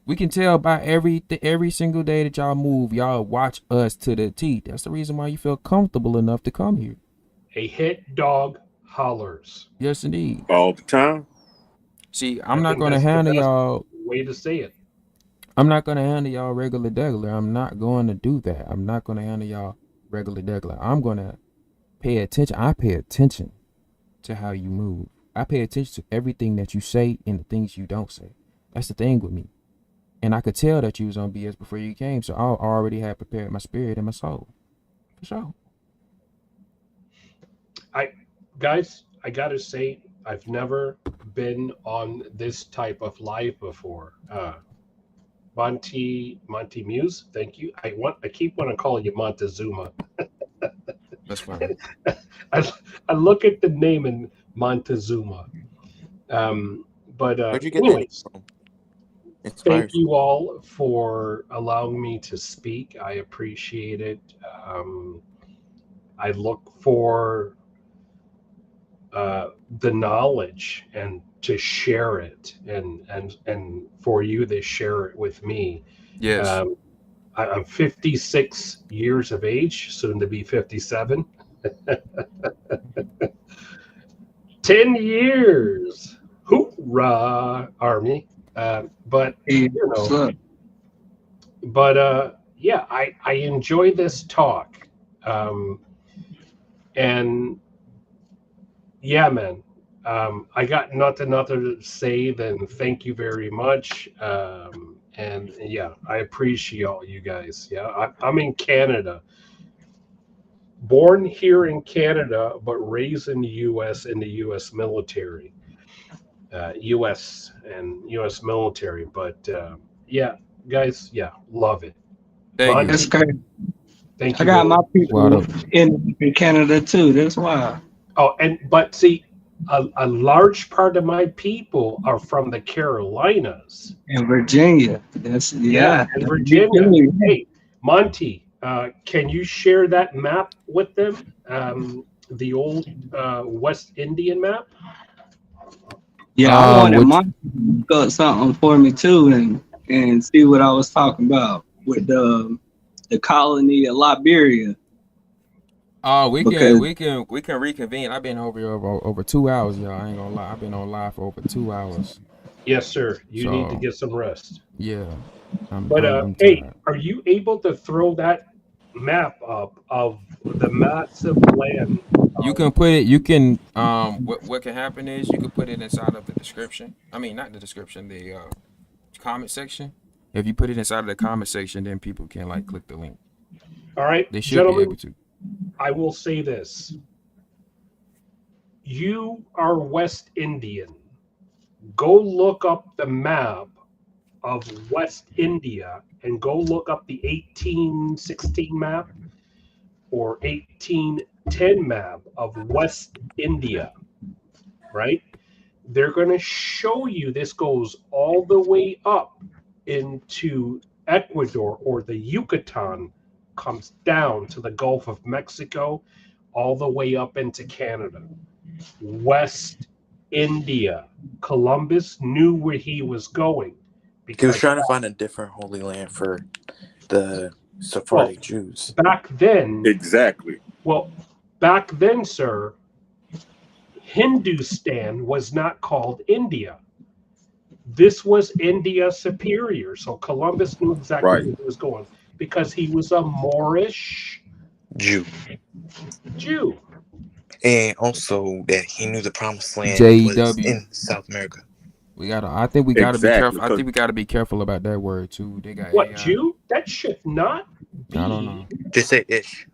We can tell by every single day that y'all move, y'all watch us to the T. That's the reason why you feel comfortable enough to come here. A hit dog hollers. Yes, indeed. All the time. See, I'm not going to handle y'all. Way to say it. I'm not going to handle y'all regular. I'm not going to do that. I'm not going to handle y'all regular. I'm going to pay attention. I pay attention to how you move. I pay attention to everything that you say and the things you don't say. That's the thing with me. And I could tell that you was on BS before you came, so I already had prepared my spirit and my soul. For sure. Guys, I gotta say, I've never been on this type of live before. MonteMuse, thank you. I keep wanting to call you Montezuma. That's fine. I look at the name in Montezuma. But Where'd you get anyways, that from? thank you all for allowing me to speak. I appreciate it. I look for the knowledge and to share it, and for you to share it with me. Yes. I'm 56 years of age, soon to be 57. 10 years. Hoorah, Army. But, you know, yeah, I enjoy this talk. And yeah, man, I got nothing other to say than thank you very much. And yeah, I appreciate all you guys. Yeah, I'm in Canada. Born here in Canada, but raised in the U.S. in the U.S. military. U.S. and U.S. military. But yeah, guys, yeah, love it. Thank you. That's great. Thank you. I got my Wow. people in Canada too. That's why. Oh, but see, a large part of my people are from the Carolinas. In Virginia. That's Yeah, in Virginia. Hey, Monty, can you share that map with them? The old West Indian map? Yeah, I wanted Monty to look up something for me too, and see what I was talking about with the colony of Liberia. Oh, we can reconvene. I've been over 2 hours, y'all. I ain't gonna lie. I've been on live for over 2 hours. Yes, sir. You need to get some rest. Yeah. I'm hey, are you able to throw that map up of the massive land? You can put it. You can. What can happen is you can put it inside of the description. I mean, not the description. The comment section. If you put it inside of the comment section, then people can like click the link. All right, they should be able to. I will say this. You are West Indian. Go look up the map of West India and go look up the 1816 map or 1810 map of West India, right? They're going to show you this goes all the way up into Ecuador, or the Yucatan comes down to the Gulf of Mexico, all the way up into Canada. West India. Columbus knew where he was going. He was trying to find a different holy land for the Sephardic Jews. Back then. Exactly. Well, back then, sir, Hindustan was not called India. This was India Superior. So Columbus knew exactly where he was going because he was a Moorish Jew. And also that he knew the promised land was in South America. I think we gotta be careful. I think we gotta be careful about that word too. They got what Jew? That should not be. I don't know. Just say ish.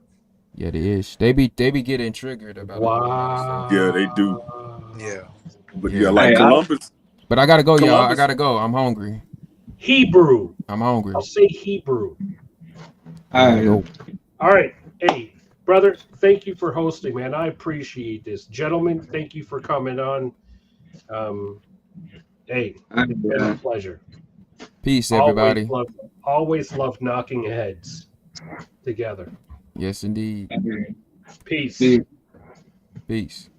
Yeah, the ish. They be getting triggered about. Wow. Yeah, they do. Yeah. But yeah, like Columbus. But I gotta go, y'all. I Columbus- gotta go. I'm hungry. Hebrew. I'm hungry. I'll say Hebrew. I gotta go. All right. Hey, brother, thank you for hosting, man. I appreciate this. Gentlemen, thank you for coming on. Hey, it's been a pleasure. Peace, everybody. Always love knocking heads together. Yes, indeed. Peace. Peace.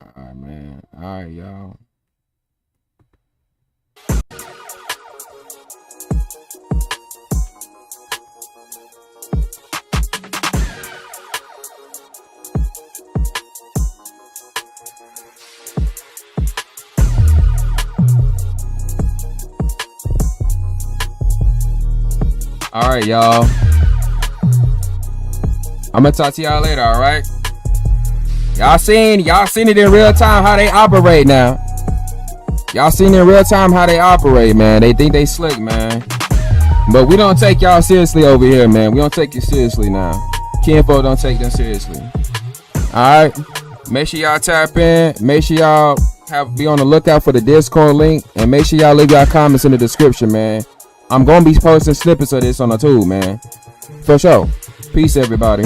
All right, man. All right, y'all. All right, y'all. I'm gonna talk to y'all later, all right? Y'all seen it in real time how they operate now. Y'all seen in real time how they operate, man. They think they slick, man. But we don't take y'all seriously over here, man. We don't take you seriously now. Kinfolk don't take them seriously. All right? Make sure y'all tap in. Make sure y'all be on the lookout for the Discord link. And make sure y'all leave y'all comments in the description, man. I'm going to be posting snippets of this on the tube, man. For sure. Peace, everybody.